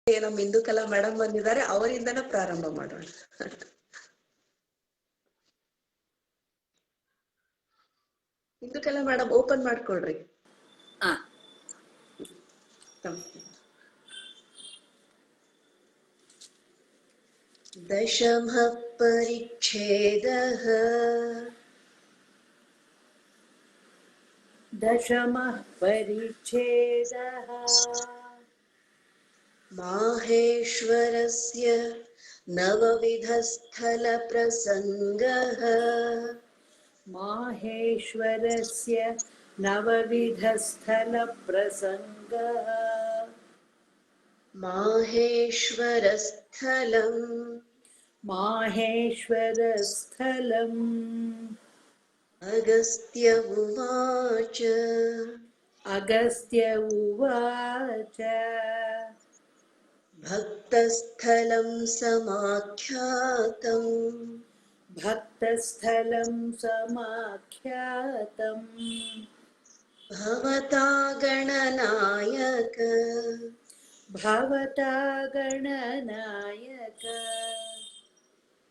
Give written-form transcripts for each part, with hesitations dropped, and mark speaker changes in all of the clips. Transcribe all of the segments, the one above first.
Speaker 1: ನಮ್ಮ ಇಂದುಕಲಾ ಮೇಡಮ್ ಬಂದಿದ್ದಾರೆ, ಅವರಿಂದನೇ ಪ್ರಾರಂಭ ಮಾಡೋಣ. ಇಂದುಕಲಾ ಮೇಡಮ್ ಓಪನ್ ಮಾಡ್ಕೊಳ್ರಿ. ದಶಮಃ ಪರಿಚ್ಛೇದಃ ಮಾಹೇಶ್ವರಸ್ಯ ನವವಿಧಸ್ಥಲ ಪ್ರಸಂಗಃ ಮಾಹೇಶ್ವರಸ್ಥಲಂ ಅಗಸ್ತ್ಯ ಉವಾಚ ಭಕ್ತಸ್ಥಲಂ ಸಮಾಖ್ಯಾತಂ ಭವತಾ ಗಣನಾಯಕ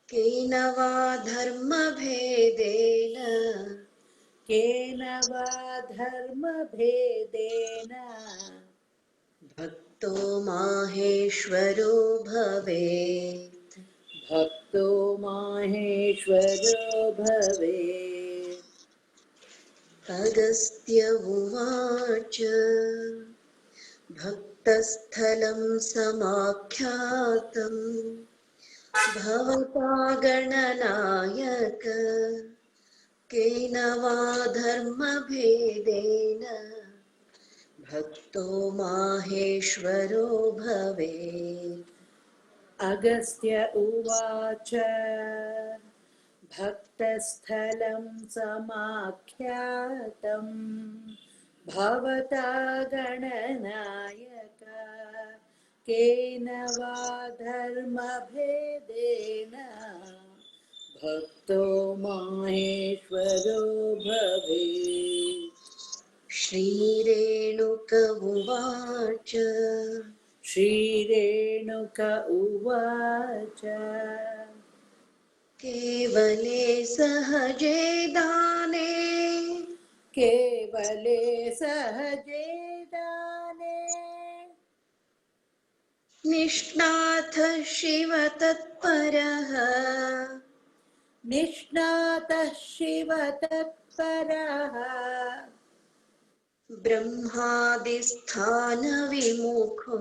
Speaker 1: ಕೇನ ವಾ ಧರ್ಮಭೇದೇನ ಭಕ್ತೋ ಮಾಹೇಶ್ವರೋ ಭವೇತ್. ಅಗಸ್ತ್ಯ ಉವಾಚ ಭಕ್ತಸ್ಥಲಂ ಸಮಾಖ್ಯಾತಂ ಭವತಾ ಗಣನಾಯಕ ಕೇನ ವಾ ಧರ್ಮಭೇದೇನ ಭಕ್ತೋ ಮಾಹೇಶ್ವರೋ ಭವೇತ್.
Speaker 2: ಅಗಸ್ತ್ಯ ಉವಾಚ ಭಕ್ತಸ್ಥಲಂ ಸಮಾಖ್ಯಾತಂ ಭವತಾ ಗಣನಾಯಕ ಕೇನ ವಾ ಧರ್ಮಭೇದೇನ ಭಕ್ತೋ ಮಾಹೇಶ್ವರೋ ಭವೇತ್.
Speaker 1: ಶ್ರೀರೇಣುಕ ಉವಾಚ ಕೇವಲೇ ಸಹಜೇ ದಾನೆ ನಿಷ್ಣಾಥ ಶಿವ ತತ್ಪರಃ ಬ್ರಹ್ಮಾದಿಸ್ಥಾನ ವಿಮುಖೋ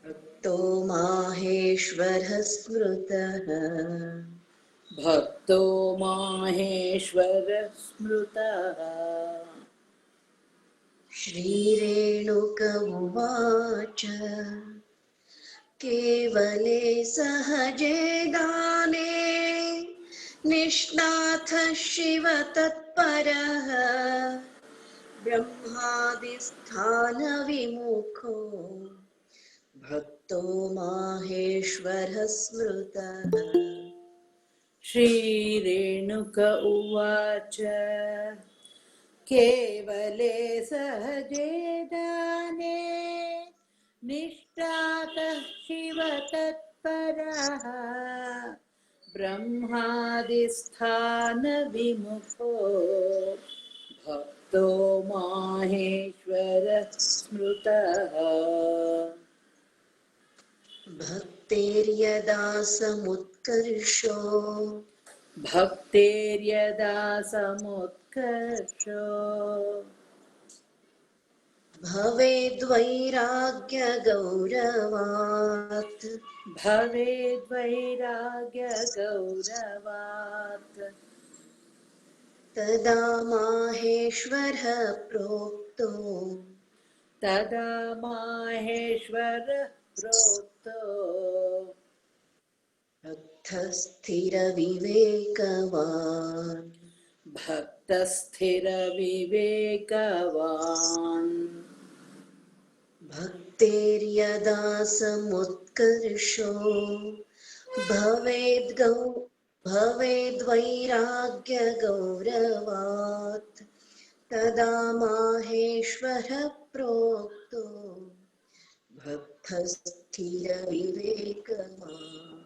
Speaker 1: ಭಕ್ತೋ ಮಾಹೇಶ್ವರ ಸ್ಮೃತಃ ಶ್ರೀರೇಣುಕ ಉವಾಚ ಕೇವಲೇ ಸಹಜೇ ದಾನೆ ನಿಷ್ಣಾಥ ಶಿವ ತತ್ಪರಃ ಬ್ರಹ್ಮಾದಿಸ್ಥಾನ ವಿಮುಖೋ ಭಕ್ತೋ ಮಾಹೇಶ್ವರ ಸ್ಮೃತಃ.
Speaker 2: ಶ್ರೀರೇಣುಕ ಉವಾಚ ಕೇವಲೇ ಸಹಜೇ ದಾನೆ ನಿಷ್ಠಾತ ಶಿವ ತತ್ಪರಃ ಬ್ರಹ್ಮಾದಿಸ್ಥಾನ ವಿಮುಖೋ ಭಕ್ತೋ ಮಾಹೇಶ್ವರ ಸ್ಮೃತಃ.
Speaker 1: ಭಕ್ತೇರ್ಯದಾ ಸಮುತ್ಕರ್ಷೋ ಭವೇದ್ವೈರಾಗ್ಯ ಗೌರವಾತ್ ತದಾ ಮಾಹೇಶ್ವರ ಪ್ರೋಕ್ತೋ ಭಕ್ತ ಸ್ಥಿರ ವಿವೇಕವಾನ್ ಭಕ್ತೇರ್ಯದಾ ಸಮುತ್ಕರ್ಷೋ ಭವೇದ್ವೈರಾಗ್ಯ ಗೌರವಾತ್ तदा माहेश्वरः प्रोक्तो भक्तस्थिरविवेकवान्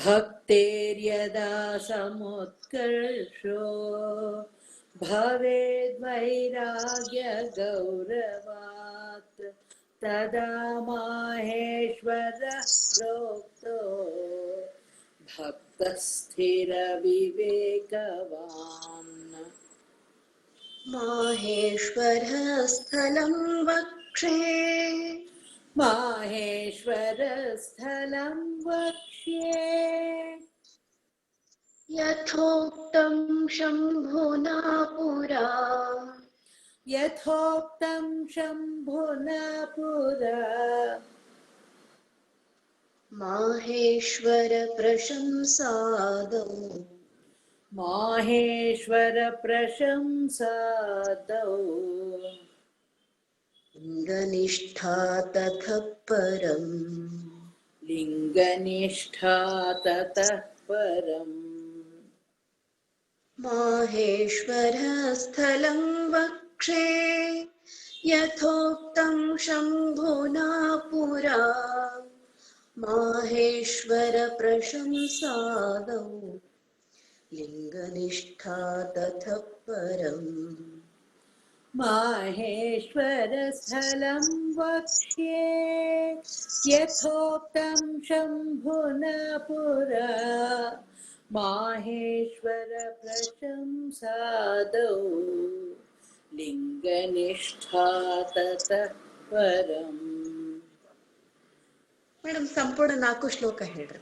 Speaker 2: भक्तेर्यदा समुत्कर्षो भवेद्वैराग्यगौरवात् तदा माहेश्वरः प्रोक्तो भक्तस्थिरविवेकवान्
Speaker 1: माहेश्वरः स्थलं वक्षे
Speaker 2: माहेश्वरस्थलं वक्ष्ये
Speaker 1: यथोक्तं शम्भुना पुरा
Speaker 2: यथोक्तं शम्भुना पुरा
Speaker 1: माहेश्वर प्रशंसादौ
Speaker 2: माहेश्वर प्रशंसादौ
Speaker 1: लिङ्गनिष्ठा ततः परम्
Speaker 2: लिङ्गनिष्ठा ततः परम्
Speaker 1: माहेश्वरः स्थलं वक्षे यथोक्तं शम्भुना पुरा माहेश्वर प्रशंसादौ लिङ्गनिष्ठा ततः परम्
Speaker 2: माहेश्वरस्थलं वक्ष्ये यथोक्तं शम्भुना पुरा माहेश्वर प्रशंसादौ लिङ्गनिष्ठा ततः परम्
Speaker 1: ಮೇಡಮ್ ಸಂಪೂರ್ಣ 4 ಶ್ಲೋಕ ಹೇಳ್ರಿ.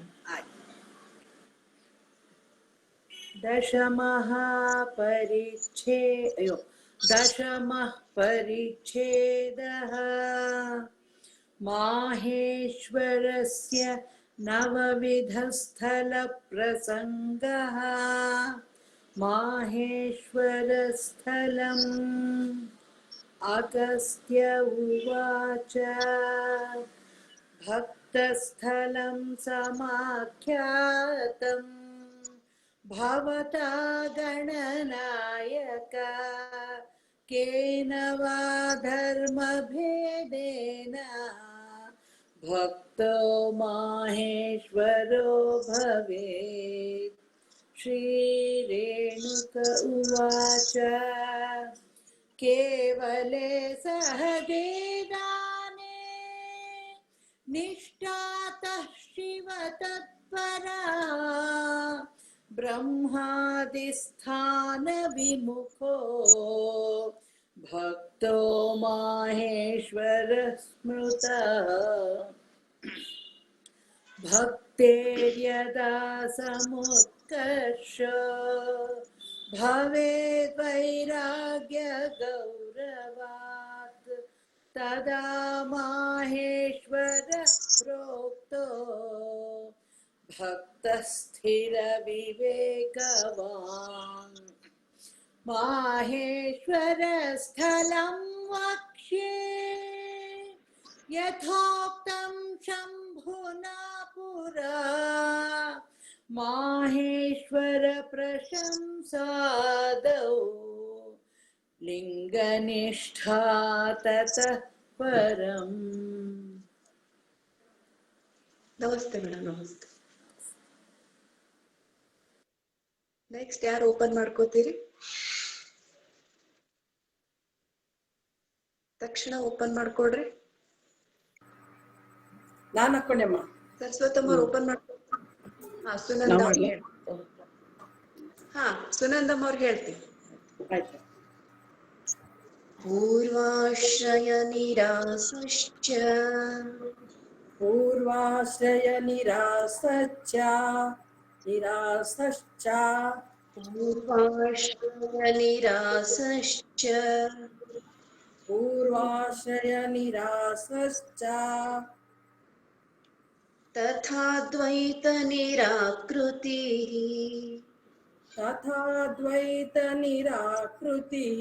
Speaker 2: दशमः परिच्छेदः माहेश्वरस्य नवविधस्थलप्रसङ्गः माहेश्वरस्थलम् अगस्त्य उवाच भक्तस्थलं समाख्यातम् भवता गणनायक केन वा धर्मभेदेन भक्तो माहेश्वरो भवेत् श्रीरेणुक उवाच केवले सहजे दाने निष्ठातः शिव तत्परा ब्रह्मादिस्थानविमुखो भक्तो माहेश्वर स्मृतः भक्तेर्यदा समुत्कर्ष भवेद्वैराग्यगौरवात् तदा माहेश्वरः प्रोक्तो भक्तस्थिरविवेकवान् माहेश्वरस्थलं वक्ष्ये यथोक्तं शम्भुना पुरा माहेश्वर प्रशंसादौ लिङ्गनिष्ठा ततः परम्
Speaker 1: ನಮಸ್ತೆ ಮೇಡಮ್. ನಮಸ್ತೆ. ನೆಕ್ಸ್ಟ್ ಯಾರು ಓಪನ್ ಮಾಡ್ಕೋತೀರಿ? ತಕ್ಷಣ ಓಪನ್ ಮಾಡ್ಕೊಡ್ರಿ.
Speaker 3: ನಾನು ಹಾಕೊಂಡೆಮ್ಮ.
Speaker 1: ಸರಸ್ವತಮ್ಮ ಓಪನ್ ಮಾಡ್ಕೊ. ಹಾ, ಸುನಂದ ಅವ್ರು ಹೇಳಿ. ಹಾ, ಸುನಂದಮ್ಮ ಅವ್ರು ಹೇಳ್ತೀವಿ.
Speaker 3: ಆಯ್ತು.
Speaker 1: ಪೂರ್ವಾಶ್ರಯ ನಿರಾಸಶ್ಚ
Speaker 3: ಪೂರ್ವಾಶ್ರಯ ನಿರಾಸಶ್ಚ
Speaker 1: ಪೂರ್ವಾಶ್ರಯ ನಿರಾಸಶ್ಚ
Speaker 3: ಪೂರ್ವಾಶ್ರಯ ನಿರಾಸಶ್ಚ
Speaker 1: ತಥಾದ್ವೈತ ನಿರಾಕೃತಿಃ
Speaker 3: ತಥಾದ್ವೈತ ನಿರಾಕೃತಿಃ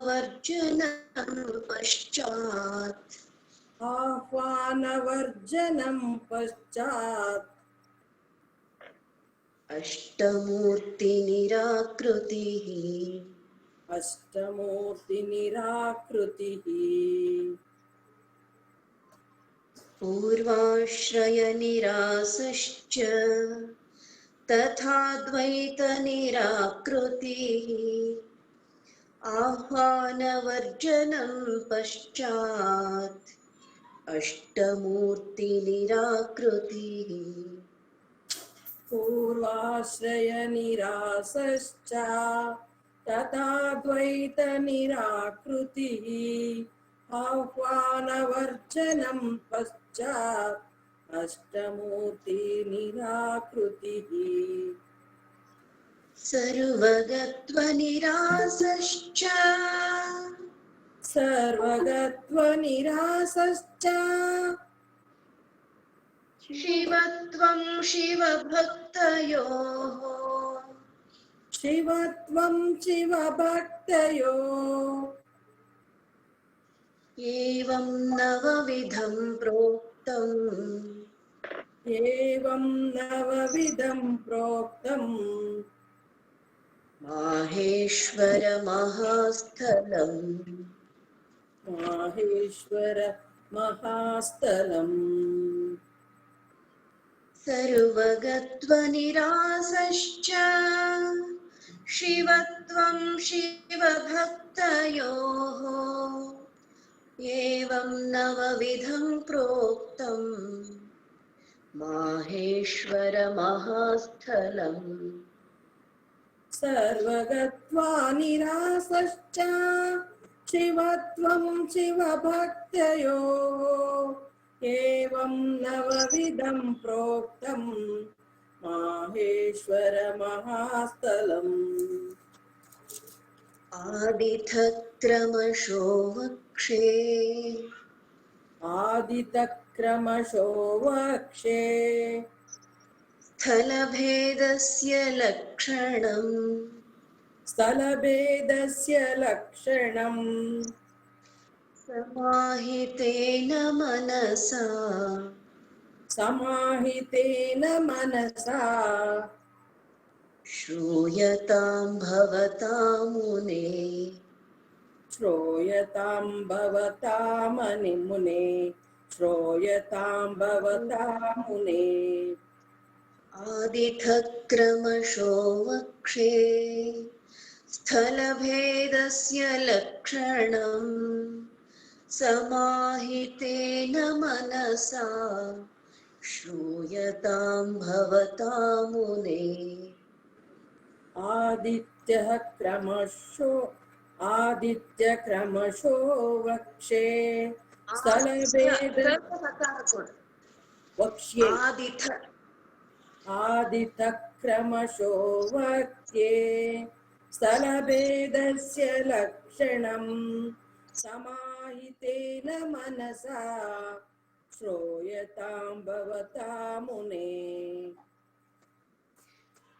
Speaker 1: ಆಹ್ವಾನವರ್ಜನಂ ಪಶ್ಚಾತ್
Speaker 3: ಆಹ್ವಾನವರ್ಜನಂ ಪಶ್ಚಾತ್
Speaker 1: अष्टमूर्तिनिराकृतिः
Speaker 3: अष्टमूर्तिनिराकृतिः
Speaker 1: पूर्वाश्रयनिरासश्च तथा द्वैतनिराकृतिः आह्वानवर्जनं पश्चात् अष्टमूर्तिनिराकृतिः
Speaker 3: पूर्वाश्रयनिरासश्च तथा द्वैतनिराकृतिः आह्वानवर्जनं पश्चात् अष्टमूर्तिनिराकृतिः
Speaker 1: सर्वगत्वनिरासश्च
Speaker 3: सर्वगत्वनिरासश्च
Speaker 1: शिवत्वं शिवभक्तयोः
Speaker 3: शिवत्वं शिवभक्तयो
Speaker 1: एवं नवविधं प्रोक्तम्
Speaker 3: एवं नवविधं प्रोक्तम्
Speaker 1: माहेश्वरमहास्थलम्
Speaker 3: माहेश्वर महास्थलम्
Speaker 1: सर्वगत्वनिरासश्च शिवत्वं शिवभक्तयोः एवं नवविधं प्रोक्तम् माहेश्वरमहास्थलम्
Speaker 3: सर्वगत्वानिरासश्च शिवत्वं शिवभक्तयोः एवं नवविधं प्रोक्तम् माहेश्वर महास्थलम्
Speaker 1: आदितक्रमशो वक्षे
Speaker 3: आदितक्रमशो वक्षे
Speaker 1: स्थलभेदस्य लक्षणम्
Speaker 3: स्थलभेदस्य लक्षणम्
Speaker 1: समाहितेन मनसा
Speaker 3: समाहितेन मनसा
Speaker 1: श्रूयतां भवतां मुने
Speaker 3: श्रूयतां भवतामनिमुने श्रूयतां भवतामुने
Speaker 1: आदितक्रमशो वक्षे स्थलभेदस्य लक्षणम् समाहितेन मनसा श्रूयतां भवतां मुने
Speaker 3: आदित्यक्रमशो वक्षे स्थलभेद वक्ष्ये आदितक्रमशो वक्ष्ये स्थलभेदस्य लक्षणं समाहितेन मनसा श्रूयतां भवतां मुने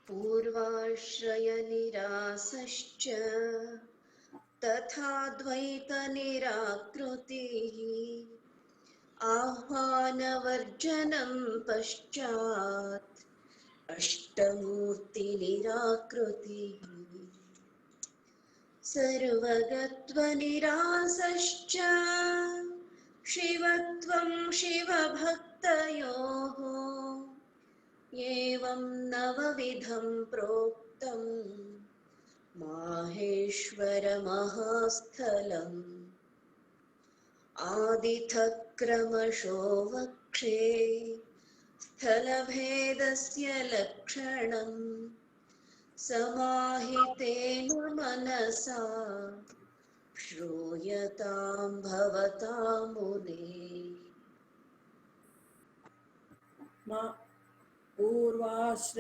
Speaker 1: पूर्वाश्रयनिरासश्च तथा द्वैतनिराकृतिः आह्वानवर्जनं पश्चात् अष्टमूर्तिनिराकृतिः सर्वगत्वनिरासश्च शिवत्वं शिवभक्तयोः एवं नवविधं प्रोक्तम् माहेश्वरमहास्थलम् आदितक्रमशो वक्षे स्थलभेदस्य लक्षणम् समाहितेन मनसा श्रूयतां भवतां मुने
Speaker 3: पूर्वाश्रयनिरासश्च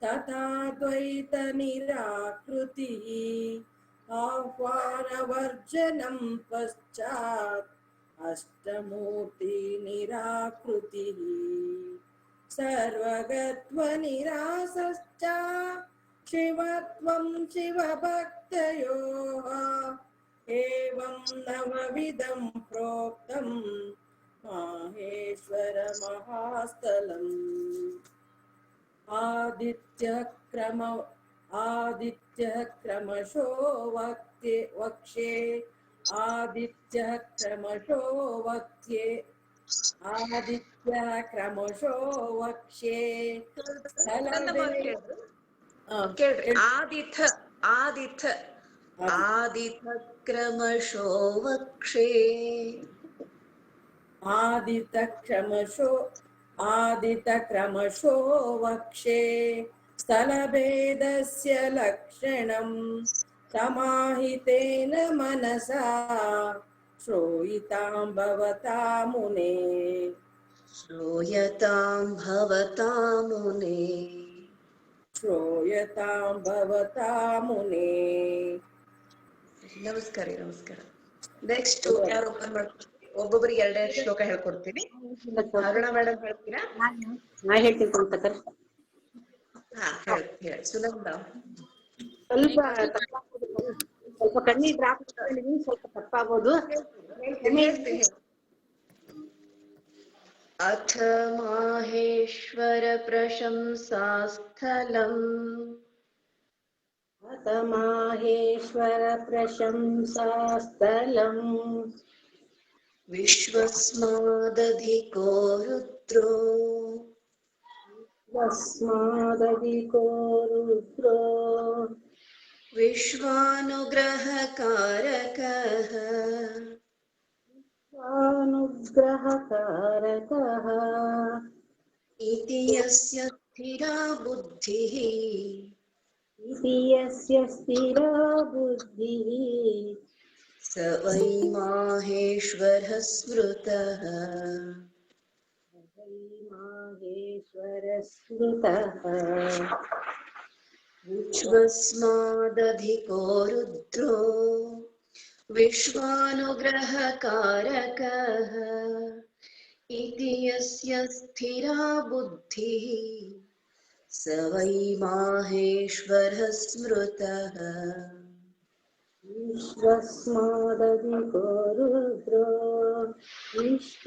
Speaker 3: तथा द्वैतनिराकृतिः आह्वानवर्जनं पश्चात् अष्टमूर्तिनिराकृतिः सर्वगत्वनिरासश्च शिवत्वं शिवभक्तयोः एवं नवविधं प्रोक्तम् माहेश्वर महास्थलम् आदित्यः क्रमशो वक्ष्ये आदित्यः क्रमशो वक्ष्ये आदित्यः क्रमशो वक्ष्ये स्थलभेद
Speaker 1: ಕೇಳ್ರಿ ಆದಿಥ ಆದಿಥ ಆದಿಥ ಕ್ರಮಶೋ ವಕ್ಷೇ
Speaker 3: आदितक्रमशो वक्षे स्थलभेदस्य लक्षणं समाहितेन मनसा श्रूयतां भवता मुने
Speaker 1: श्रूयतां भवता मुने
Speaker 3: श्रूयतां भवता मुने
Speaker 1: ನಮಸ್ಕಾರ ನಮಸ್ಕಾರ ನೆಕ್ಸ್ಟ್ ಯಾರು ಓಪನ್ ಮಾಡ್ತೀವಿ ಒಬ್ಬೊಬ್ಬರಿಗೆ ಎರಡೆರಡು ಶ್ಲೋಕ ಹೇಳ್ಕೊಡ್ತೀನಿ ಅರುಣ ಮೇಡಮ್ ಹೇಳ್ತೀರಾ
Speaker 4: ನಾ ಹೇಳ್ತೀನಿ ತಗೋತಕ್ಕ.
Speaker 1: ಹಾ ಹೇಳಿ ಸುನಂದ
Speaker 4: ಸ್ವಲ್ಪ ಕಣ್ಣೀರ್ ಡ್ರಾಪ್ ಸ್ವಲ್ಪ ತಪ್ಪಾಗೋದು.
Speaker 1: ಹೇಳ್ತೀನಿ ಅಥ ಮಾಹೇಶ್ವರ ಪ್ರಶಂಸಾಸ್ಥಲಂ
Speaker 4: ಅಥ ಮಾಹೇಶ್ವರ ಪ್ರಶಂಸಾಸ್ಥಲಂ
Speaker 1: ವಿಶ್ವಸ್ಮಾದಧಿಕೋ ರುದ್ರೋ
Speaker 4: ತಸ್ಮಾದಧಿಕೋ ರುದ್ರೋ
Speaker 1: ವಿಶ್ವಾನುಗ್ರಹಕಾರಕಃ
Speaker 4: ಅನುಗ್ರಹಕಾರಕಃ
Speaker 1: ಇತಿ ಯಸ್ಯ ಸ್ಥಿರಾ ಬುದ್ಧಿಃ
Speaker 4: ಇತಿ ಯಸ್ಯ ಸ್ಥಿರಾ ಬುದ್ಧಿಃ
Speaker 1: ಸ ವೈ ಮಾಹೇಶ್ವರಃ ಸ್ಮೃತಃ
Speaker 4: ಮಾಹೇಶ್ವರ ಸ್ಮೃತಃ
Speaker 1: ವಿಶ್ವಸ್ಮಾದಧಿಕೋ ರುದ್ರೋ ವಿಶ್ವಾನುಗ್ರಹಕಾರಕಃ ಇತಿ ಯಸ್ಯ ಸ್ಥಿರಾ ಬುದ್ಧಿಃ ಸ ವೈ ಮಾಹೇಶ್ವರಃ ಸ್ಮೃತಃ
Speaker 4: ವಿಶ್ವಸ್ಮಾದಧಿಕೋ ರುದ್ರೋ ವಿಶ್ವಾನುಗ್ರಹಕಾರಕಃ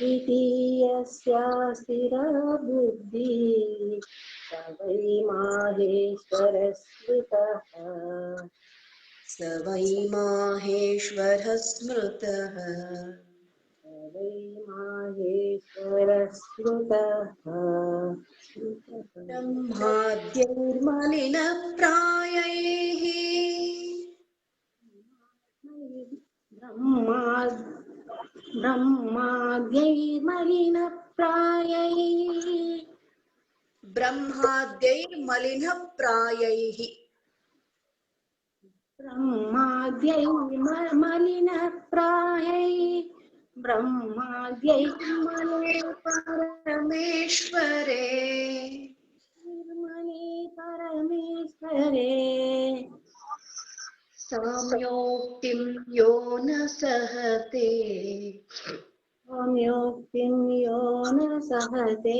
Speaker 4: ಇತಿ ಯಸ್ಯ ಸ್ಥಿರಾ ಬುದ್ಧಿಃ ಸ ವೈ ಮಾಹೇಶ್ವರ ಸ್ಮೃತಃ
Speaker 1: ಸ ವೈ ಮಾಹೇಶ್ವರಃ ಸ್ಮೃತಃ
Speaker 4: ವೈ ಮಾಹೇಶ್ವರ ಸ್ಮೃತಃ
Speaker 1: ಬ್ರಹ್ಮಾದ್ಯೈರ್ಮಲಿನ ಪ್ರಾಯೈಃ
Speaker 4: ಬ್ರಹ್ಮಾದ್ಯೈರ್ಮಲಿನಪ್ರಾಯೈಃ
Speaker 1: ಬ್ರಹ್ಮಾದ್ಯೈರ್ಮಲಿನ ಪ್ರಾಯೈಃ
Speaker 4: ಬ್ರಹ್ಮಾದ್ಯೈರ್ಮಲಿನಪ್ರಾಯೈಃ
Speaker 1: ಪರಮೇಶ್ವರೇ
Speaker 4: ಪರಮೇಶ್ವರೇ
Speaker 1: ಸಾಮ್ಯೋಕ್ತಿಂ ಯೋ ನ ಸಹತೆ
Speaker 4: ಸಾಮ್ಯೋಕ್ತಿಂ ಯೋ ನ ಸಹತೆ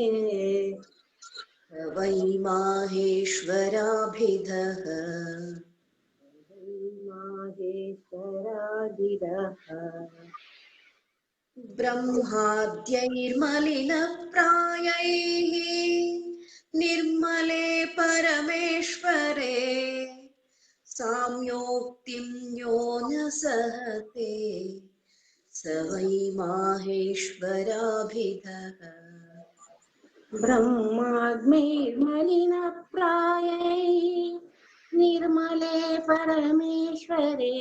Speaker 1: ಸ ವೈ ಮಾಹೇಶ್ವರಾಭಿಧಃ
Speaker 4: ಮಾಹೇಶ್ವರಾಧಿರಃ
Speaker 1: ಬ್ರಹ್ಮಾದ್ಯೈರ್ಮಲಿನ ಪ್ರಾಯೈಃ ನಿರ್ಮಲೇ ಪರಮೇಶ್ವರೇ ಸಾಮ್ಯೋಕ್ತಿಂ ಯೋ ನ ಸಹತೆ ಸ ವೈ ಮಾಹೇಶ್ವರಾಭಿಧಃ
Speaker 4: ಬ್ರಹ್ಮಾದ್ಮೈರ್ಮಲಿನಪ್ರಾಯೈಃ ನಿರ್ಮಲೇ ಪರಮೇಶ್ವರೇ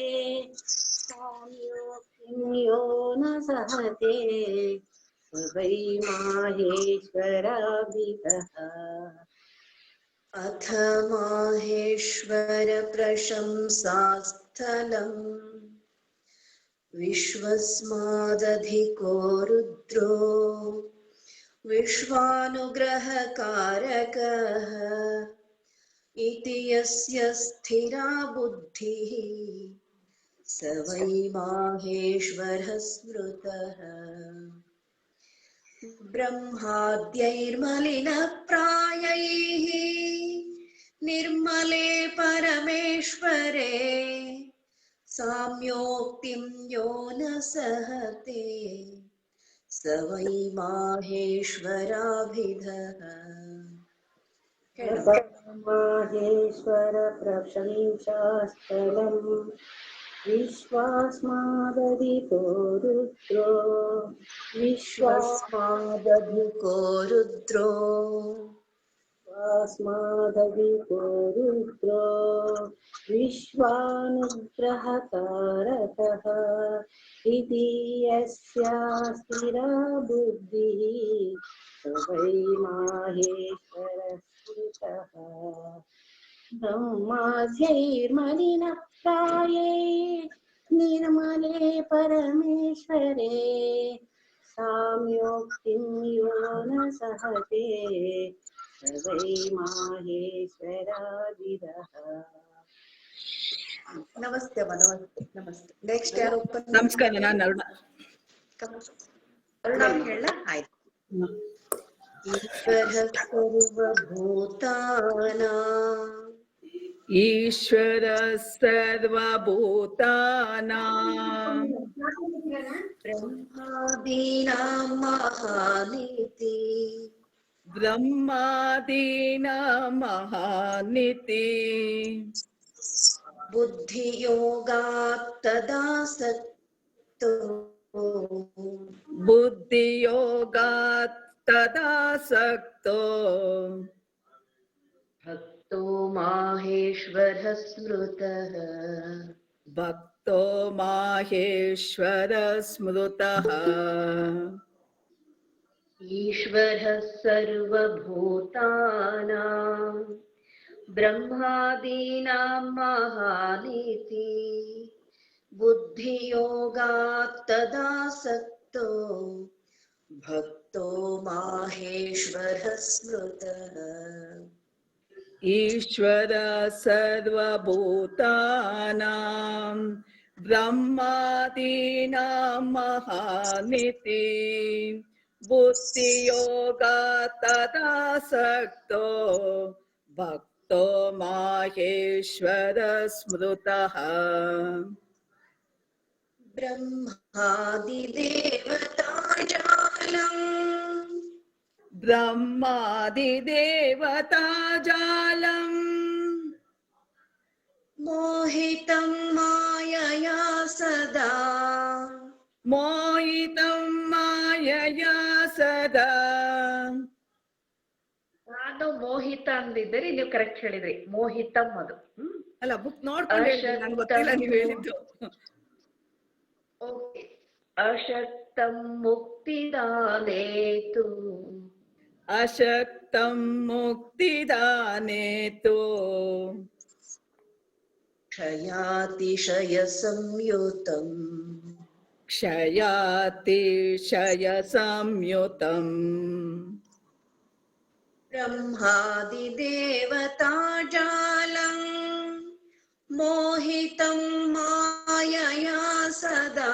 Speaker 4: ಸಾಮ್ಯೋಕ್ತಿಂ ಯೋ ನ ಸಹತೆ ಸ ವೈ ಮಾಹೇಶ್ವರಾಭಿಧಃ
Speaker 1: ಅಥ ಮಾಹೇಶ್ವರ ಪ್ರಶಂಸಾಸ್ಥಲಂ ವಿಶ್ವಸ್ಮಾದಧಿಕೋ ರುದ್ರೋ ವಿಶ್ವಾನುಗ್ರಹಕಾರಕಃ ಇತಿ ಯಸ್ಯ ಸ್ಥಿರಾ ಬುದ್ಧಿಃ ಸ ವೈ ಮಾಹೇಶ್ವರಃ ಸ್ಮೃತಃ ಬ್ರಹ್ಮಾದ್ಯೈರ್ಮಲಿನ ಪ್ರಾಯೈಃ ನಿರ್ಮಲೇ ಪರಮೇಶ್ವರೇ साम्योक्तिं यो न सहते स वै माहेश्वराभिधः ಹೇಳು.
Speaker 4: माहेश्वर प्रशंसास्थलम् विश्वास्मादधिको रुद्रो
Speaker 1: विश्वस्मादधिको रुद्रो
Speaker 4: विश्वास्मादधिको रुद्रो विश्वानुग्रहकारकः इति यस्या स्थिरा बुद्धिः स वै माहेश्वरः ब्रह्माद्यैर्मलिनः प्राये निर्मले परमेश्वरे साम्योक्तिं यो न सहते स वै माहेश्वरादिदः
Speaker 1: ನಮಸ್ತೆ ಅಮ್ಮ, ನಮಸ್ತೆ ನಮಸ್ತೆ. ನೆಕ್ಸ್ಟ್ ಯಾರು ಓಪನ್?
Speaker 5: ನಮಸ್ಕಾರ, ನಾನು ಅರುಣ.
Speaker 1: ಅರುಣಾ ಹೇಳ. ಆಯ್ತು. ಈಶ್ವರ ಸರ್ವಭೂತಾನಾಂ ಬ್ರಹ್ಮಾದೀನಾಂ ಮಹಾನಿತಿ ಬುದ್ಧಿಯೋಗಾತ್ ತದಾಸಕ್ತೋ ಭಕ್ತೋ ಮಾಹೇಶ್ವರ ಸ್ಮೃತಃ ಈಶ್ವರ ಸರ್ವಭೂತಾನಾಂ ಬ್ರಹ್ಮಾದೀನಾಂ ಮಹಾನಿತಿ ಬುದ್ಧಿಯೋಗಾತ್ ತದಾಸಕ್ತೋ ಭಕ್ತೋ ಮಾಹೇಶ್ವರ ಸ್ಮೃತಃ
Speaker 5: ಈಶ್ವರ ಸರ್ವಭೂತಾನಾಂ ಬ್ರಹ್ಮಾದೀನಾಂ ಮಹಾನಿತಿ ಬುದ್ಧಿಯೋಗಾತ್ ತದಾಸಕ್ತೋ ಭಕ್ತೋ ಮಾಹೇಶ್ವರ ಸ್ಮೃತಃ ಬ್ರಹ್ಮಾದಿದೇವತಾಜಾಲಂ
Speaker 1: ಮೋಹಿತಂ ಮಾಯಯಾ ಸದಾ
Speaker 6: ನಾನು ಮೋಹಿತ ಅಂದಿದ್ದೀರಿ, ನೀವು ಕರೆಕ್ಟ್ ಹೇಳಿದ್ರಿ. ಮೋಹಿತಂ ಅದು.
Speaker 5: ಅಲ್ಲ, ಬುಕ್ ನೋಡ್ಕೊಂಡು ನಂಗೆ ಗೊತ್ತಿಲ್ಲ ನೀವು ಹೇಳಿದ್ದು.
Speaker 6: ಓಕೆ. ಅಶಕ್ತಂ ಮುಕ್ತಿದಾನೇತು
Speaker 1: ಕ್ಷಯಾತಿಶಯ ಸಂಯುತಂ ಬ್ರಹ್ಮಾದಿದೇವತಾಜಾಲಂ ಮೋಹಿತಂ ಮಾಯಯಾ ಸದಾ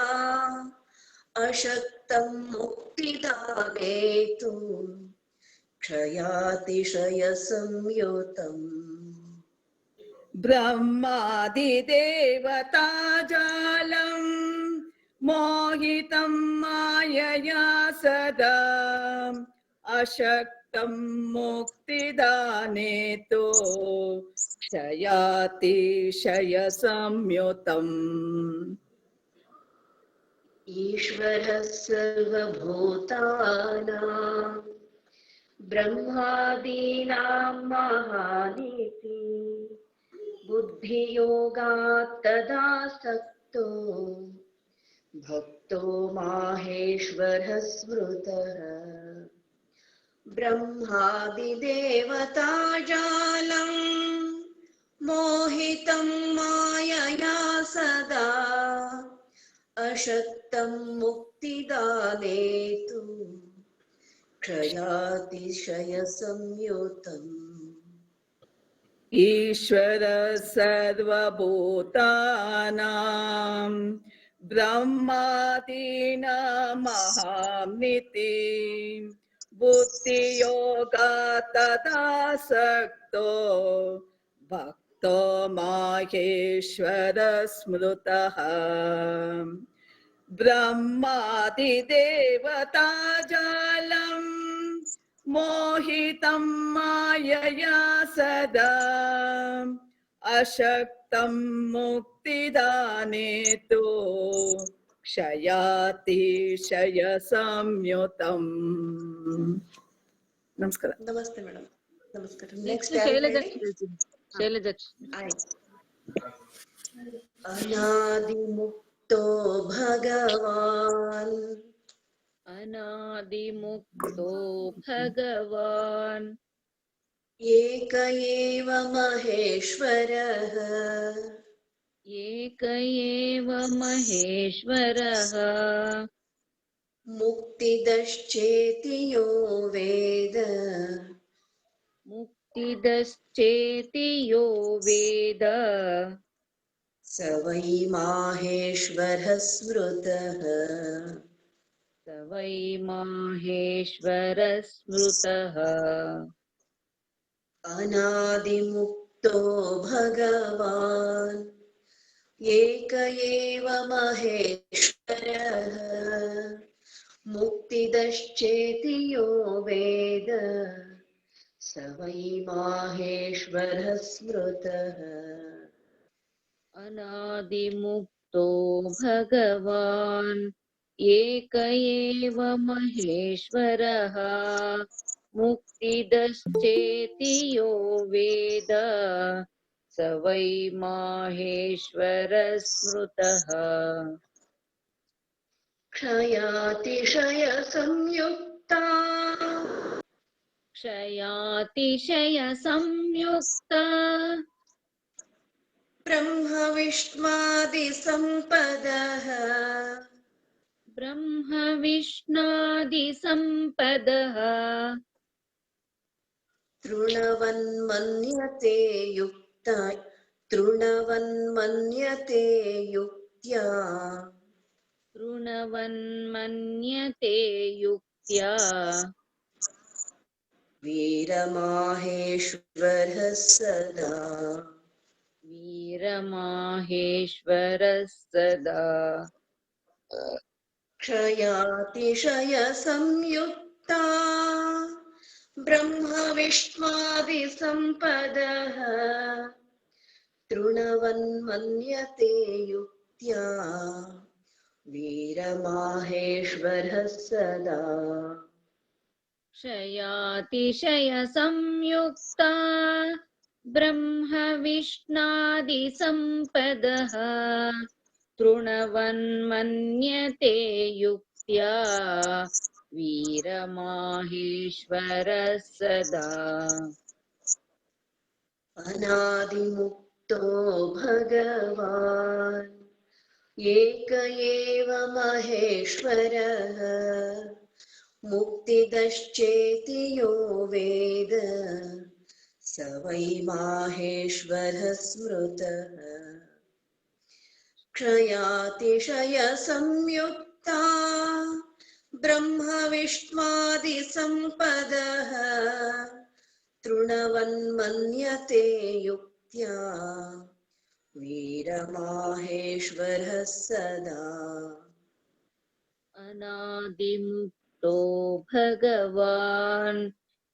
Speaker 1: ಅಶಕ್ತಂ ಮುಕ್ತಿದಾನೇತು ಕ್ಷಯಾತಿಶಯ ಸಂಯುತಂ
Speaker 5: ಬ್ರಹ್ಮಾದಿದೇವತಾಜಾಲಂ ಮೋಹಿತಂ ಮಾಯಯಾ ಸದಾ ಅಶಕ್ತಂ ಮುಕ್ತಿದಾನೇತು ಕ್ಷಯಾತಿಶಯ ಸಂಯುತಂ
Speaker 1: ಈಶ್ವರ ಸರ್ವಭೂತಾನಾಂ ಬ್ರಹ್ಮಾದೀನಾಂ ಮಹಾನಿತಿ ಬುದ್ಧಿಯೋಗಾತ್ ತದಾಸಕ್ತೋ ಭಕ್ತೋ ಮಾಹೇಶ್ವರ ಸ್ಮೃತಃ ಬ್ರಹ್ಮಾದಿದೇವತಾಜಾಲಂ ಮೋಹಿತಂ ಮಾಯಯಾ ಸದಾ ಅಶಕ್ತಂ ಮುಕ್ತಿದಾನೇತು ಕ್ಷಯಾತಿಶಯ ಸಂಯುತಂ
Speaker 5: ಈಶ್ವರ ಸರ್ವಭೂತಾನಾಂ ಬ್ರಹ್ಮಾದೀನಾಂ ಮಹಾನಿತಿ ಬುದ್ಧಿಯೋಗಾತ್ ತದಾಸಕ್ತೋ ಭಕ್ತೋ
Speaker 7: मुक्तो माहेश्वर स्मृतः ब्रह्मादिदेवता जालम् मोहितं मायया सदा अशक्तं मुक्तिदाने तु क्षयातिशय संयुतम्. ನಮಸ್ಕಾರ.
Speaker 1: ನಮಸ್ತೆ ಮೇಡಮ್. ನಮಸ್ಕಾರ.
Speaker 4: Next
Speaker 1: next
Speaker 4: Shailaja.
Speaker 1: ಅನಾದಿಮುಕ್ತೋ ಭಗವಾನ್
Speaker 4: ಅನಾದಿಮುಕ್ತೋ ಭಗವಾನ್
Speaker 1: ಏಕ ಏವ ಮಹೇಶ್ವರಃ
Speaker 4: ಏಕ ಏವ ಮಹೇಶ್ವರಃ
Speaker 1: ಮುಕ್ತಿದಶ್ಚೇತಿ ಯೋ ವೇದ
Speaker 4: ಮುಕ್ತಿದಶ್ಚೇತಿ ಯೋ ವೇದ
Speaker 1: ಸ ವೈ ಮಾಹೇಶ್ವರಃ ಸ್ಮೃತಃ
Speaker 4: ಸ ವೈ ಮಾಹೇಶ್ವರ ಸ್ಮೃತಃ.
Speaker 1: ಅನಾದಿಮುಕ್ತೋ ಭಗವಾನ್ ಏಕ ಏವ ಮಹೇಶ್ವರಃ ಮುಕ್ತಿದಶ್ಚೇತಿ ಯೋ ವೇದ ಸ ವೈ ಮಾಹೇಶ್ವರಃ ಸ್ಮೃತಃ.
Speaker 4: ಅನಾದಿಮುಕ್ತೋ ಭಗವಾನ್ ಏಕ ಏವ ಮಹೇಶ್ವರಃ ಮುಕ್ತಿದಶ್ಚೇತಿ ಯೋ ವೇದ ಸ ವೈ ಮಾಹೇಶ್ವರ ಸ್ಮೃತಃ.
Speaker 1: ಕ್ಷಯಾತಿಶಯ ಸಂಯುಕ್ತ
Speaker 4: ಕ್ಷಯಾತಿಶಯ ಸಂಯುಕ್ತ
Speaker 1: ಬ್ರಹ್ಮ ವಿಷ್ಣಾದಿ ಸಂಪದಃ
Speaker 4: ಬ್ರಹ್ಮ ವಿಷ್ಣಾದಿ ಸಂಪದಃ
Speaker 1: ತೃಣವನ್ಮನ್ಯತೆ ಯುಕ್ತ ತೃಣವನ್ಮನ್ಯತೆ ಯುಕ್ತ್ಯಾ
Speaker 4: ತೃಣವನ್ಮನ್ಯತೆ ಯುಕ್ತ್ಯಾ
Speaker 1: ವೀರಮಾಹೇಶ್ವರಃ ಸದಾ
Speaker 4: ವೀರಮಾಹೇಶ್ವರ ಸದಾ.
Speaker 1: ಕ್ಷಯಾತಿಶಯ ಸಂಯುಕ್ತ ಬ್ರಹ್ಮ ವಿಷ್ಣಾದಿ ಸಂಪದಃ ತೃಣವನ್ಮನ್ಯತೆ ಯುಕ್ತ್ಯಾ ವೀರಮಾಹೇಶ್ವರಃ ಸದಾ.
Speaker 4: ಕ್ಷಯಾತಿಶಯ ಸಂಯುಕ್ತ ಬ್ರಹ್ಮ ವಿಷ್ಣಾದಿ ಸಂಪದಃ ತೃಣವನ್ಮನ್ಯತೆ ಯುಕ್ತ್ಯಾ ವೀರಮಾಹೇಶ್ವರ ಸದಾ.
Speaker 1: ಅನಾದಿಮುಕ್ತೋ ಭಗವಾನ್ ಏಕ ಏವ ಮಹೇಶ್ವರಃ ಮುಕ್ತಿದಶ್ಚೇತಿ ಯೋ ವೇದ ಸ ವೈ ಮಾಹೇಶ್ವರಃ ಸ್ಮೃತಃ. ಕ್ಷಯಾತಿಶಯ ಸಂಯುಕ್ತ ಬ್ರಹ್ಮ ವಿಷ್ಣಾದಿ ಸಂಪದಃ ತೃಣವನ್ಮನ್ಯತೆ ಯುಕ್ತ್ಯಾ ವೀರಮಾಹೇಶ್ವರಃ ಸದಾ.
Speaker 4: ಅನಾದಿಮುಕ್ತೋ ಭಗವಾನ್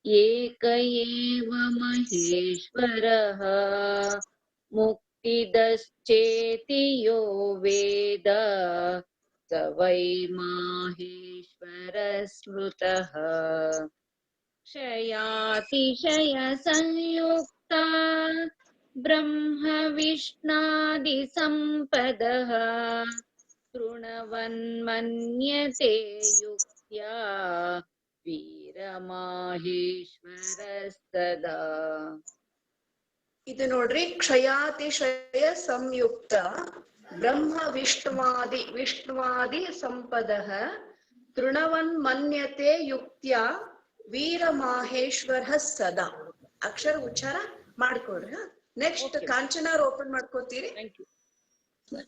Speaker 4: ಏಕ ಏವ ಮಹೇಶ್ವರಃ ಮುಕ್ತಿದಶ್ಚೇತಿ ಯೋ ವೇದ ಸ ವೈ ಮಾಹೇಶ್ವರ ಸ್ಮೃತಃ. ಕ್ಷಯಾತಿಶಯ ಸಂಯುಕ್ತ ಬ್ರಹ್ಮ ವಿಷ್ಣಾದಿ ಸಂಪದಃ ತೃಣವನ್ಮನ್ಯತೆ ಯುಕ್ತ್ಯಾ ವೀರಮಾಹೇಶ್ವರ ಸದಾ.
Speaker 5: ಇದು ನೋಡ್ರಿ, ಕ್ಷಯಾತಿಶಯ ಸಂಯುಕ್ತ ಬ್ರಹ್ಮ ವಿಷ್ಣುವಾದಿ ಸಂಪದಃ ತೃಣವನ್ಮನ್ಯತೆ ಯುಕ್ತ್ಯಾ ವೀರ ಮಾಹೇಶ್ವರ ಸದಾ. ಅಕ್ಷರ ಉಚ್ಚಾರ ಮಾಡ್ಕೊಡ್ರಿ. ನೆಕ್ಸ್ಟ್ ಕಾಂಚನಾರ್ ಓಪನ್ ಮಾಡ್ಕೋತೀರಿ.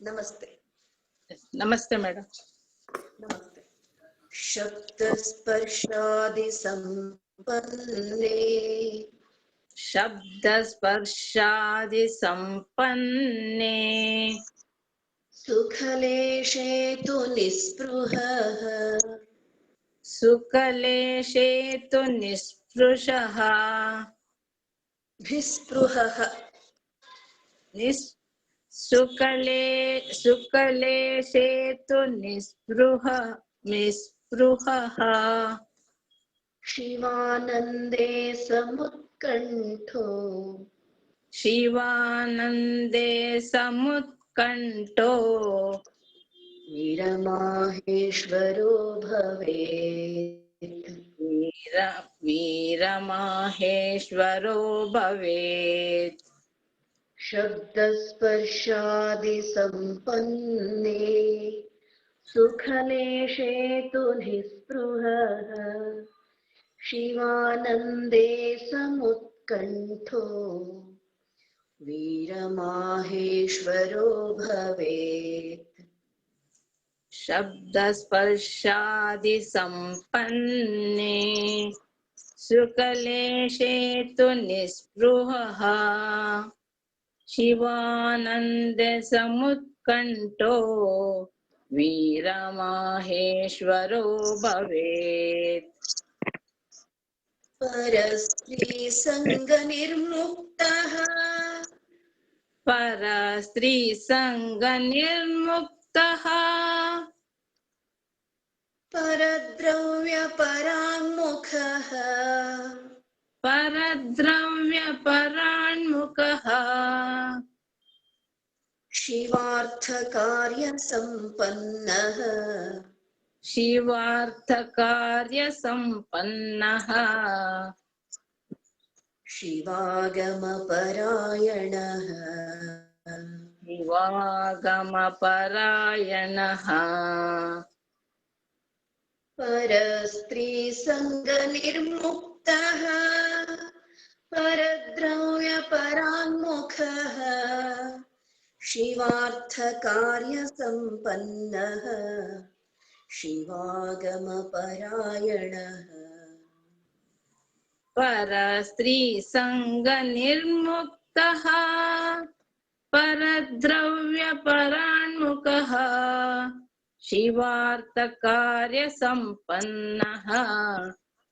Speaker 5: ನಮಸ್ತೆ.
Speaker 7: ನಮಸ್ತೆ ಮೇಡಮ್.
Speaker 1: ನಮಸ್ತೆ. ಶಬ್ದ ಸ್ಪರ್ಶಾದಿ ಸಂಪನ್ನೇ
Speaker 7: शब्दस्पर्शादि संपन्ने
Speaker 4: सुखलेशे तु निःस्पृहः
Speaker 7: सुकलेशे तु निःस्पृशः
Speaker 1: भिस्पृहः
Speaker 7: सुकलेशे तु निःस्पृहः
Speaker 4: शिवानन्दे समुत्कण्ठो
Speaker 7: शिवानन्दे समुत्कण्ठो
Speaker 4: वीरमाहेश्वरो भवेत्
Speaker 7: वीरमाहेश्वरो भवेत्
Speaker 4: शब्दस्पर्शादिसम्पन्ने सुखलेशे तु निःस्पृहः शिवानन्दे समुत्कण्ठो वीरमाहेश्वरो भवेत्
Speaker 7: शब्दस्पर्शादि संपन्ने सुकलेशे तु निःस्पृहः शिवानन्द समुत्कण्ठो वीरमाहेश्वरो भवेत्
Speaker 4: परस्त्रीसङ्गनिर्मुक्तः
Speaker 7: परस्त्रीसङ्गनिर्मुक्तः
Speaker 4: परद्रव्यपराङ्मुखः
Speaker 7: परद्रव्यपरान्मुखः
Speaker 4: शिवार्थकार्यसम्पन्नः
Speaker 7: शिवार्थकार्यसम्पन्नः
Speaker 4: शिवागमपरायणः
Speaker 7: शिवागमपरायणः
Speaker 4: परस्त्रीसङ्गनिर्मुक्तः परद्रव्यपराङ्मुखः शिवार्थकार्यसम्पन्नः शिवागमपरायणः
Speaker 7: परस्त्रीसङ्गनिर्मुक्तः परद्रव्यपरान्मुखः शिवार्थकार्यसम्पन्नः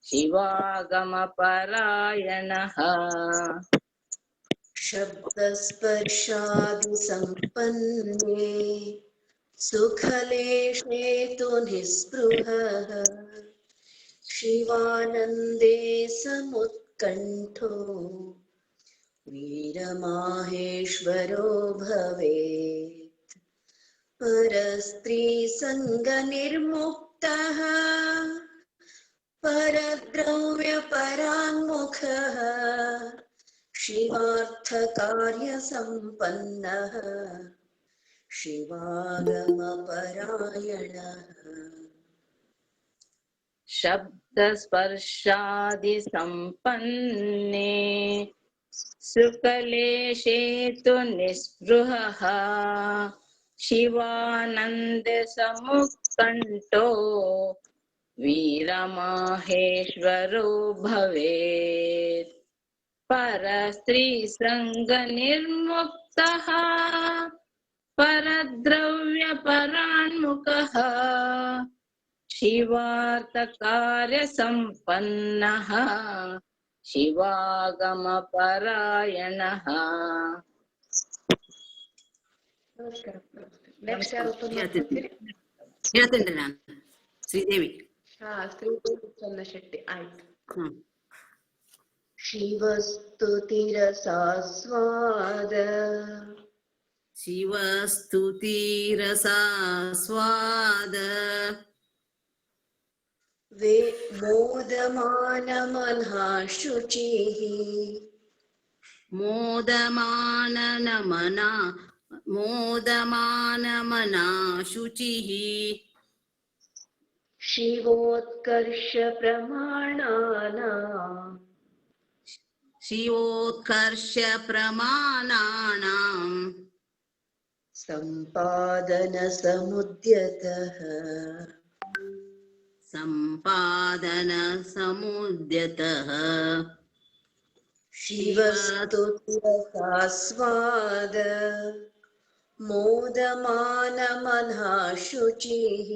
Speaker 7: शिवागमपरायणः
Speaker 4: शब्दस्पर्शादिसम्पन्ने सुखलेशे तु निःस्पृहः शिवानन्दे समुत्कण्ठो वीरमाहेश्वरो भवेत् परस्त्रीसङ्गनिर्मुक्तः परद्रव्यपराङ्मुखः शिवार्थकार्यसम्पन्नः शिवागमपरायणः
Speaker 7: शब्दस्पर्शादिसम्पन्ने सुकलेशे तु निःस्पृहः शिवानन्दसमुत्कण्ठो वीरमाहेश्वरो भवेत् परस्त्रीसङ्गनिर्मुक्तः परद्रव्यपरान्मुखः शिवार्थकार्यसम्पन्नः शिवागमपरायणः
Speaker 1: ನೆಕ್ಸ್ಟ್ ಯಾರು ಓಪನ್ ಮಾಡ್ಕೊಡ್ತೀರಿ?
Speaker 8: ಹೇಳ್ತೇನ್ರಿ ನಾನು. ಶ್ರೀದೇವಿ.
Speaker 1: ಶ್ರೀದೇವಿ ಚನ್ನಶೆಟ್ಟಿ. ಆಯ್ತು.
Speaker 4: ಶಿವಸ್ತುತಿರಸಾಸ್ವಾದ
Speaker 8: ಶಿವಸ್ತುತಿರಸಾಸ್ವಾದ
Speaker 4: मोदमानमनः शुचिः
Speaker 8: मोदमानमना शुचिः
Speaker 4: शिवोत्कर्ष प्रमाणानाम्
Speaker 8: शिवोत्कर्ष प्रमाणानाम्
Speaker 4: सम्पादन समुद्यतः
Speaker 8: सम्पादन समुद्यतः
Speaker 1: शिवस्तुतिरसास्वाद मोदमानमनः शुचिः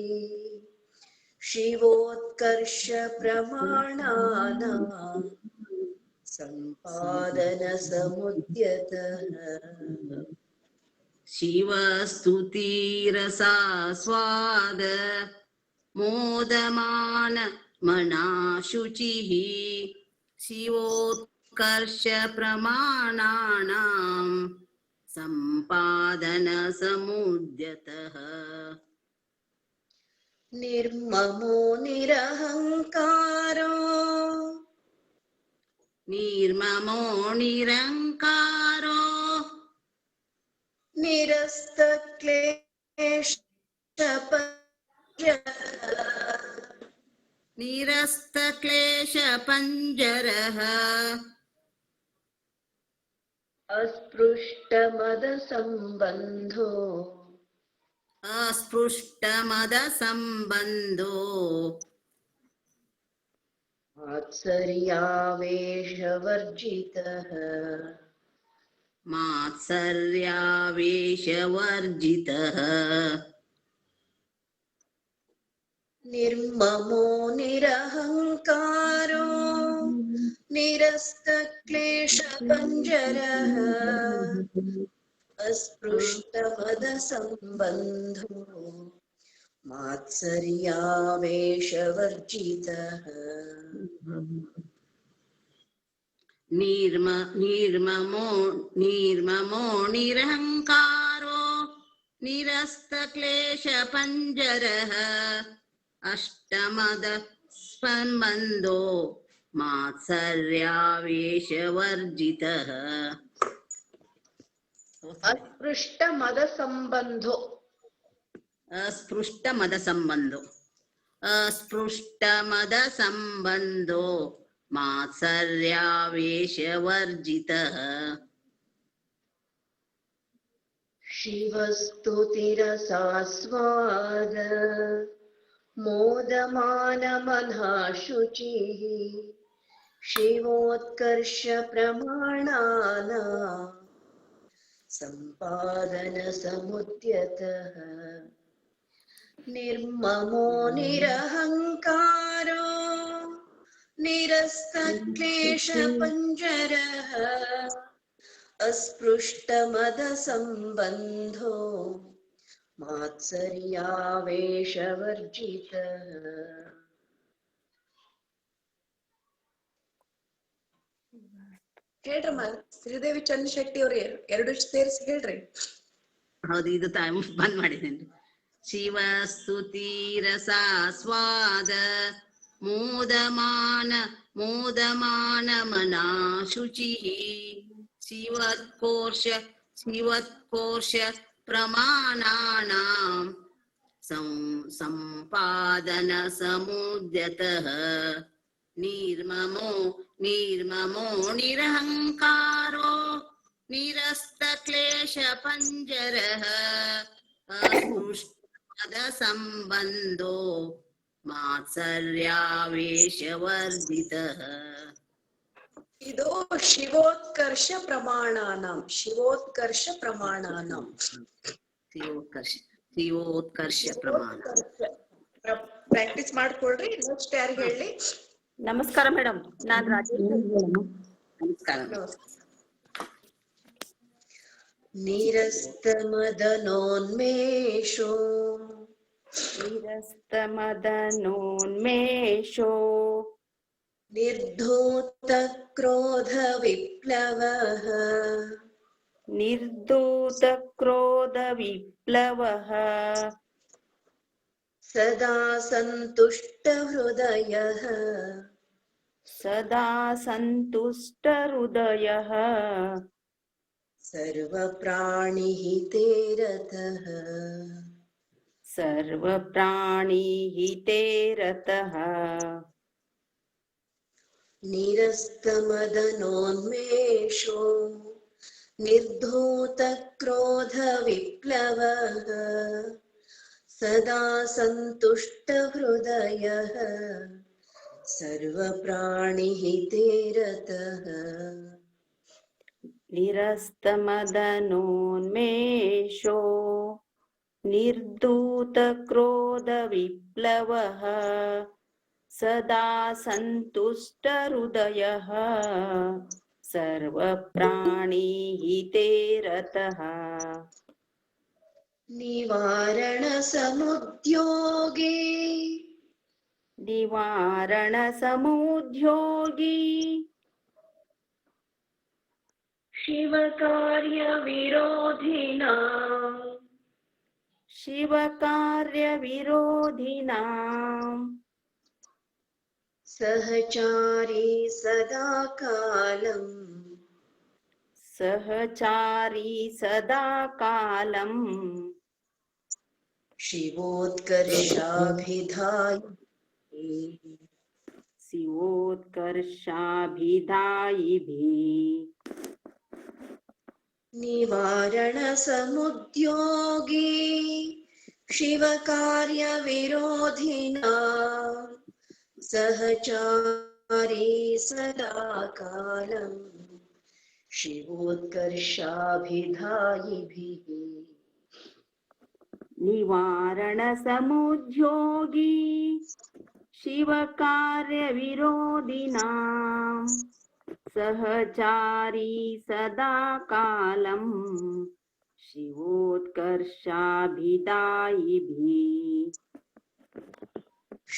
Speaker 1: शिवोत्कर्षप्रमाणानां सम्पादनसमुद्यतः
Speaker 8: शिवस्तुतिरसास्वाद मोदमान मनाशुचिः शिवोत्कर्ष प्रमाणानां सम्पादन समुद्यतः
Speaker 1: निर्ममो निरहङ्कारो
Speaker 8: निर्ममो निरङ्कारो निरस्तक्लेशपञ्जरः
Speaker 6: अस्पृष्टमदसम्बन्धो
Speaker 8: अस्पृष्टमदसम्बन्धो
Speaker 1: मात्सर्यावेशवर्जितः
Speaker 8: मात्सर्यावेशवर्जितः
Speaker 1: निर्ममो निरहङ्कारो निरस्तक्लेशपञ्जरः अस्पृष्टमदसम्बन्धो मात्सर्यावेशवर्जितः
Speaker 8: निर्ममो निरहङ्कारो निरस्तक्लेशपञ्जरः अष्टमद सम्बन्धो मात्सर्यावेशवर्जितः
Speaker 6: अस्पृष्टमदसम्बन्धो
Speaker 8: अस्पृष्टमदसम्बन्धो मात्सर्यावेशवर्जितः
Speaker 1: शिवस्तुतिरसास्वाद मोदमानमनः शुचिः शिवोत्कर्षप्रमाणानां सम्पादनसमुद्यतः निर्ममो निरहङ्कारो निरस्तक्लेशपञ्जरः अस्पृष्टमदसम्बन्धो मात्सर्यावेशवर्जितः ಹೇಳ್ರಮ್ಮ ಶ್ರೀದೇವಿ ಚಂದ್ರಶೆಟ್ಟಿ ಅವ್ರ ಎರಡು ಸೇರಿಸಿ ಹೇಳ್ರಿ.
Speaker 8: ಹೌದು, ಇದು ಬಂದ್ ಮಾಡಿದ್ದೇನೆ. ಶಿವಸ್ತುತಿರಸಾಸ್ವಾದ ಮೋದಮಾನ ಮನಾ ಶುಚಿಃ ಶಿವತ್ಕೋರ್ಷ ಪ್ರಮಾಣಾನಾಂ ಸಂಪಾದನ ಸಮುದ್ಯತಃ ನಿರ್ಮಮೋ ನಿರಹಂಕಾರೋ ನಿರಸ್ತಕ್ಲೇಶಪಂಜರಃ अस्पृष्टमद संबंधो मात्सर्यावेशवर्जितः
Speaker 1: ಇದು ಶಿವೋತ್ಕರ್ಷ ಪ್ರಮಾಣಾನಾಂ
Speaker 8: ಶಿವೋತ್ಕರ್ಷ ಪ್ರಮಾಣ.
Speaker 1: ಪ್ರಾಕ್ಟೀಸ್ ಮಾಡ್ಕೊಳ್ರಿ. ನೆಕ್ಸ್ಟ್ ಯಾರು ಹೇಳಿ?
Speaker 4: ನಮಸ್ಕಾರ ಮೇಡಮ್, ನಾನ್ ರಾಜೇಶ್.
Speaker 8: ನಮಸ್ಕಾರ.
Speaker 1: ನಿರಸ್ತಮದನೋನ್ಮೇಷೋ
Speaker 4: निर्धूतक्रोधविप्लवः
Speaker 1: सदा सन्तुष्टहृदयः सर्वप्राणिहिते रतः निरस्तमदनोन्मेषो निर्धूतक्रोधविप्लवः सदा सन्तुष्टहृदयः सर्वप्राणिहिते रतः.
Speaker 4: निरस्तमदनोन्मेषो निर्धूतक्रोधविप्लवः सदा सन्तुष्टहृदयः सर्वप्राणिहिते रतः
Speaker 1: निवारणसमुद्योगे
Speaker 4: निवारणसमुद्योगी
Speaker 6: शिवकार्यविरोधिनाम्
Speaker 4: शिवकार्यविरोधिनाम्
Speaker 1: सहचारी सदा कालम्
Speaker 4: सहचारी सदा कालम्
Speaker 1: शिवोत्कर्षाभिधायी
Speaker 4: शिवोत्कर्षाभिधायिभिः
Speaker 1: निवारणसमुद्योगी शिवकार्यविरोधिना सहचारी सदा कालम् शिवोत्कर्षाभिधायिभिः
Speaker 4: निवारणसमुद्योगी शिवकार्यविरोधिनाम् सहचारी सदा कालम् शिवोत्कर्षाभिधायिभिः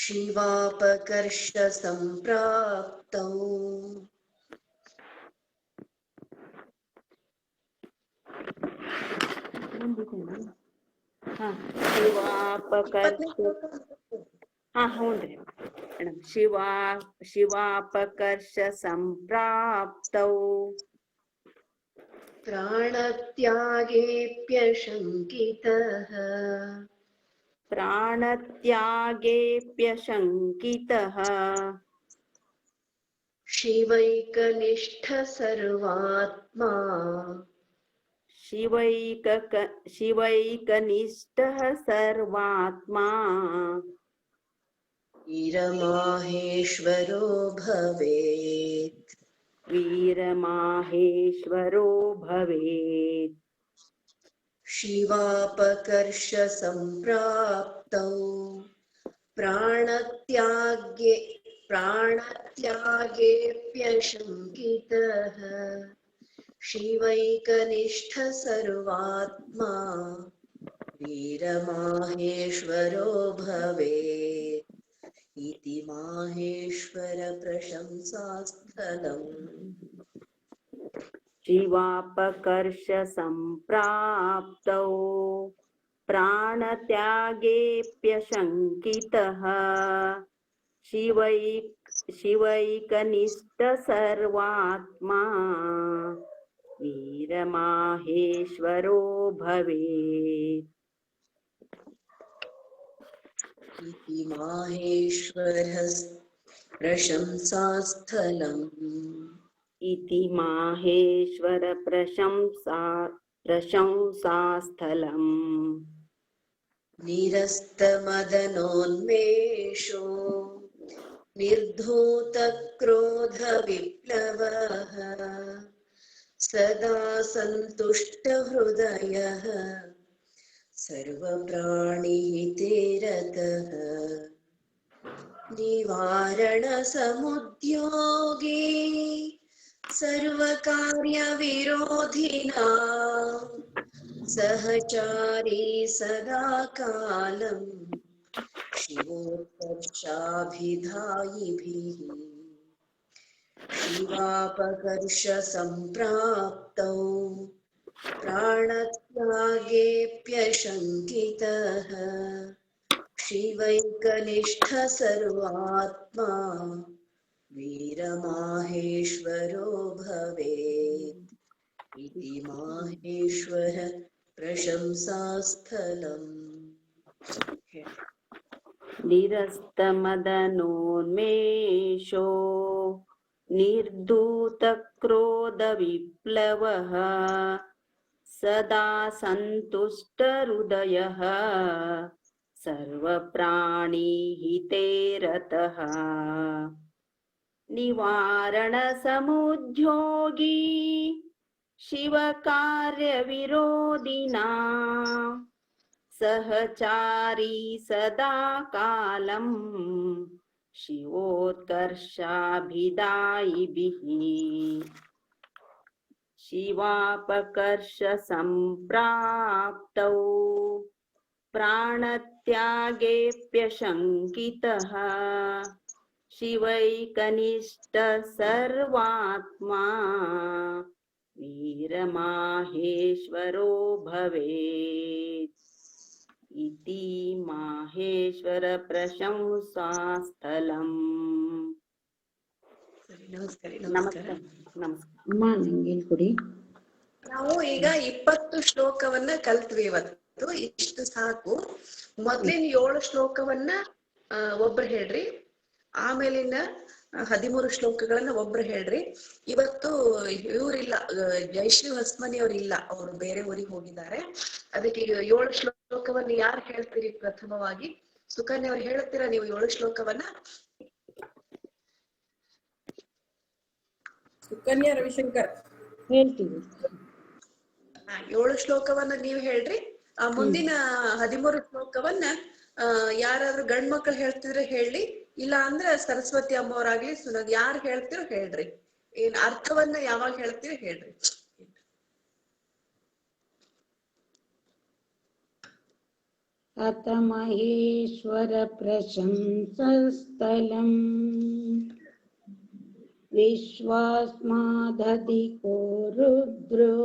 Speaker 1: शिवापकर्षसम्प्राप्तौ
Speaker 4: ಹೌದ್ರಿ ಮೇಡಮ್ ಶಿವಾಪಕರ್ಷ ಸಂಪ್ರಾಪ್ತೌ
Speaker 1: प्राणत्यागेऽप्यशङ्कितः
Speaker 4: प्राणत्यागेऽप्यशङ्कितः
Speaker 1: शिवैकनिष्ठः सर्वात्मा
Speaker 4: शिवैकनिष्ठः सर्वात्मा
Speaker 1: वीरमाहेश्वरो भवेत्
Speaker 4: वीरमाहेश्वरो भवेत्
Speaker 1: शिवापकर्षसम्प्राप्तौ प्राणत्यागेऽप्यशङ्कितः शिवैकनिष्ठः सर्वात्मा वीरमाहेश्वरो भवेत् इति माहेश्वर प्रशंसास्थलम्
Speaker 4: शिवापकर्ष संप्राप्तौ प्राणत्यागेऽप्यशङ्कितः शिवैकनिष्ठ सर्वात्मा वीरमाहेश्वरो भवेत्
Speaker 1: इति माहेश्वरः प्रशंसास्थलम्
Speaker 4: इति माहेश्वर प्रशंसास्थलम्
Speaker 1: निरस्तमदनोन्मेषो निर्धूतक्रोधविप्लवः सदा सन्तुष्टहृदयः सर्वप्राणिहिते रतः निवारणसमुद्योगी सर्वकार्यविरोधिना सहचारी सदा कालम् शिवोत्कर्षाभिधायिभिः शिवापकर्षसम्प्राप्तौ प्राणत्यागेऽप्यशङ्कितः शिवैकनिष्ठः सर्वात्मा वीरमाहेश्वरो भवेत् इति माहेश्वर प्रशंसास्थलम्
Speaker 4: निरस्तमदनोन्मेषो निर्धूतक्रोधविप्लवः सदा सन्तुष्टहृदयः सर्वप्राणिहिते रतः निवारणसमुद्योगी शिवकार्यविरोधिना सहचारी सदा कालम् शिवोत्कर्षाभिदायिभिः शिवापकर्ष सम्प्राप्तौ प्राणत्यागेऽप्यशङ्कितः शिवैकनिष्ठ सर्वात्मा वीरमाहेश्वरो भवेत् इति माहेश्वर प्रशंसास्थलम्.
Speaker 1: ಸರಿ, ನಮಸ್ಕಾರ.
Speaker 4: ನಮಸ್ಕಾರ. ಅಮ್ಮ ನಂಗೇನ್ ಕೊಡಿ.
Speaker 1: ನಾವು ಈಗ 20 ಶ್ಲೋಕವನ್ನ ಕಲ್ತ್ವಿ ಇವತ್ತು. ಇಷ್ಟು ಸಾಕು. ಮೊದ್ಲಿನ 7 ಶ್ಲೋಕವನ್ನ ಒಬ್ರು ಹೇಳ್ರಿ, ಆಮೇಲಿನ 13 ಶ್ಲೋಕಗಳನ್ನ ಒಬ್ರು ಹೇಳ್ರಿ. ಇವತ್ತು ಇವ್ರಿಲ್ಲ, ಜಯಶ್ರೀ ಹೊಸ್ಮನಿ ಅವ್ರು ಇಲ್ಲ, ಅವರು ಬೇರೆ ಊರಿಗೆ ಹೋಗಿದ್ದಾರೆ. ಅದಕ್ಕೆ ಈಗ 7 ಶ್ಲೋಕವನ್ನ ಯಾರು ಹೇಳ್ತೀರಿ? ಪ್ರಥಮವಾಗಿ ಸುಕನ್ಯಾ ಅವ್ರು ಹೇಳ್ತೀರಾ ನೀವು 7 ಶ್ಲೋಕವನ್ನ?
Speaker 3: ಸುಕನ್ಯಾ ರವಿಶಂಕರ್
Speaker 4: ಹೇಳ್ತೀವಿ.
Speaker 1: 7 ಶ್ಲೋಕವನ್ನ ನೀವು ಹೇಳ್ರಿ. ಮುಂದಿನ 13 ಶ್ಲೋಕವನ್ನ ಯಾರಾದ್ರೂ ಗಂಡ್ ಮಕ್ಳು ಹೇಳ್ತಿದ್ರೆ ಹೇಳಿ, ಇಲ್ಲ ಅಂದ್ರೆ ಸರಸ್ವತಿ ಅಮ್ಮವ್ರಾಗ್ಲಿ ಸುನದ್ ಯಾರು ಹೇಳ್ತಿರೋ ಹೇಳ್ರಿ. ಏನ್ ಅರ್ಥವನ್ನ ಯಾವಾಗ ಹೇಳ್ತೀರೋ ಹೇಳ್ರಿ.
Speaker 4: ಅತ ಮಹೇಶ್ವರ ಪ್ರಶಂಸಸ್ಥಲಂ ವಿಶ್ವಾಸ್ಮಾದಧಿಕೋ ರುದ್ರೋ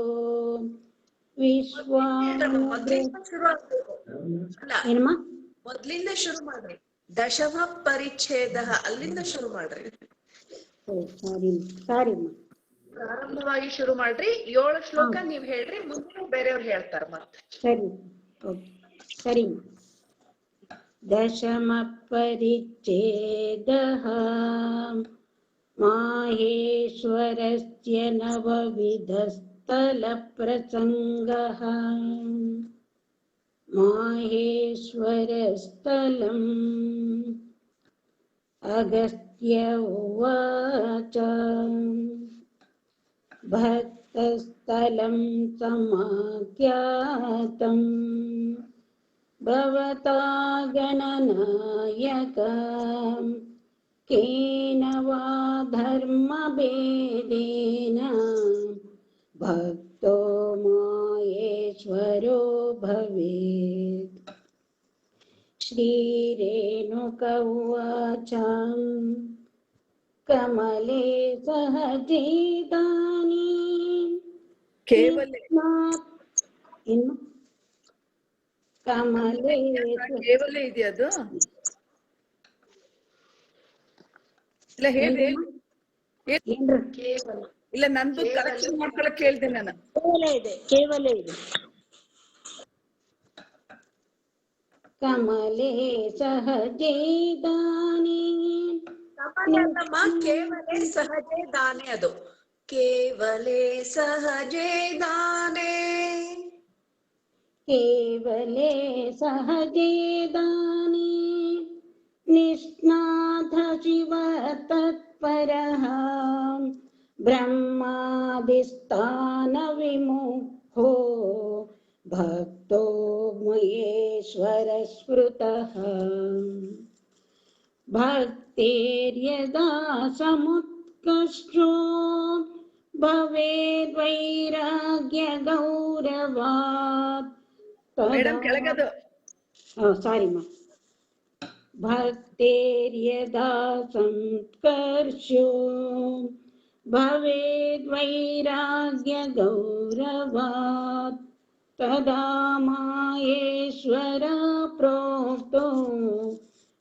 Speaker 1: ಮೊದ್ಲಿಂದ ಶುರು ಆಗ್ಬೇಕು. ಅಲ್ಲ,
Speaker 4: ಏನಮ್ಮ?
Speaker 1: ಮೊದ್ಲಿಂದ ಶುರು ಮಾಡ್ರಿ. ದಶಮ ಪರಿಚ್ಛೇದ ಅಲ್ಲಿಂದ ಶುರು ಮಾಡ್ರಿ.
Speaker 4: ಸಾರಿ ಸಾರಿಮ್ಮ.
Speaker 1: ಪ್ರಾರಂಭವಾಗಿ ಶುರು ಮಾಡ್ರಿ. 7 ಶ್ಲೋಕ ನೀವ್ ಹೇಳ್ರಿ, ಮುಂದೆ ಬೇರೆಯವ್ರು ಹೇಳ್ತಾರ ಮತ್ತೆ.
Speaker 4: ಸರಿ, ಓಕೆ, ಸರಿ. ದಶಮ ಪರಿಚ್ಛೇದಃ ಮಾಹೇಶ್ವರಸ್ಯ ನವವಿಧಸ್ಥಲ ಪ್ರಸಂಗಃ ಮಾಹೇಶ್ವರಸ್ಥಲಂ ಅಗಸ್ತ್ಯ ಉವಾಚ ಭಕ್ತಸ್ಥಲಂ ಸಮಾಖ್ಯಾತಂ ಭವತಾ ಗಣನಾಯಕಂ ಕೇನ ವಾ ಧರ್ಮಭೇದೇನ ಭಕ್ತೋ ಮಾಹೇಶ್ವರೋ ಭವೇತ್. ಶ್ರೀರೇಣುಕ ಉವಾಚ ಕಮಲೆ ಸಹಜೇದಾನಿ
Speaker 5: ಕೇವಲೆ
Speaker 4: ಇನ್ನು ಕಮಲೆ
Speaker 5: ಕೇವಲೆ ಇದೆಯಾ ಅದು? ಇಲ್ಲ ಹೇಳಿ. ಇಲ್ಲ, ನಂದು ಕರೆಕ್ಷನ್ ಮಾಡ್ಕೊಳಕ್ ಕೇಳ್ದೆ ನಾನು.
Speaker 4: ಕೇವಲ ಇದೆ. ಕಮಲೆ ಸಹಜೇದಾನಿ
Speaker 1: ಕೇವಲೇ ಸಹಜೇ ದಾನೆ. ಅದು ಕೇವಲೇ ಸಹಜೇ ದಾನೆ.
Speaker 4: ಕೇವಲೇ ಸಹಜೇದಾನಿ ನಿಷ್ಣಾಥ ಶಿವ ತತ್ಪರಃ ಬ್ರಹ್ಮಾದಿಸ್ಥಾನ ವಿಮುಖೋ ಭಕ್ತೋ ಮಹೇಶ್ವರ ಸ್ಮೃತಃ. ಭಕ್ತೇರ್ಯದಾ ಸಮುತ್ಕರ್ಷೋ ಭವೇದ್ ವೈರಾಗ್ಯ ಗೌರವಾತ್.
Speaker 5: ಮೇಡಮ್ ಕೆಳಗದು.
Speaker 4: ಸಾರಿ ಮಾ. ಭಕ್ತೇರ್ಯದಾ ಸಂಕರ್ಷೋ ಭವೇದ್ ವೈರಾಗ್ಯ ಗೌರವಾತ್ ತದಾ ಮಾಹೇಶ್ವರ ಪ್ರೋಕ್ತೋ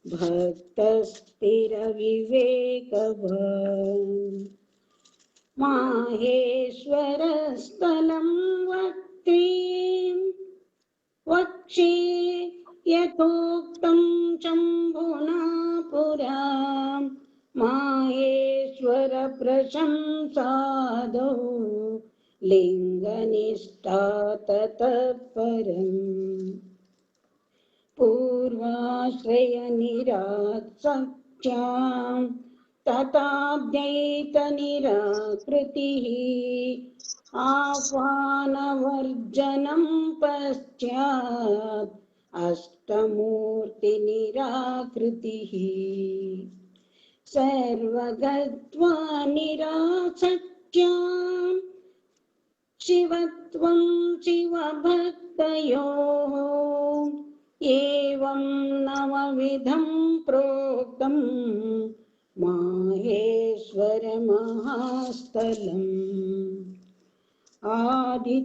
Speaker 4: ಭಕ್ತ ಸ್ಥಿರ ವಿವೇಕವಾನ್. ಮಾಹೇಶ್ವರ ಸ್ಥಲಂ ವಕ್ಷೇ ಯಥೋಕ್ತಂ ಶಂಭುನಾ ಪುರಾ ಮಾಹೇಶ್ವರ ಪ್ರಶಂಸಾದೌ ಲಿಂಗನಿಷ್ಠಾ ತತಃ ಪರಂ. ಪೂರ್ವಾಶ್ರಯ ನಿರಾಸಕ್ತ್ಯಾಂ ತಥಾದ್ಯೈತ ನಿರಾಕೃತಿಃ आह्वानवर्जनं पश्चात् अष्टमूर्तिनिराकृतिः सर्वगत्वा निरासक्त्यां शिवत्वं शिवभक्तयोः एवं नवविधं प्रोक्तं माहेश्वरमहास्थलम् आदित्याक्रमशो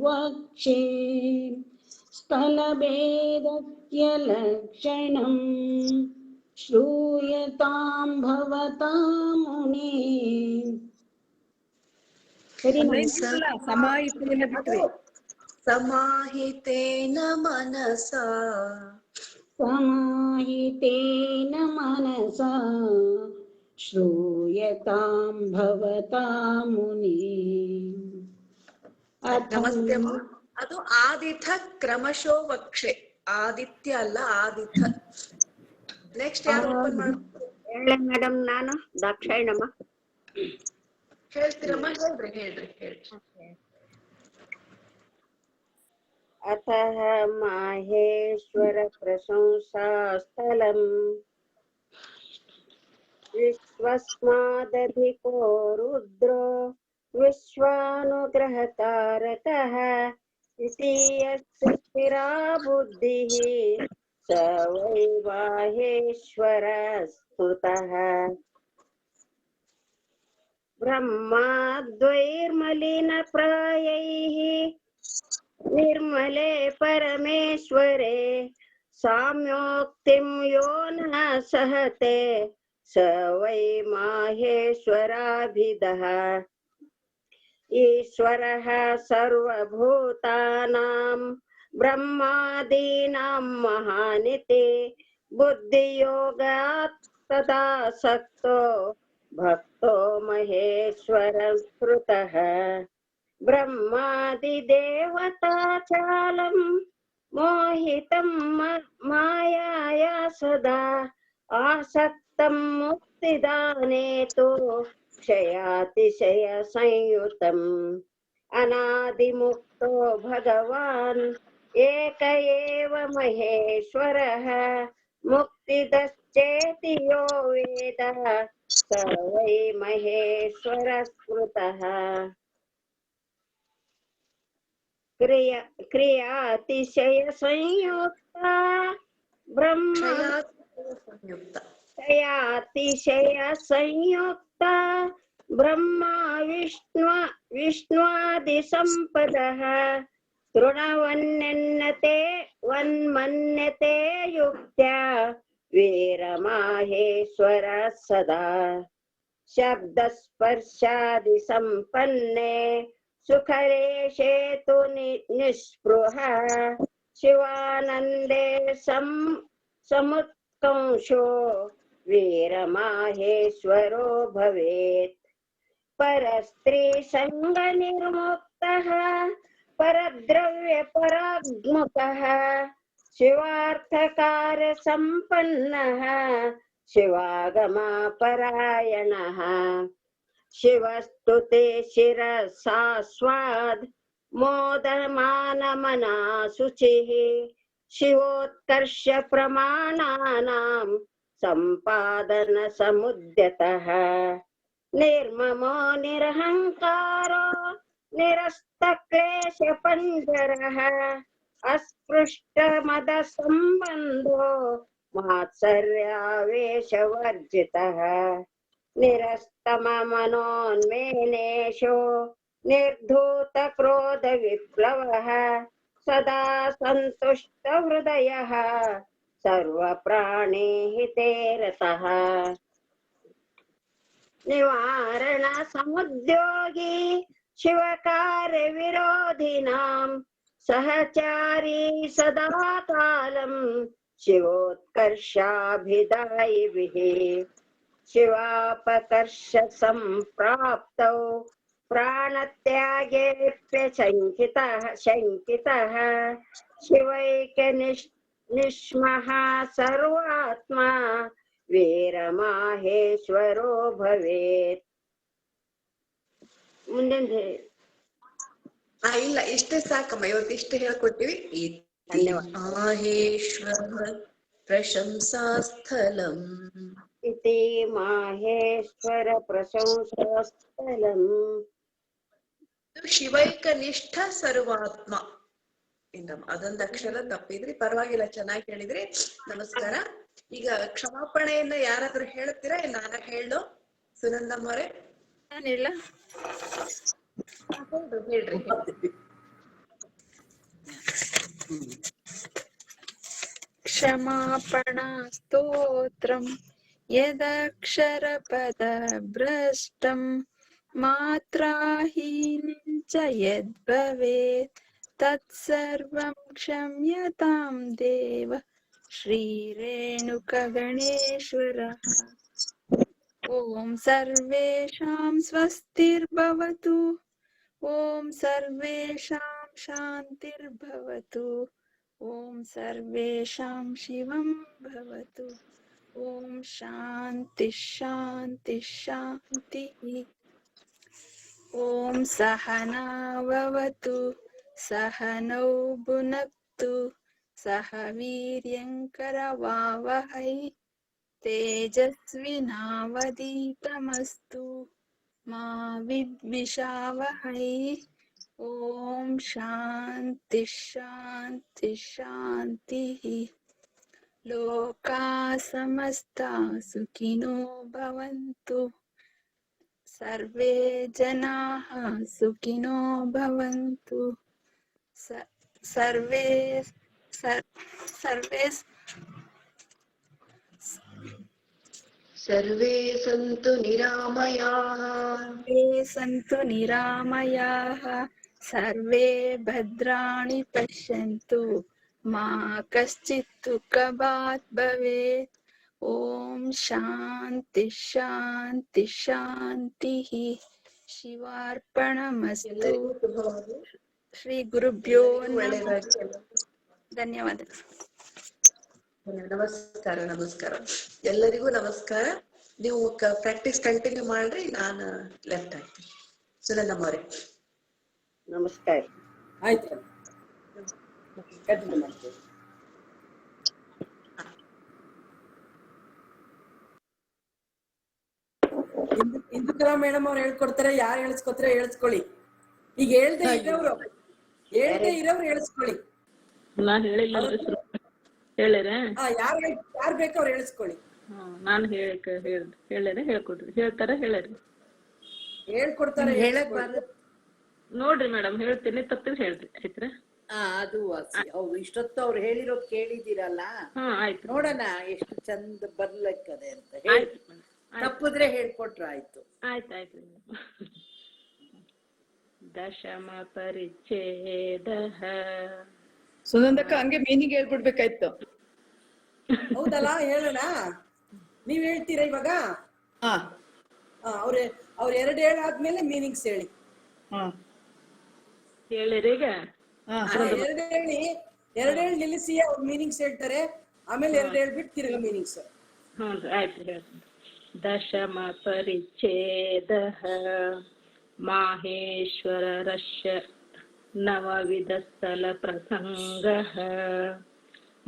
Speaker 4: वक्षे स्थलभेदस्य लक्षणम् श्रूयतां भवतां मुने
Speaker 5: ಇಲ್ಲ ಸಮಾಹಿತೇನ ಬಿಟ್ವಿ.
Speaker 1: समाहितेन मनसा
Speaker 4: समाहितेन मनसा श्रूयतां भवतां मुने
Speaker 1: ನಮಸ್ತೆ ಅಮ್ಮ. ಅದು ಆದಿಥ ಕ್ರಮಶೋ ವಕ್ಷೆ. ಆದಿತ್ಯ ಅಲ್ಲ, ಆದಿಥ. ನೆಕ್ಸ್ಟ್ ಯಾರು ಓಪನ್ ಮಾಡ್ತಾರೆ?
Speaker 4: ಹೇಳಿ ಮೇಡಮ್, ನಾನು ದಾಕ್ಷಾಯಣಮ್ಮ.
Speaker 1: ಹೇಳ್ತೀರಮ್ಮ? ಹೇಳ್ರಿ.
Speaker 4: अतः माहेश्वर प्रशंसा स्थलम् विश्वस्मादधिको रुद्रो विश्वानुग्रहकारकः इति यस्य स्थिरा बुद्धिः स वै माहेश्वरः स्तुतः ब्रह्माद्वैर्मलिनप्रायैः निर्मले परमेश्वरे साम्योक्तिं यो न सहते स वै माहेश्वराभिदः ईश्वरः सर्वभूतानां ब्रह्मादीनां महानिति बुद्धियोगात् तदा सक्तो भक्तो महेश्वरं स्मृतः ब्रह्मादिदेवताचालं मोहितं मायाया सदा आसक्तं मुक्तिदाने तु क्षयातिशय संयुतम् अनादिमुक्तो भगवान् एक एव महेश्वरः मुक्तिदश्चेति यो वेद स वै महेश्वरः स्मृतः क्रियातिशय संयुक्ता क्षयातिशय संयुक्ता ब्रह्मा विष्णुआदि संपदः तृणवन्मन्यते युक्त्या वीरमाहेश्वर सदा शब्दस्पर्शादि संपन्ने सुखरेशे तु निःस्पृह शिवानन्दे समुत्कंशो वीरमाहेश्वरो भवेत् परस्त्रीसङ्गनिर्मुक्तः परद्रव्यपराग्मुखः शिवार्थकारसम्पन्नः शिवागमपरायणः शिवस्तुते शिरसास्वाद् मोदमानमना शुचिः शिवोत्कर्ष प्रमाणानां सम्पादन समुद्यतः निर्ममो निरहङ्कारो निरस्तक्लेश पञ्जरः अस्पृष्टमदसम्बन्धो मात्सर्यावेशवर्जितः निरस्तममनोन्मेनेशो निर्धूतक्रोधविप्लवः सदा सन्तुष्टहृदयः सर्वप्राणिहिते रतः निवारणसमुद्योगी शिवकार्यविरोधिनां सहचारी सदा कालं शिवोत्कर्षाभिदायिभिः शिवापकर्ष सम्प्राप्तौ प्राणत्यागेऽप्यशङ्कितः शिवैक्यनिष्मः सर्वात्मा वीरमाहेश्वरो भवेत् ಮುಂದೆಂದ ಹೇಳಿ.
Speaker 1: ಇಲ್ಲ ಇಷ್ಟೇ ಸಾಕಮ್ಮ, ಇವತ್ತು ಇಷ್ಟೇ ಹೇಳ್ಕೊಟ್ಟಿವಿ. ಮಾಹೇಶ್ವರ ಪ್ರಶಂಸಾ ಸ್ಥಳಂ
Speaker 4: ಇತಿ ಮಾಹೇಶ್ವರ ಪ್ರಶಂಸಾಸ್ಥಲಂ
Speaker 1: ಶಿವೈಕನಿಷ್ಠ ಸರ್ವಾತ್ಮ. ಇನ್ನಮ್ಮ ಅದೊಂದು ಅಕ್ಷರ ತಪ್ಪಿದ್ರಿ, ಪರವಾಗಿಲ್ಲ, ಚೆನ್ನಾಗಿ ಹೇಳಿದ್ರಿ. ನಮಸ್ಕಾರ. ಈಗ ಕ್ಷಮಾಪಣೆಯನ್ನ ಯಾರಾದ್ರೂ ಹೇಳ್ತೀರಾ? ನಾನ ಹೇಳು ಸುನಂದಮ್ಮವ್ರೆ?
Speaker 5: ನಾನು ಹೇಳ
Speaker 1: ಹೇಳ್ರಿ.
Speaker 5: ಕ್ಷಮಾಪಣಾ ಸ್ತೋತ್ರಂ ಯದಕ್ಷರಪದ ಭ್ರಷ್ಟಂ ಮಾತ್ರಾಹೀನಂ ಚ ಯದ್ಭವೇತ್ ತತ್ಸರ್ವಂ ಕ್ಷಮ್ಯತಾಂ ದೇವ ಶ್ರೀರೇಣುಕಗಣೇಶ್ವರಃ. ಓಂ ಸರ್ವೇಷಾಂ ಸ್ವಸ್ತಿರ್ಭವತು. ಓಂ ಸರ್ವೇಷಾಂ ಶಾಂತಿರ್ಭವತು. ಓಂ ಸರ್ವೇಷಾಂ ಶಿವಂ ಭವತು. ಓಂ ಶಾಂತಿ ಶಾಂತಿ ಶಾಂತಿ. ಓಂ ಸಹನಾವವತು ಸಹನೌ ಭುನಕ್ತು ಸಹ ವೀರ್ಯಂಕರವಾವಹೈ ತೇಜಸ್ವಿನಾವಧೀತಮಸ್ತು ಮಾ ವಿದ್ವಿಷಾವಹೈ. ಓಂ ಶಾಂತಿ ಶಾಂತಿ ಶಾಂತಿ. ಲೋಕಾ ಸಮಸ್ತಾ ಸುಖಿನೋ ಭವಂತು. ಸರ್ವೇ ಜನಾಃ ಸುಖಿನೋ ಭವಂತು. ಸರ್ವೇ
Speaker 1: ಸರ್ವೇ ಸಂತು ನಿರಾಮಯಾಃ.
Speaker 5: ಸಂತು ನಿರಾಮಯಾಃ. ಸರ್ವೇ ಭದ್ರಾಣಿ ಪಶ್ಯಂತು ಮಾ ಕಶ್ಚಿತ್ ದುಃಖಭಾಗ್ ಭವೇತ್. ಓಂ ಶಾಂತಿ ಶಾಂತಿ ಶಾಂತಿ. ಶಿವಾರ್ಪಣಮಸ್ತು. ಶ್ರೀ ಗುರುಭ್ಯೋ ನಮಃ. ಧನ್ಯವಾದಗಳು.
Speaker 1: ನಮಸ್ಕಾರ. ನಮಸ್ಕಾರ ಎಲ್ಲರಿಗೂ ನಮಸ್ಕಾರ. ನೀವು ಪ್ರಾಕ್ಟೀಸ್ ಕಂಟಿನ್ಯೂ ಮಾಡ್ರಿ, ನಾನು ಲೆಫ್ಟ್ ಆಗ್ತೀನಿ. ಸುನಂದಮ್ಮವ್ರೆ
Speaker 4: ನಮಸ್ಕಾರ.
Speaker 3: ಆಯ್ತು, ಕಂಟಿನ್ಯೂ ಮಾಡ್ತೀವಿ. ಇಂದುಕರ ಮೇಡಮ್ ಅವ್ರು ಹೇಳ್ಕೊಡ್ತಾರೆ. ಯಾರು ಹೇಳಿಸ್ಕೊತಾರೆ ಹೇಳಿಸ್ಕೊಳ್ಳಿ. ಈಗ ಹೇಳ್ದೆ ಇರೋರು ಹೇಳಿಸ್ಕೊಳ್ಳಿ.
Speaker 7: ನಾನ್ ಹೇಳಿಲ್ಲ ಹೇಳಿರ
Speaker 3: ಯಾರ್ ಬೇಕೋ ಅವ್ರು ಹೇಳಿಸ್ಕೊಳ್ಳಿ.
Speaker 7: ನಾನು ಹೇಳೇನೆ ಹೇಳ್ಕೊಡ್ರಿ. ಹೇಳ್ತಾರ ಹೇಳರಿ,
Speaker 3: ಹೇಳ್ಕೊಡ್ತಾರೆ.
Speaker 7: ನೋಡ್ರಿ ಮೇಡಮ್ ಹೇಳ್ತೀನಿ, ತಪ್ಪಿದ್ರೆ ಹೇಳ್ರಿ ಆಯ್ತ್ರ.
Speaker 2: ಅದು ಹೌದು. ಇಷ್ಟೊತ್ತು ಅವ್ರು ಹೇಳಿರೋದ್ ಕೇಳಿದಿರಲ್ಲ.
Speaker 7: ಆಯ್ತು,
Speaker 2: ನೋಡೋಣ ಎಷ್ಟು ಚಂದ ಬರ್ಲಕ್ಕದೆ ಅಂತ.
Speaker 7: ಆಯ್ತು
Speaker 2: ತಪ್ಪಿದ್ರೆ ಹೇಳ್ಕೊಟ್ರ ಆಯ್ತು.
Speaker 7: ಆಯ್ತಾಯ್ತು. ದಶಮ ಪರಿಚ್ಛೇದ.
Speaker 5: ಸುನಂದಕ್ಕ ಹಂಗೆ ಮೀನಿಂಗ್ ಹೇಳ್ಬಿಡ್ಬೇಕಾಯ್ತು.
Speaker 3: ಹೌದಲ್ಲ, ಹೇಳೋಣ. ನೀವ್ ಹೇಳ್ತೀರಾ ಇವಾಗ? ಅವ್ರ ಎರಡು ಹೇಳಾದ್ಮೇಲೆ ಮೀನಿಂಗ್ಸ್ ಹೇಳಿ.
Speaker 7: ಹೇಳಿರಿ ಈಗ.
Speaker 3: ಎರಡು ಹೇಳಿ ನಿಲ್ಲಿಸಿ ಅವ್ರ ಮೀನಿಂಗ್ಸ್ ಹೇಳ್ತಾರೆ. ಆಮೇಲೆ ಎರಡು ಹೇಳ್ಬಿಟ್ಟು ತಿರ್ಗ ಮೀನಿಂಗ್ಸ್.
Speaker 7: ಹ್ಞೂ ಆಯ್ತು ಹೇಳ್ತೀನಿ. ದಶಮ ಪರಿಚ್ಛೇದ. ಮಾಹೇಶ್ವರರಶ್ಯ ನವವಿಧ ಸ್ಥಳ ಪ್ರಸಂಗ.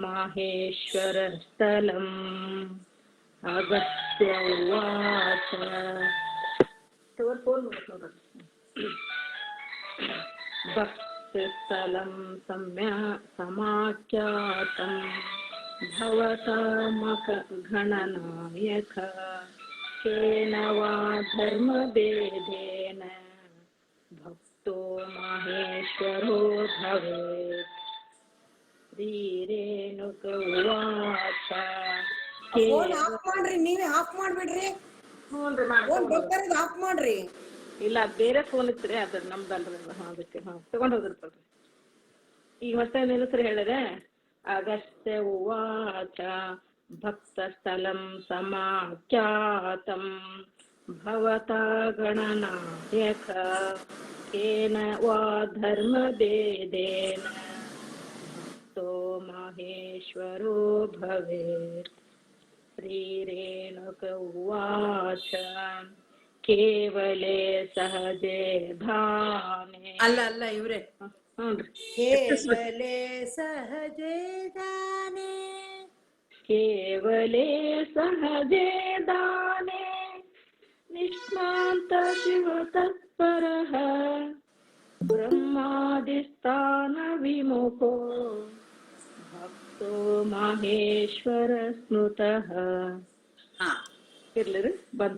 Speaker 7: ಮಾಹೇಶ್ವರ ಸ್ಥಳಂ ಅಗಸ್ತ್ಯ ಉವಾಚ. ಭಕ್ತಿ ಸ್ಥಳಂ ಸಮಾಖ್ಯಾತಂ ಭವತಾಮಕ ಗಣನಾಯಕ. ಕೇನ ವಾ ಧರ್ಮಭೇದೇನ ಭಕ್ತೋ ಮಹೇಶ್ವರೋ ಭವೇತ್. ಶ್ರೀರೇಣುಕ ಉವಾಚ.
Speaker 3: ಆಫ್ ಮಾಡ್ರಿ, ನೀವೇ ಆಫ್ ಮಾಡ್ಬಿಡ್ರಿ. ಆಫ್ ಮಾಡ್ರಿ.
Speaker 7: ಇಲ್ಲ, ಬೇರೆ ಫೋನ್ ಇತ್ರಿ, ಅದ್ರ ನಮ್ದಲ್ರಿ. ಅದಕ್ಕೆ ತಗೊಂಡ್ ಹೋಗಿರ್ತಲ್ರಿ. ಈಗ ಮತ್ತೆ ನಿಲ್ಲಿಸ್ರಿ ಹೇಳಿದ್ರೆ. ಅಗಸ್ತ್ಯ ಉವಾಚ ಭಕ್ತ ಸ್ಥಳಂ ಸಮಾಖ್ಯಾತಂ ಭವತಾ ಗಣನಾಯಕ. ಕೇನ ವಾ ಧರ್ಮಭೇದೇನ ಭಕ್ತೋ ಮಹೇಶ್ವರೋ ಭವೇತ್. ಶ್ರೀರೇಣುಕ ಉವಾಚ. ಕೇವಲೇ ಸಹಜೇ ಧಾನೆ.
Speaker 2: ಅಲ್ಲ ಇವ್ರೆ
Speaker 7: ಹ್ಞೂನ್ರಿ.
Speaker 2: ಕೇವಲೇ ಸಹಜೇ ದಾನೆ
Speaker 7: ಕೇವಲೇ ಸಹಜೇ ದಾನೆ ನಿಷ್ಣಾಂತ ಶಿವ ತತ್ಪರಃ ಬ್ರಹ್ಮಾದಿಸ್ಥಾನ ವಿಮುಖೋ ಭಕ್ತೋ ಮಹೇಶ್ವರ ಸ್ಮೃತಃ.
Speaker 2: ಹಾ
Speaker 7: ಇರ್ಲಿರಿ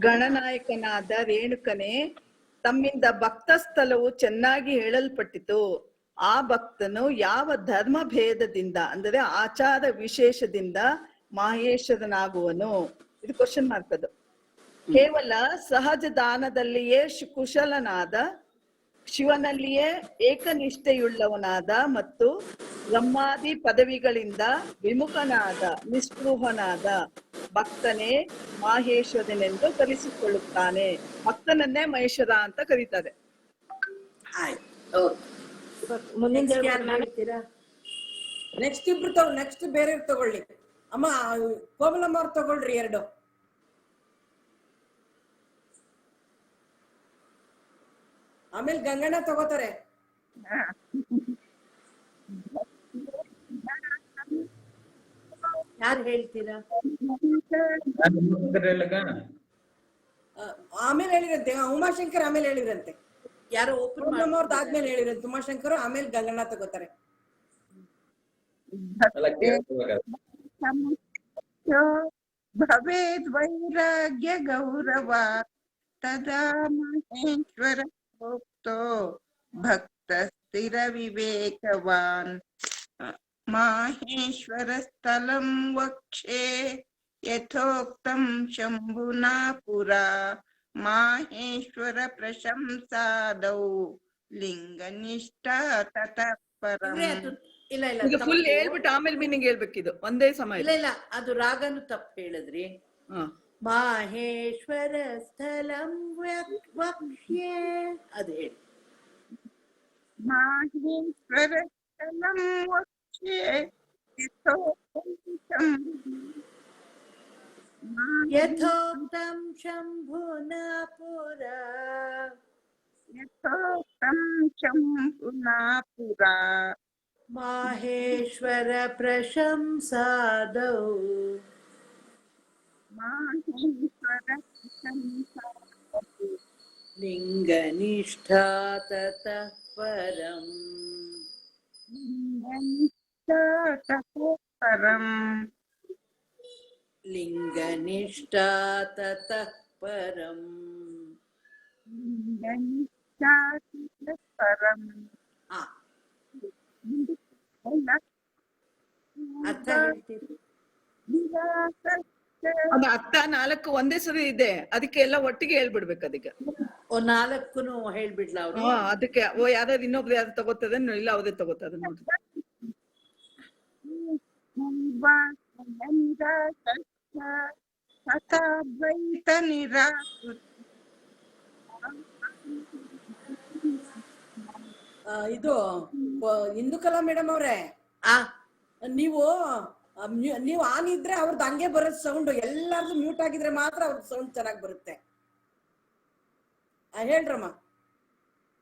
Speaker 5: ಗಣನಾಯಕನಾದ ರೇಣುಕನೇ, ತಮ್ಮಿಂದ ಭಕ್ತ ಸ್ಥಳವು ಚೆನ್ನಾಗಿ ಹೇಳಲ್ಪಟ್ಟಿತು. ಆ ಭಕ್ತನು ಯಾವ ಧರ್ಮ ಭೇದದಿಂದ ಅಂದರೆ ಆಚಾರ ವಿಶೇಷದಿಂದ ಮಹೇಶ್ವರನಾಗುವನು? ಇದು ಕ್ವಶನ್ ಮಾರ್ಕ್ ಅದು. ಕೇವಲ ಸಹಜ ದಾನದಲ್ಲಿಯೇ ಕುಶಲನಾದ, ಶಿವನಲ್ಲಿಯೇ ಏಕನಿಷ್ಠೆಯುಳ್ಳವನಾದ ಮತ್ತು ಬ್ರಹ್ಮಾದಿ ಪದವಿಗಳಿಂದ ವಿಮುಖನಾದ ನಿಸ್ಪೃಹನಾದ ಭಕ್ತನೇ ಮಹೇಶ್ವರನೆಂದು ಕರೆಸಿಕೊಳ್ಳುತ್ತಾನೆ. ಭಕ್ತನನ್ನೇ ಮಹೇಶ್ವರ ಅಂತ ಕರೀತಾರೆ.
Speaker 2: ಆಯ್ತು.
Speaker 7: ಮುಂದಿನ
Speaker 2: ಹೇಳ್ತೀರಾ?
Speaker 3: ನೆಕ್ಸ್ಟ್ ಇಬ್ರು ನೆಕ್ಸ್ಟ್ ಬೇರೆ ತಗೊಳ್ಳಿ. ಅಮ್ಮ ಕೋಮಲಮ್ಮ ಅವ್ರು ತಗೊಳ್ರಿ 2. ಆಮೇಲೆ ಗಂಗಣ್ಣ ತಗೋತಾರೆ.
Speaker 2: ಯಾರು ಹೇಳ್ತೀರಾ?
Speaker 3: ಆಮೇಲೆ ಹೇಳಿರಂತೆ ಉಮಾಶಂಕರ್, ಆಮೇಲೆ ಹೇಳಿರಂತೆ
Speaker 2: ಯಾರು ಓಪನ್
Speaker 3: ಕೋಮಲಮ್ಮ ಅವ್ರದ್ದು ಆದ್ಮೇಲೆ ಹೇಳಿರಂತೆ ಉಮಾಶಂಕರ್, ಆಮೇಲೆ ಗಂಗಣ್ಣ ತಗೋತಾರೆ.
Speaker 9: ಭವೇದ್ ವೈರಾಗ್ಯ ಗೌರವ ತದಾ ಮಹೇಶ್ವರ ಭಕ್ತೋ ಭಕ್ತ ಸ್ಥಿರ ವಿವೇಕವಾನ್. ಮಾಹೇಶ್ವರ ಸ್ಥಳಂ ವಕ್ಷೇ ಯಥೋಕ್ತಂ ಶಂಭುನಾ ಪುರಾ. ಮಾಹೇಶ್ವರ ಪ್ರಶಂಸಾದೌ ಲಿಂಗನಿಷ್ಠಾ ತತಃ ಪರಂ.
Speaker 2: ಇಲ್ಲ
Speaker 5: ಈಗ ಫುಲ್ ಹೇಳ್ಬಿಟ್ಟು ಆಮೇಲೆ ಮೀನಿಂಗ್ ಹೇಳ್ಬೇಕಿದು ಒಂದೇ ಸಮಯ.
Speaker 2: ಇಲ್ಲ ಅದು ರಾಗನು ತಪ್ಪು ಹೇಳಿದ್ರಿ. ಮಾಹೇಶ್ವರ ಸ್ಥಳಂ ವಕ್ಷ್ಯೆ ಅದು ಹೇಳಿ.
Speaker 9: ಮಾಹೇಶ್ವರ ಸ್ಥಳಂ ವಕ್ಷ್ಯೆ
Speaker 2: ಯಥೋಕ್ತಂ ಶಂಭುನಾ ಪುರಾ.
Speaker 9: ಯಥೋಕ್ತಂ ಶಂಭುನಾ ಪುರಾ.
Speaker 2: ಮಾಹೇಶ್ವರ ಪ್ರಶಂಸಾದೌ.
Speaker 9: ಮಾಹೇಶ್ವರ ಪ್ರಶಂಸಾದೌ
Speaker 2: ಲಿಂಗನಿಷ್ಠಾ ತತಃ ಪರಂ.
Speaker 9: ಲಿಂಗನಿಷ್ಠಾ ತತಃ ಪರಂ.
Speaker 2: ಲಿಂಗನಿಷ್ಠಾ ತತಃ ಪರಂ.
Speaker 9: ಲಿಂಗನಿಷ್ಠಾ ತತಃ ಪರಂ.
Speaker 2: ಅರ್ಥ ಹೇಳ್ತೀರಿ?
Speaker 5: ಅದು ಅರ್ಥ 4 ಒಂದೇ ಸರಿ ಇದೆ, ಅದಕ್ಕೆ ಎಲ್ಲ ಒಟ್ಟಿಗೆ ಹೇಳ್ಬಿಡ್ಬೇಕು. ಅದಕ್ಕೆ
Speaker 2: 4 ಹೇಳ್ಬಿಡ್ಲ ಅವ್ರು?
Speaker 5: ಅದಕ್ಕೆ ಯಾವ್ದಾದ್ರು ಇನ್ನೊಬ್ರು ಯಾವ್ದು ತಗೋತದೆ ಇಲ್ಲ ಅವರೇ ತಗೋತದೆ ನೋಡಿ.
Speaker 9: ಸತಾದ್ವೈತ ನಿರಾಕೃತಿ.
Speaker 3: ಇದು ಇಂದುಕಲಾ ಮೇಡಮ್ ಅವ್ರೆ, ನೀವು ಆನ್ ಇದ್ರೆ ಅವ್ರದ್ದು ಹಂಗೆ ಬರುತ್ತೆ ಸೌಂಡ್. ಎಲ್ಲಾರ್ದು ಮ್ಯೂಟ್ ಆಗಿದ್ರೆ ಮಾತ್ರ ಅವ್ರದ್ದು ಸೌಂಡ್ ಚೆನ್ನಾಗಿ ಬರುತ್ತೆ. ಹೇಳ್ರಮ್ಮ.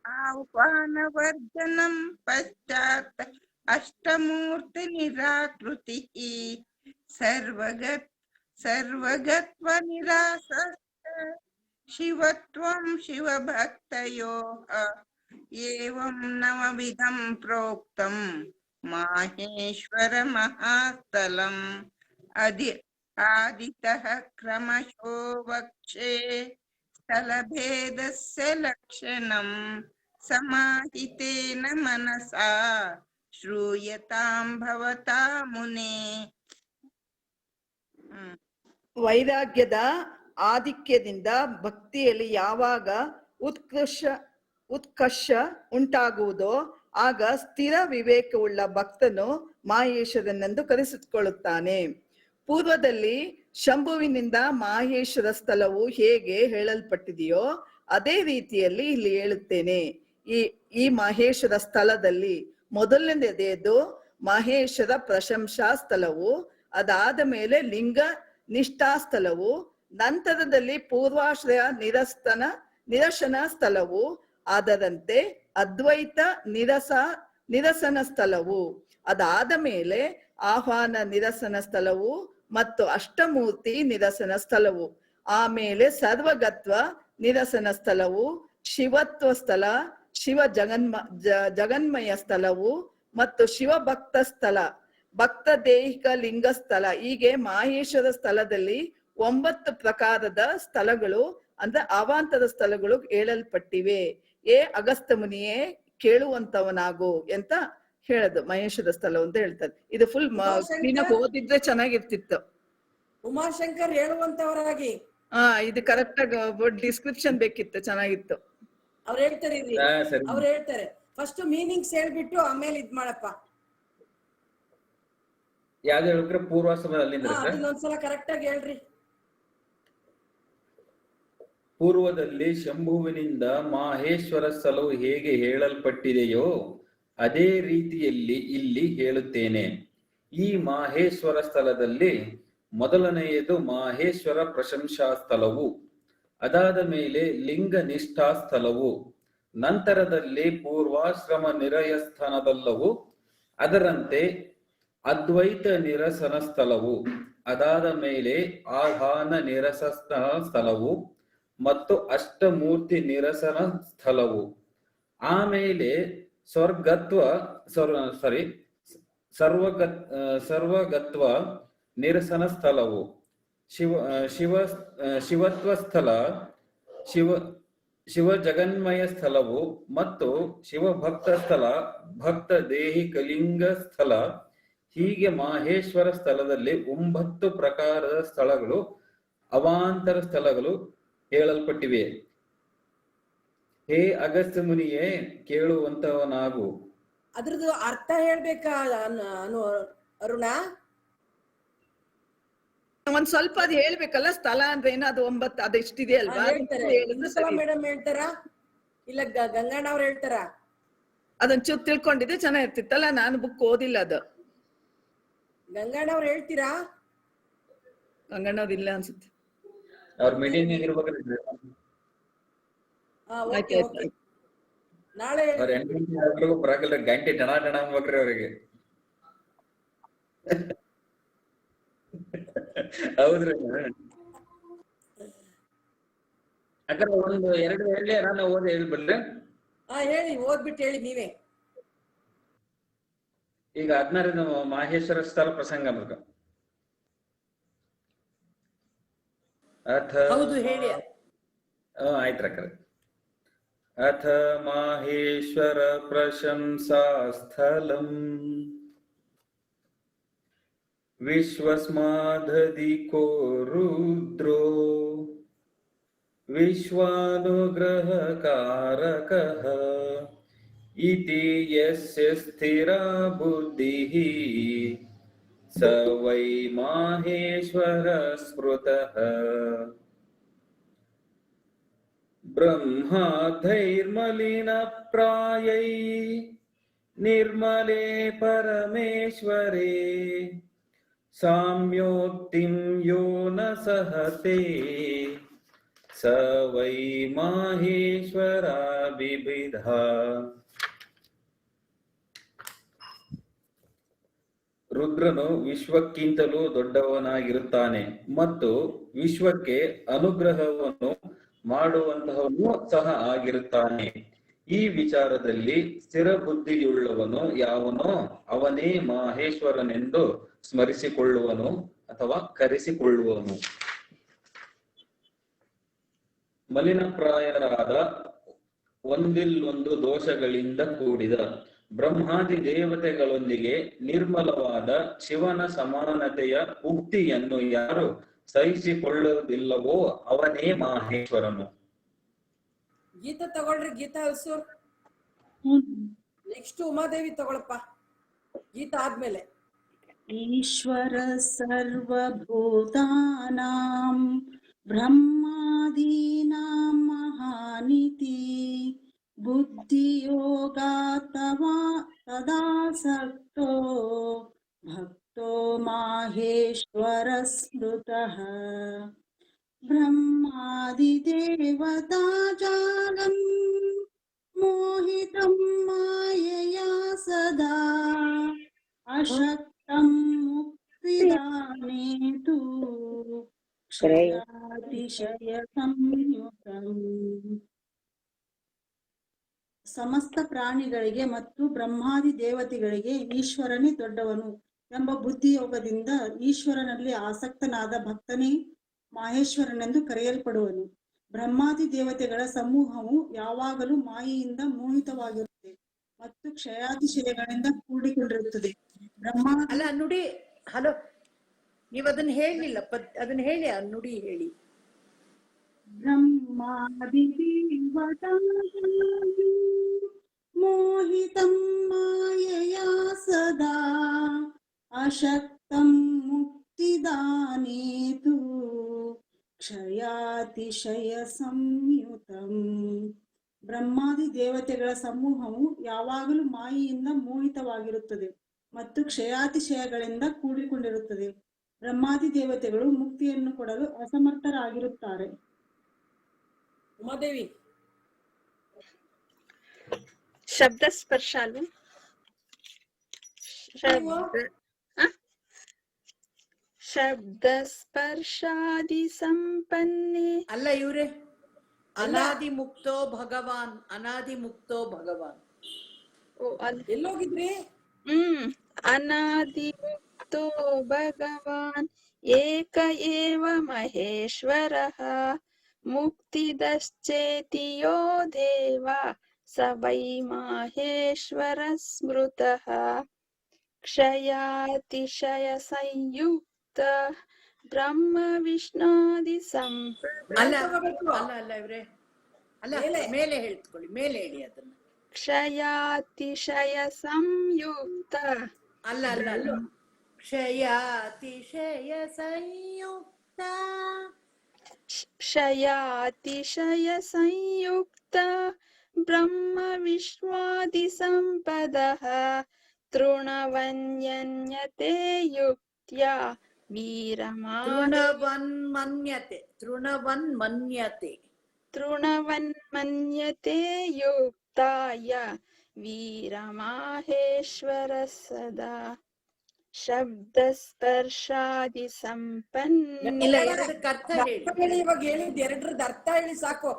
Speaker 9: ಆಹ್ವಾನ ವರ್ಜನಂ ಪಶ್ಚಾತ್ ಅಷ್ಟಮೂರ್ತಿ ನಿರಾಕೃತಿ ಸರ್ವಗತ್ವ ನಿರಾಸ ಶಿವತ್ವಂ ಶಿವಭಕ್ತಯೋಃ ಏವಂ ನವವಿಧಂ ಪ್ರೋಕ್ತಂ ಮಾಹೇಶ್ವರ ಮಹಾಸ್ಥಲಂ ಆದಿತಃ ಕ್ರಮಶೋ ವಕ್ಷೇ ಸ್ಥಳಭೇದಸ್ಯ ಲಕ್ಷಣಂ ಸಮಾಹಿತೇನ ಮನಸಾ ಶ್ರೂಯತಾಂ ಭವತಾ ಮುನೇ.
Speaker 5: ವೈರಾಗ್ಯದ ಆಧಿಕ್ಯದಿಂದ ಭಕ್ತಿಯಲ್ಲಿ ಯಾವಾಗ ಉತ್ಕರ್ಷ ಉಂಟಾಗುವುದೋ ಆಗ ಸ್ಥಿರ ವಿವೇಕವುಳ್ಳ ಭಕ್ತನು ಮಾಹೇಶ್ವರನೆಂದು ಕರೆಸಿಕೊಳ್ಳುತ್ತಾನೆ. ಪೂರ್ವದಲ್ಲಿ ಶಂಭುವಿನಿಂದ ಮಾಹೇಶ್ವರ ಸ್ಥಳವು ಹೇಗೆ ಹೇಳಲ್ಪಟ್ಟಿದೆಯೋ ಅದೇ ರೀತಿಯಲ್ಲಿ ಇಲ್ಲಿ ಹೇಳುತ್ತೇನೆ. ಈ ಮಹೇಶ್ವರ ಸ್ಥಳದಲ್ಲಿ ಮೊದಲನೇದು ಮಹೇಶ್ವರ ಪ್ರಶಂಸಾ ಸ್ಥಳವು, ಅದಾದ ಮೇಲೆ ಲಿಂಗ ನಿಷ್ಠಾ ಸ್ಥಳವು, ನಂತರದಲ್ಲಿ ಪೂರ್ವಾಶ್ರಯ ನಿರಸನ ಸ್ಥಳವು ಅದರಂತೆ ಅದ್ವೈತ ನಿರಸನ ಸ್ಥಳವು, ಅದಾದ ಮೇಲೆ ಆಹ್ವಾನ ನಿರಸನ ಸ್ಥಳವು ಮತ್ತು ಅಷ್ಟಮೂರ್ತಿ ನಿರಸನ ಸ್ಥಳವು, ಆಮೇಲೆ ಸರ್ವಗತ್ವ ನಿರಸನ ಸ್ಥಳವು, ಶಿವತ್ವ ಸ್ಥಳ, ಶಿವ ಜಗನ್ಮಯ ಸ್ಥಳವು ಮತ್ತು ಶಿವಭಕ್ತ ಸ್ಥಳ, ಭಕ್ತ ದೇಹಿಕ ಲಿಂಗ ಸ್ಥಳ. ಹೀಗೆ ಮಾಹೇಶ್ವರ ಸ್ಥಳದಲ್ಲಿ 9 ಪ್ರಕಾರದ ಸ್ಥಳಗಳು ಅಂದ್ರೆ ಅವಾಂತರ ಸ್ಥಳಗಳು ಹೇಳಲ್ಪಟ್ಟಿವೆ. ಅಗಸ್ತ್ಯ ಮುನಿಯೇ ಕೇಳುವಂತವನಾಗು ಅಂತ ಹೇಳದು ಮಹೇಶ್ವರ ಸ್ಥಳ ಅಂತ ಹೇಳ್ತಾರೆ. ಇದು ಫುಲ್ ಓದಿದ್ರೆ ಚೆನ್ನಾಗಿರ್ತಿತ್ತು.
Speaker 3: ಉಮಾಶಂಕರ್ ಹೇಳುವಂತವರಾಗಿ
Speaker 5: ಇದು ಕರೆಕ್ಟ್ ಆಗಿ ಡಿಸ್ಕ್ರಿಪ್ಷನ್ ಬೇಕಿತ್ತು, ಚೆನ್ನಾಗಿತ್ತು.
Speaker 3: ಅವ್ರು ಹೇಳ್ತಾರೆ ಅವ್ರು ಹೇಳ್ತಾರೆ ಫಸ್ಟ್ ಮೀನಿಂಗ್ಸ್ ಹೇಳ್ಬಿಟ್ಟು ಆಮೇಲೆ ಇದ್ ಮಾಡಪ್ಪ.
Speaker 10: ಯಾವ್ದು ಹೇಳಿದ್ರೆ ಪೂರ್ವಾಶ್ರಮದಲ್ಲಿ
Speaker 3: ಅದನ್ನೊಂದ್ಸಲ ಕರೆಕ್ಟ್ ಆಗಿ ಹೇಳ್ರಿ.
Speaker 10: ಪೂರ್ವದಲ್ಲಿ ಶಂಭುವಿನಿಂದ ಮಾಹೇಶ್ವರ ಸ್ಥಳವು ಹೇಗೆ ಹೇಳಲ್ಪಟ್ಟಿದೆಯೋ ಅದೇ ರೀತಿಯಲ್ಲಿ ಇಲ್ಲಿ ಹೇಳುತ್ತೇನೆ. ಈ ಮಾಹೇಶ್ವರ ಸ್ಥಳದಲ್ಲಿ ಮೊದಲನೆಯದು ಮಾಹೇಶ್ವರ ಪ್ರಶಂಸಾ ಸ್ಥಳವು, ಅದಾದ ಮೇಲೆ ಲಿಂಗ ನಿಷ್ಠಾ ಸ್ಥಳವು, ನಂತರದಲ್ಲಿ ಪೂರ್ವಾಶ್ರಮ ನಿರಯಸ್ಥಾನದಲ್ಲವು, ಅದರಂತೆ ಅದ್ವೈತ ನಿರಸನ ಸ್ಥಳವು, ಅದಾದ ಮೇಲೆ ಆಹ್ವಾನ ನಿರಸನ ಸ್ಥಳವು ಮತ್ತು ಅಷ್ಟಮೂರ್ತಿ ನಿರಸನ ಸ್ಥಳವು, ಆಮೇಲೆ ಸರ್ವಗತ್ವ ನಿರಸನ ಸ್ಥಳವು, ಶಿವತ್ವ ಸ್ಥಳ, ಶಿವ ಜಗನ್ಮಯ ಸ್ಥಳವು ಮತ್ತು ಶಿವಭಕ್ತ ಸ್ಥಳ, ಭಕ್ತ ದೇಹಿ ಕಲಿಂಗ ಸ್ಥಳ. ಹೀಗೆ ಮಾಹೇಶ್ವರ ಸ್ಥಳದಲ್ಲಿ 9 ಪ್ರಕಾರದ ಸ್ಥಳಗಳು ಅವಾಂತರ ಸ್ಥಳಗಳು ಹೇಳಲ್ಪಟ್ಟಿವೆ. ಹೇ ಅಗಸ್ತ್ಯ ಮುನಿಯೇ ಕೇಳುವಂತವನಾಗು.
Speaker 3: ಅದ್ರದ್ದು ಅರ್ಥ ಹೇಳ್ಬೇಕಾ ಅರುಣ?
Speaker 5: ಒಂದ್ ಸ್ವಲ್ಪ ಅದು ಹೇಳ್ಬೇಕಲ್ಲ, ಸ್ಥಳ ಅಂದ್ರೆ ಏನೋ ಅದು 9 ಅದೆಷ್ಟಿದೆ ಅಲ್ವಾ?
Speaker 3: ಮೇಡಮ್ ಹೇಳ್ತಾರ ಇಲ್ಲ ಗಂಗಣ್ಣ ಅವ್ರು ಹೇಳ್ತಾರ?
Speaker 5: ಅದೊಂಚೂರು ತಿಳ್ಕೊಂಡಿದ್ರೆ ಚೆನ್ನಾಗಿರ್ತಿತ್ತಲ್ಲ. ನಾನು ಬುಕ್ ಓದಿಲ್ಲ ಅದು.
Speaker 3: ಗಂಗಣ್ಣ ಅವ್ರು ಹೇಳ್ತೀರಾ?
Speaker 5: ಗಂಗಣ್ಣ ಅವ್ರು ಇಲ್ಲ ಅನ್ಸುತ್ತೆ.
Speaker 10: ಅವ್ರ ಮೀಟಿಂಗ್ ಇರ್ಬೇಕ್ರಿ.
Speaker 3: ನಾಳೆ
Speaker 10: ಬರಾಕಲ್ರಿ, ಗಂಟೆ ಟಣ ಟಣ ಅನ್ಬೇಕ್ರಿ ಅವ್ರಿಗೆ. ಹೌದ್ರಿ. ಅಕ್ಕ ಒಂದು 2 ಹೇಳಿ, ನಾನು ಓದಿ ಹೇಳ್ಬಿಡ್ರಿ.
Speaker 3: ಹೇಳಿ, ಓದ್ಬಿಟ್ಟು ಹೇಳಿ ನೀವೇ.
Speaker 10: ಈಗ 16 ಮಾಹೇಶ್ವರ ಸ್ಥಳ ಪ್ರಸಂಗ ಅಮೃತ.
Speaker 3: ಹೌದು ಹೇಳಿ.
Speaker 10: ಆಯ್ತ್ರಕ್ಕ. ಅಥ ಮಾಹೇಶ್ವರ ಪ್ರಶಂಸಾ ಸ್ಥಳಂ ವಿಶ್ವಸ್ಮಾದಧಿಕೋ ರುದ್ರೋ ವಿಶ್ವಾನುಗ್ರಹಕಾರಕಃ ಇತಿ ಯಸ್ಯ ಸ್ಥಿರಾ ಬುದ್ಧಿಃ ಸ ವೈ ಮಾಹೇಶ್ವರ ಸ್ಮೃತಃ. ಬ್ರಹ್ಮಾಧೈರ್ಮಲಿನ ಪ್ರಾಯೈ ನಿರ್ಮಲೇ ಪರಮೇಶ್ವರೇ ಸಾಮ್ಯೋಕ್ತಿಂ ಯೋ ನ ಸಹತೆ ಸ ವೈ ಮಾಹೇಶ್ವರ ಬಿಬಿಧ. ರುದ್ರನು ವಿಶ್ವಕ್ಕಿಂತಲೂ ದೊಡ್ಡವನಾಗಿರುತ್ತಾನೆ ಮತ್ತು ವಿಶ್ವಕ್ಕೆ ಅನುಗ್ರಹವನ್ನು ಮಾಡುವಂತಹವನು ಸಹ ಆಗಿರುತ್ತಾನೆ. ಈ ವಿಚಾರದಲ್ಲಿ ಸ್ಥಿರ ಬುದ್ಧಿಯುಳ್ಳವನು ಯಾವನೋ ಅವನೇ ಮಾಹೇಶ್ವರನೆಂದು ಸ್ಮರಿಸಿಕೊಳ್ಳುವನು ಅಥವಾ ಕರೆಸಿಕೊಳ್ಳುವನು. ಮಲಿನಪ್ರಾಯರಾದ ಒಂದಿಲ್ಲೊಂದು ದೋಷಗಳಿಂದ ಕೂಡಿದ ಬ್ರಹ್ಮಾದಿ ದೇವತೆಗಳೊಂದಿಗೆ ನಿರ್ಮಲವಾದ ಶಿವನ ಸಮಾನತೆಯ ಉಕ್ತಿಯನ್ನು ಯಾರು ಸಹಿಸಿಕೊಳ್ಳುವುದಿಲ್ಲವೋ ಅವನೇ ಮಾಹೇಶ್ವರನು.
Speaker 3: ಗೀತಾ ತಗೊಳ್ರಿ, ಗೀತಾ ಅಲ್ಸೂರ್. ನೆಕ್ಸ್ಟ್ ಉಮಾದೇವಿ ತಗೊಳಪ್ಪ, ಗೀತಾ ಆದ್ಮೇಲೆ.
Speaker 4: ಈಶ್ವರ ಸರ್ವಭೂತಾನಾಂ ಬ್ರಹ್ಮಾದೀನಾಂ ಮಹಾನಿತಿ ಬುದ್ಧಿಯೋಗಾತ್ತವಾ ತದಾಸಕ್ತೋ ಭಕ್ತೋ ಮಾಹೇಶ್ವರ ಸ್ಮೃತಃ. देवताजालम् मोहितं मायया सदा अशक्तं मुक्तिदाने तु क्षयातिशयसंयुतम्. ಸಮಸ್ತ ಪ್ರಾಣಿಗಳಿಗೆ ಮತ್ತು ಬ್ರಹ್ಮಾದಿ ದೇವತೆಗಳಿಗೆ ಈಶ್ವರನೇ ದೊಡ್ಡವನು ಎಂಬ ಬುದ್ಧಿಯೋಗದಿಂದ ಈಶ್ವರನಲ್ಲಿ ಆಸಕ್ತನಾದ ಭಕ್ತನೇ ಮಾಹೇಶ್ವರನೆಂದು ಕರೆಯಲ್ಪಡುವನು. ಬ್ರಹ್ಮಾದಿ ದೇವತೆಗಳ ಸಮೂಹವು ಯಾವಾಗಲೂ ಮಾಯೆಯಿಂದ ಮೋಹಿತವಾಗಿರುತ್ತದೆ ಮತ್ತು ಕ್ಷಯಾತಿಶಯಗಳಿಂದ ಕೂಡಿಕೊಂಡಿರುತ್ತದೆ.
Speaker 2: ಅಲ್ಲ ನುಡಿ, ಹಲೋ, ನೀವ್ ಅದನ್ನ ಹೇಳಲಿಲ್ಲ, ಅದನ್ನ ಹೇಳಿ, ಆ ನುಡಿ ಹೇಳಿ.
Speaker 4: ಬ್ರಹ್ಮಾದಿ ಮೋಹಿತಂ ಮಾಯಯಾ ಸದಾ ಅಶಕ್ತಂ ಮುಕ್ತಿದಾನೇತು ಕ್ಷಯಾತಿಶಯ ಸಂಯುತಂ. ಬ್ರಹ್ಮಾದಿ ದೇವತೆಗಳ ಸಮೂಹವು ಯಾವಾಗಲೂ ಮಾಯೆಯಿಂದ ಮೋಹಿತವಾಗಿರುತ್ತದೆ ಮತ್ತು ಕ್ಷಯಾತಿಶಯಗಳಿಂದ ಕೂಡಿಕೊಂಡಿರುತ್ತದೆ. ಬ್ರಹ್ಮಾದಿ ದೇವತೆಗಳು ಮುಕ್ತಿಯನ್ನು ಕೊಡಲು ಅಸಮರ್ಥರಾಗಿರುತ್ತಾರೆ.
Speaker 3: ಉಮಾದೇವಿ,
Speaker 5: ಶಬ್ದ ಸ್ಪರ್ಶ ಅಲ್ವ? ಶಬ್ದ ಸ್ಪರ್ಶಾದಿ ಸಂಪನ್ನೆ.
Speaker 2: ಅಲ್ಲ ಇವ್ರೆ, ಅನಾದಿ ಮುಕ್ತೋ ಭಗವಾನ್, ಅನಾದಿ ಮುಕ್ತೋ ಭಗವಾನ್.
Speaker 3: ಎಲ್ಲೋಗಿದ್ರಿ?
Speaker 5: ಅನಾದಿ ಮುಕ್ತೋ ಭಗವಾನ್ ಏಕ ಏವ ಮಹೇಶ್ವರಃ ಮುಕ್ತಿದಶ್ಚೇತಿ ಯೋ ದೇವ ಸ ವೈ ಮಾಹೇಶ್ವರ ಸ್ಮೃತಃ ಕ್ಷಯಾತಿಶಯ ಸಂಯುಕ್ತ ಬ್ರಹ್ಮ ವಿಷ್ಣಾದಿ
Speaker 2: ಅಲ್ಲ ಇವ್ರೆ, ಅಲ್ಲ ಮೇಲೆ ಹೇಳ್ತ್ಕೊಳ್ಳಿ, ಮೇಲೆ ಹೇಳಿ ಅದನ್ನ.
Speaker 5: ಕ್ಷಯಾತಿಶಯ ಸಂಯುಕ್ತ
Speaker 2: ಅಲ್ಲ ಕ್ಷಯಾತಿಶಯ ಸಂಯುಕ್ತ.
Speaker 5: ಕ್ಷಯಾತಿಶಯ ಸಂಯುಕ್ತ ಬ್ರಹ್ಮ ವಿಶ್ವಾದಿ ಸಂಪದಃ ತೃಣವನ್ಯನ್ಯತೆ ಯುಕ್ತ್ಯ ತೃಣವನ್ಮನ್ಯತೆ ಯುಕ್ತಾಯ ವೀರಮಾಹೇಶ್ವರ ಸದಾ ಶಬ್ದ ಸ್ಪರ್ಶಾದಿ ಸಂಪನ್ನ.
Speaker 3: ಇವಾಗ ಹೇಳಿದ್ ಎರಡರದ ಅರ್ಥ ಹೇಳಿ ಸಾಕು.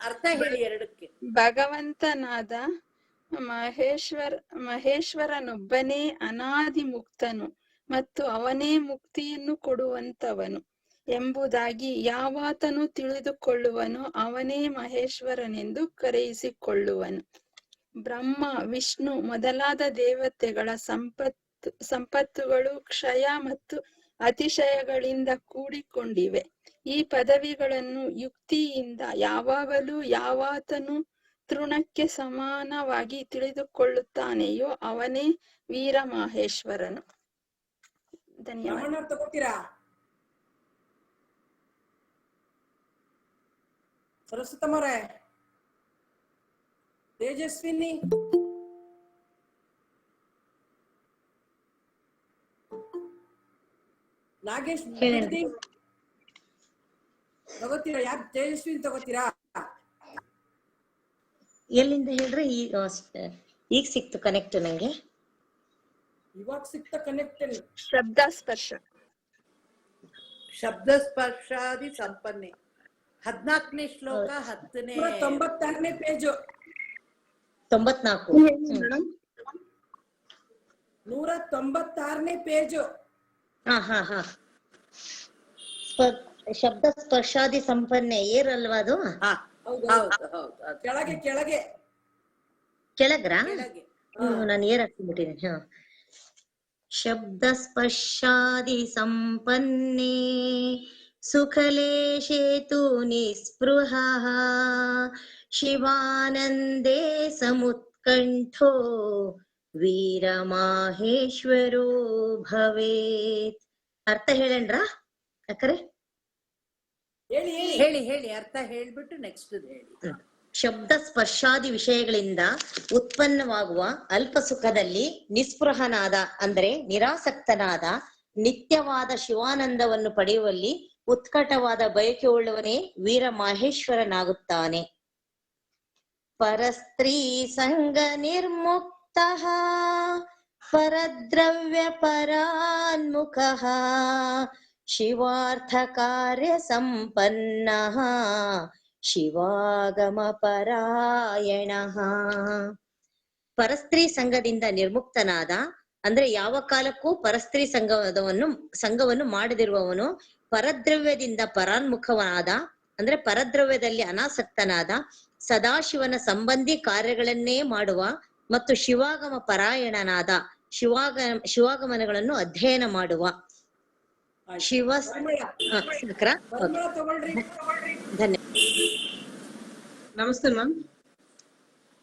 Speaker 2: ಅರ್ಥ ಹೇಳಿ ಎರಡಕ್ಕೆ.
Speaker 5: ಭಗವಂತನಾದ ಮಹೇಶ್ವರನೊಬ್ಬನೇ ಅನಾದಿ ಮುಕ್ತನು ಮತ್ತು ಅವನೇ ಮುಕ್ತಿಯನ್ನು ಕೊಡುವಂತವನು ಎಂಬುದಾಗಿ ಯಾವಾತನು ತಿಳಿದುಕೊಳ್ಳುವನು ಅವನೇ ಮಹೇಶ್ವರನೆಂದು ಕರೆಯಿಸಿಕೊಳ್ಳುವನು. ಬ್ರಹ್ಮ ವಿಷ್ಣು ಮೊದಲಾದ ದೇವತೆಗಳ ಸಂಪತ್ತುಗಳು ಕ್ಷಯ ಮತ್ತು ಅತಿಶಯಗಳಿಂದ ಕೂಡಿಕೊಂಡಿವೆ. ಈ ಪದವಿಗಳನ್ನು ಯುಕ್ತಿಯಿಂದ ಯಾವಾಗಲೂ ಯಾವಾತನು ತೃಣಕ್ಕೆ ಸಮಾನವಾಗಿ ತಿಳಿದುಕೊಳ್ಳುತ್ತಾನೆಯೋ ಅವನೇ ವೀರಮಾಹೇಶ್ವರನು. ಧನ್ಯವಾದ.
Speaker 3: ತಗೋತೀರಾ ಸರಸ್ವತಮ್ಮರೇ? ತೇಜಸ್ವಿನಿ, ನಾಗೇಶ್ ತಗೋತೀರಾ? ಯಾರು ತೇಜಸ್ವಿನಿ ತಗೋತೀರಾ?
Speaker 11: ಎಲ್ಲಿಂದ ಹೇಳ್ರಿ? ಈಗ ಸಿಕ್ತು ಕನೆಕ್ಟ್ ನಂಗೆ.
Speaker 3: ಇವಾಗ ಸಿಕ್ತ ಕನೆಕ್ಟ್.
Speaker 5: ಶಬ್ದ ಸ್ಪರ್ಶ,
Speaker 2: ಶಬ್ದ ಸ್ಪರ್ಶಾದಿ ಸಂಪನ್ನೆ. 14ನೇ ಶ್ಲೋಕ, 10ನೇ
Speaker 3: 96ನೇ ಪೇಜು.
Speaker 11: 94
Speaker 3: 196ನೇ ಪೇಜು.
Speaker 11: ಶಬ್ದ ಸ್ಪರ್ಶಾದಿ ಸಂಪನ್ನೆ ಏರಲ್ವಾ ಅದು?
Speaker 3: ಕೆಳಗೆ ಕೆಳಗೆ
Speaker 11: ಕೆಳಗ್ರಾ? ನಾನು ಏರ್ ಹಾಕ್ಬಿಟ್ಟಿನಿ. ಶಬ್ದ ಸ್ಪರ್ಶಾದಿ ಸಂಪನ್ನೆ ಸುಖಲೇಶೇತು ನಿಸ್ಪೃಹ ಶಿವಾನಂದೇ ಸಮುತ್ಕಂಠೋ ವೀರಮಾಹೇಶ್ವರೋ ಭವೇತ್. ಅರ್ಥ ಹೇಳೇನ್ರಾ ಅಕ್ಕರೆ?
Speaker 2: ಹೇಳಿ ಅರ್ಥ ಹೇಳ್ಬಿಟ್ಟು ನೆಕ್ಸ್ಟ್ ಹೇಳಿ.
Speaker 11: ಶಬ್ದ ಸ್ಪರ್ಶಾದಿ ವಿಷಯಗಳಿಂದ ಉತ್ಪನ್ನವಾಗುವ ಅಲ್ಪ ಸುಖದಲ್ಲಿ ನಿಸ್ಪೃಹನಾದ ಅಂದರೆ ನಿರಾಸಕ್ತನಾದ ನಿತ್ಯವಾದ ಶಿವಾನಂದವನ್ನು ಪಡೆಯುವಲ್ಲಿ ಉತ್ಕಟವಾದ ಬಯಕೆ ಉಳ್ಳವನೇ ವೀರ ಮಹೇಶ್ವರನಾಗುತ್ತಾನೆ. ಪರಸ್ತ್ರೀ ಸಂಗ ನಿರ್ಮುಕ್ತ ಪರದ್ರವ್ಯ ಪರಾನ್ಮುಖ ಶಿವಾರ್ಥ ಕಾರ್ಯ ಸಂಪನ್ನ ಶಿವಾಗಮ ಪರಾಯಣ. ಪರಸ್ತ್ರೀ ಸಂಘದಿಂದ ನಿರ್ಮುಕ್ತನಾದ ಅಂದ್ರೆ ಯಾವ ಕಾಲಕ್ಕೂ ಪರಸ್ತ್ರೀ ಸಂಘವನ್ನು ಮಾಡದಿರುವವನು, ಪರದ್ರವ್ಯದಿಂದ ಪರಾನ್ಮುಖವಾದ ಅಂದ್ರೆ ಪರದ್ರವ್ಯದಲ್ಲಿ ಅನಾಸಕ್ತನಾದ, ಸದಾಶಿವನ ಸಂಬಂಧಿ ಕಾರ್ಯಗಳನ್ನೇ ಮಾಡುವ ಮತ್ತು ಶಿವಾಗಮ ಪರಾಯಣನಾದ, ಶಿವಾಗಮನಗಳನ್ನು ಅಧ್ಯಯನ ಮಾಡುವ. ಶಿವ ಧನ್ಯ.
Speaker 12: ನಮಸ್ತೆ ಮ್ಯಾಮ್.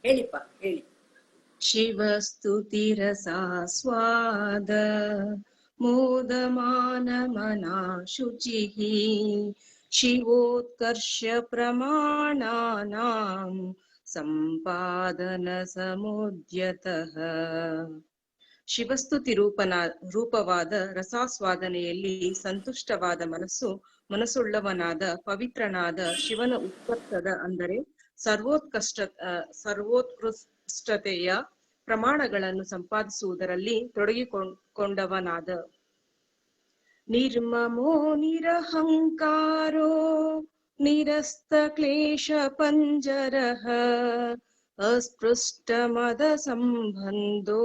Speaker 2: ಹೇಳಿಪ್ಪ ಹೇಳಿ.
Speaker 12: ಶಿವಸ್ತುತಿರಸಾಸ್ವಾದ ಮೋದಮಾನ ಮನಾ ಶುಚಿಃ ಶಿವೋತ್ಕರ್ಷ ಪ್ರಮಾಣಾನಾಂ ಸಂಪಾದನ ಸಮುದ್ಯತಃ. ಶಿವಸ್ತುತಿ ರೂಪವಾದ ರಸಾಸ್ವಾದನೆಯಲ್ಲಿ ಸಂತುಷ್ಟವಾದ ಮನಸ್ಸುಳ್ಳವನಾದ ಪವಿತ್ರನಾದ ಶಿವನ ಉತ್ಕರ್ತದ ಅಂದರೆ ಸರ್ವೋತ್ಕೃಷ್ಟತೆಯ ಪ್ರಮಾಣಗಳನ್ನು ಸಂಪಾದಿಸುವುದರಲ್ಲಿ ತೊಡಗಿಕೊಂಡವನಾದ. ನಿರ್ಮಮೋ ನಿರಹಂಕಾರೋ ನಿರಸ್ತ ಕ್ಲೇಶ ಪಂಜರಃ ಅಸ್ಪೃಷ್ಟ ಮದ ಸಂಬಂಧೋ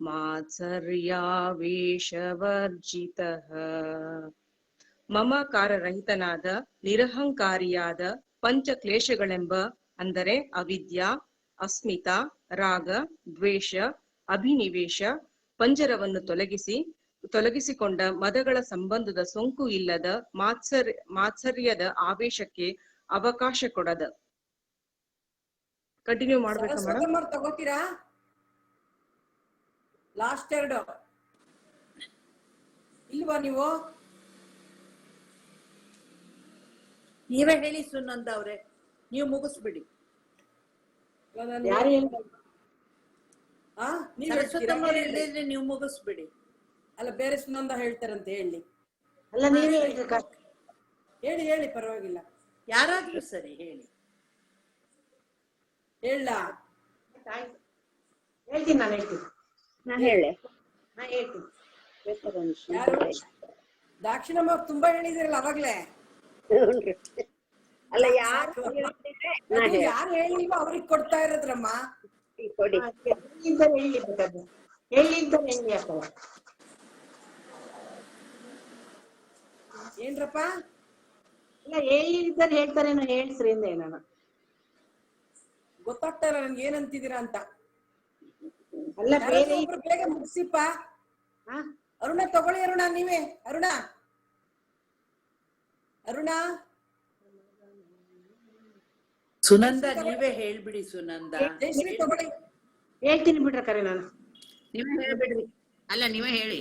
Speaker 12: ಮಾತ್ಸರ್ಯಾವೇಶವರ್ಜಿತಃ. ಮಮಕಾರರಹಿತನಾದ ನಿರಹಂಕಾರಿಯಾದ ಪಂಚಕ್ಲೇಶಗಳೆಂಬ ಅಂದರೆ ಅವಿದ್ಯಾ, ಅಸ್ಮಿತ, ರಾಗ, ದ್ವೇಷ, ಅಭಿನಿವೇಶ ಪಂಜರವನ್ನು ತೊಲಗಿಸಿಕೊಂಡ ಮದಗಳ ಸಂಬಂಧದ ಸೋಂಕು ಇಲ್ಲದ ಮಾತ್ಸರ್ಯದ ಆವೇಶಕ್ಕೆ ಅವಕಾಶ ಕೊಡದ. ಕಂಟಿನ್ಯೂ ಮಾಡ್ಬೇಕಾ ಮೇಡಮ್?
Speaker 3: ತಗೋತೀರಾ? ಲಾಸ್ಟ್ ಎರಡು ಇಲ್ವಾ ನೀವು?
Speaker 2: ನೀವೇ ಹೇಳಿ ಸುನಂದ ಅವ್ರೆ, ನೀವು ಮುಗಿಸ್ಬಿಡಿ. ನೀವು ಮುಗಿಸ್ಬಿಡಿ.
Speaker 3: ಅಲ್ಲ ಬೇರೆ ಸುನಂದ ಹೇಳ್ತಾರಂತ ಹೇಳಿ.
Speaker 11: ಅಲ್ಲ ನೀವೇ
Speaker 3: ಹೇಳಿ ಹೇಳಿ ಪರವಾಗಿಲ್ಲ.
Speaker 2: ಯಾರಾದ್ರೂ ಸರಿ ಹೇಳಿ.
Speaker 3: ಹೇಳ
Speaker 11: ಹೇಳ್ತೀನಿ, ನಾನು ಹೇಳ್ತೀನಿ. ನಾನು ಹೇಳಿ ಹೇಳ್ತೀನಿ.
Speaker 3: ಯಾರು? ದಾಕ್ಷಿಣಮ್ಮ ತುಂಬಾ ಹೇಳಿದಿರಲ್ಲ ಅವಾಗ್ಲೇ.
Speaker 11: ಅಲ್ಲ ಯಾರು
Speaker 3: ಯಾರು ಹೇಳಿಲ್ವೋ ಅವ್ರಿಗೆ ಕೊಡ್ತಾ ಇರೋದ್ರಮ್ಮ. ಏನ್ರಪ್ಪ?
Speaker 11: ಇಲ್ಲ ಹೇಳಿದ್ದಾರೆ ಹೇಳ್ತಾರೇನೋ ಹೇಳ್ಸ್ರಿ ಅಂದೆ ನಾನು.
Speaker 3: ಗೊತ್ತಾಗ್ತಾ ಇಲ್ಲ ನನ್ಗೆ ಏನಂತಿದ್ದೀರಾ ಅಂತ.
Speaker 11: ಅಲ್ಲ
Speaker 3: ಬೇಗ ಮುಗಿಸಿಪ್ಪ. ಅರುಣ ತಗೊಳ್ಳಿ. ಅರುಣ ನೀವೇ. ಅರುಣ
Speaker 2: ಸುನಂದ ನೀವೇ ಹೇಳ್ಬಿಡಿ. ಸುನಂದ
Speaker 3: ಜಯಶ್ರೀ ತಗೊಳ್ಳಿ.
Speaker 11: ಹೇಳ್ತೀನಿ ಬಿಡ್ರ ಕರೆ ನಾನು.
Speaker 8: ನೀವೇ ಹೇಳ್ಬಿಡ್ರಿ. ಅಲ್ಲ ನೀವೇ ಹೇಳಿ.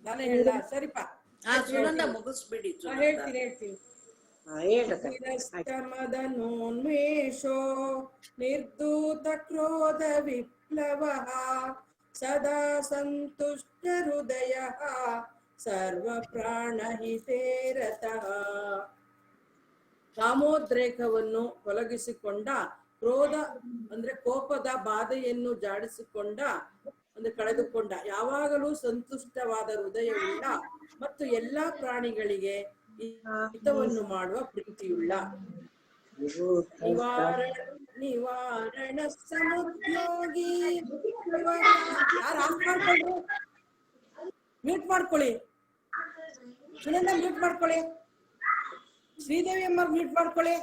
Speaker 3: ನಾನೇ ಹೇಳ ಸರಿಪಾ.
Speaker 2: ಸುನಂದ ಮುಗಿಸ್ಬಿಡಿ.
Speaker 3: ಹೇಳ್ತೀನಿ. ಮದನೋನ್ಮೇಷೋ ನಿರ್ಧೂತ ಕ್ರೋಧ ವಿಪ್ಲವ ಸದಾ ಸಂತುಷ್ಟ ಹೃದಯ ಸರ್ವ ಪ್ರಾಣ ಹಿತೇರತಃ. ಕಾಮೋದ್ರೇಕವನ್ನು ತೊಲಗಿಸಿಕೊಂಡ, ಕ್ರೋಧ ಅಂದ್ರೆ ಕೋಪದ ಬಾಧೆಯನ್ನು ಜಾಡಿಸಿಕೊಂಡ ಅಂದ್ರೆ ಕಳೆದುಕೊಂಡ, ಯಾವಾಗಲೂ ಸಂತುಷ್ಟವಾದ ಹೃದಯವುಳ್ಳ ಮತ್ತು ಎಲ್ಲಾ ಪ್ರಾಣಿಗಳಿಗೆ ಹಿತವನ್ನು ಮಾಡುವ ಪ್ರೀತಿಯುಳ್ಳ. ನಿವಾರಣ ಸಮುದ್ಯೋಗಿ. ಯಾರು ಆಫ್ ಮಾಡ್ಕೊಂಡ್ರು? ಮ್ಯೂಟ್ ಮಾಡ್ಕೊಳ್ಳಿ. ಸುನಂದ ಮ್ಯೂಟ್ ಮಾಡ್ಕೊಳ್ಳಿ. ಶ್ರೀದೇವಿ ಅಮ್ಮ ಮ್ಯೂಟ್ ಮಾಡ್ಕೊಳ್ಳಿ.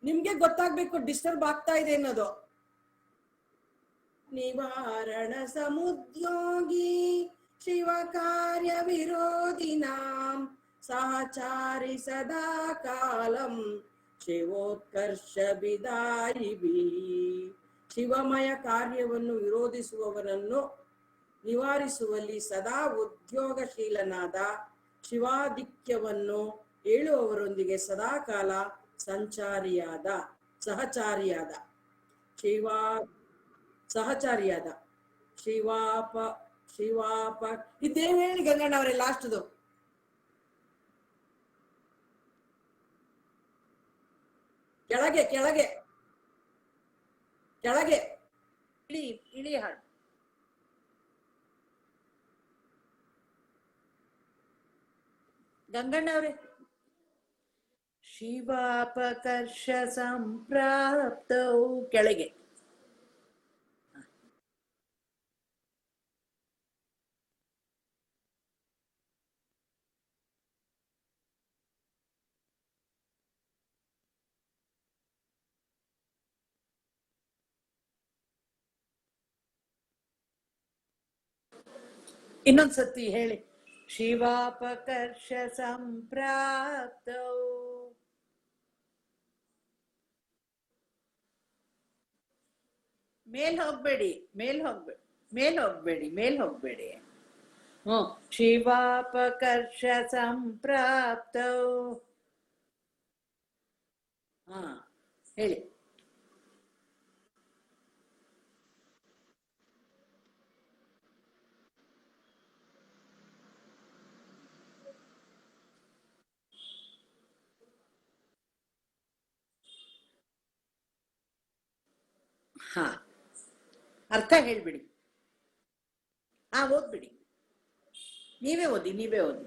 Speaker 3: ನಿಮ್ಗೆ ಗೊತ್ತಾಗ್ಬೇಕು ಡಿಸ್ಟರ್ಬ್ ಆಗ್ತಾ ಇದೆ ಅನ್ನೋದು. ನಿವಾರಣ ಸಮುದ್ಯೋಗಿ ಶಿವ ಕಾರ್ಯ ವಿರೋಧಿನಾಂ ಸಹಚಾರಿ ಸದಾ ಕಾಲಂ ಶಿವೋತ್ಕರ್ಷ ವಿದಾಯಿಭಿ. ಶಿವಮಯ ಕಾರ್ಯವನ್ನು ವಿರೋಧಿಸುವವರನ್ನು ನಿವಾರಿಸುವಲ್ಲಿ ಸದಾ ಉದ್ಯೋಗಶೀಲನಾದ, ಶಿವಾಧಿಕ್ಯವನ್ನು ಹೇಳುವವರೊಂದಿಗೆ ಸದಾಕಾಲ ಸಹಚಾರಿಯಾದ ಶಿವಾಪ ಇದೇನು ಹೇಳಿ ಗಂಗಣ್ಣ ಅವರೇ ಲಾಸ್ಟ್ದು. ಕೆಳಗೆ ಕೆಳಗೆ ಕೆಳಗೆ
Speaker 2: ಇಳಿ ಇಳಿ ಹಾಡು. ಗಂಗಣ್ಣ ಅವ್ರೆ. ಶಿವಾಪಕರ್ಷ ಸಂಪ್ರಾಪ್ತೌ ಕೆಳಗೆ. ಇನ್ನೊಂದ್ಸತಿ ಹೇಳಿ. ಶಿವಾಪಕರ್ಷ ಸಂಪ್ರಾಪ್ತೌ. ಮೇಲ್ ಹೋಗ್ಬೇಡಿ, ಮೇಲ್ ಹೋಗ್ಬೇಡಿ, ಮೇಲ್ ಹೋಗ್ಬೇಡಿ, ಮೇಲ್ ಹೋಗ್ಬೇಡಿ. ಶಿವಾಪಕರ್ಷ ಸಂಪ್ರಾಪ್ತೌ. ಹಾ ಹೇಳಿ. ಹಾ ಅರ್ಥ ಹೇಳ್ಬಿಡಿ. ಓದ್ಬಿಡಿ, ನೀವೇ ಓದಿ, ನೀವೇ ಓದಿ.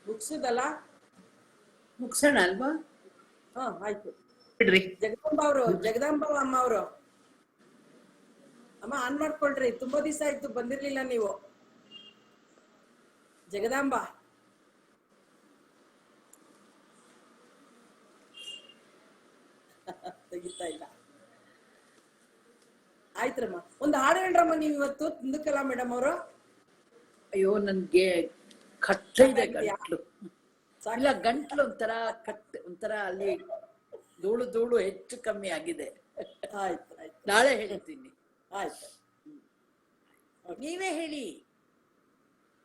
Speaker 3: ಮುಗ್ಸುದಲ್ಲ?
Speaker 2: ಮುಗ್ಸೋಣ ಅಲ್ವಾ?
Speaker 3: ಹಾ ಆಯ್ತು
Speaker 5: ಬಿಡ್ರಿ.
Speaker 3: ಜಗದಾಂಬ ಅವರು, ಜಗದಾಂಬ ಅಮ್ಮ ಅವರು, ಅಮ್ಮ ಆನ್ ಮಾಡ್ಕೊಳ್ರಿ. ತುಂಬಾ ದಿವಸ ಆಯ್ತು ಬಂದಿರ್ಲಿಲ್ಲ ನೀವು. ಜಗದಾಂಬ ತೆಗಿತಾ ಇಲ್ಲ. ಆಯ್ತ್ರಮ್ಮ, ಒಂದು ಹಾಡು ಹೇಳ್ರಮ್ಮ ನೀವು ಇವತ್ತು. ತಿಂದುಕಲ್ಲ ಮೇಡಮ್ ಅವರು.
Speaker 2: ಅಯ್ಯೋ ನನ್ಗೆ ಕಟ್ಟ ಇದೆ ಗಂಟ್ಲು. ಇಲ್ಲ, ಗಂಟ್ಲು ಒಂಥರ ಅಲ್ಲಿ ಧೂಳು ಧೂಳು ಹೆಚ್ಚು ಕಮ್ಮಿ ಆಗಿದೆ.
Speaker 3: ಆಯ್ತು ಆಯ್ತು,
Speaker 2: ನಾಳೆ ಹೇಳ್ತೀನಿ.
Speaker 3: ಆಯ್ತು.
Speaker 2: ನೀವೇ ಹೇಳಿ.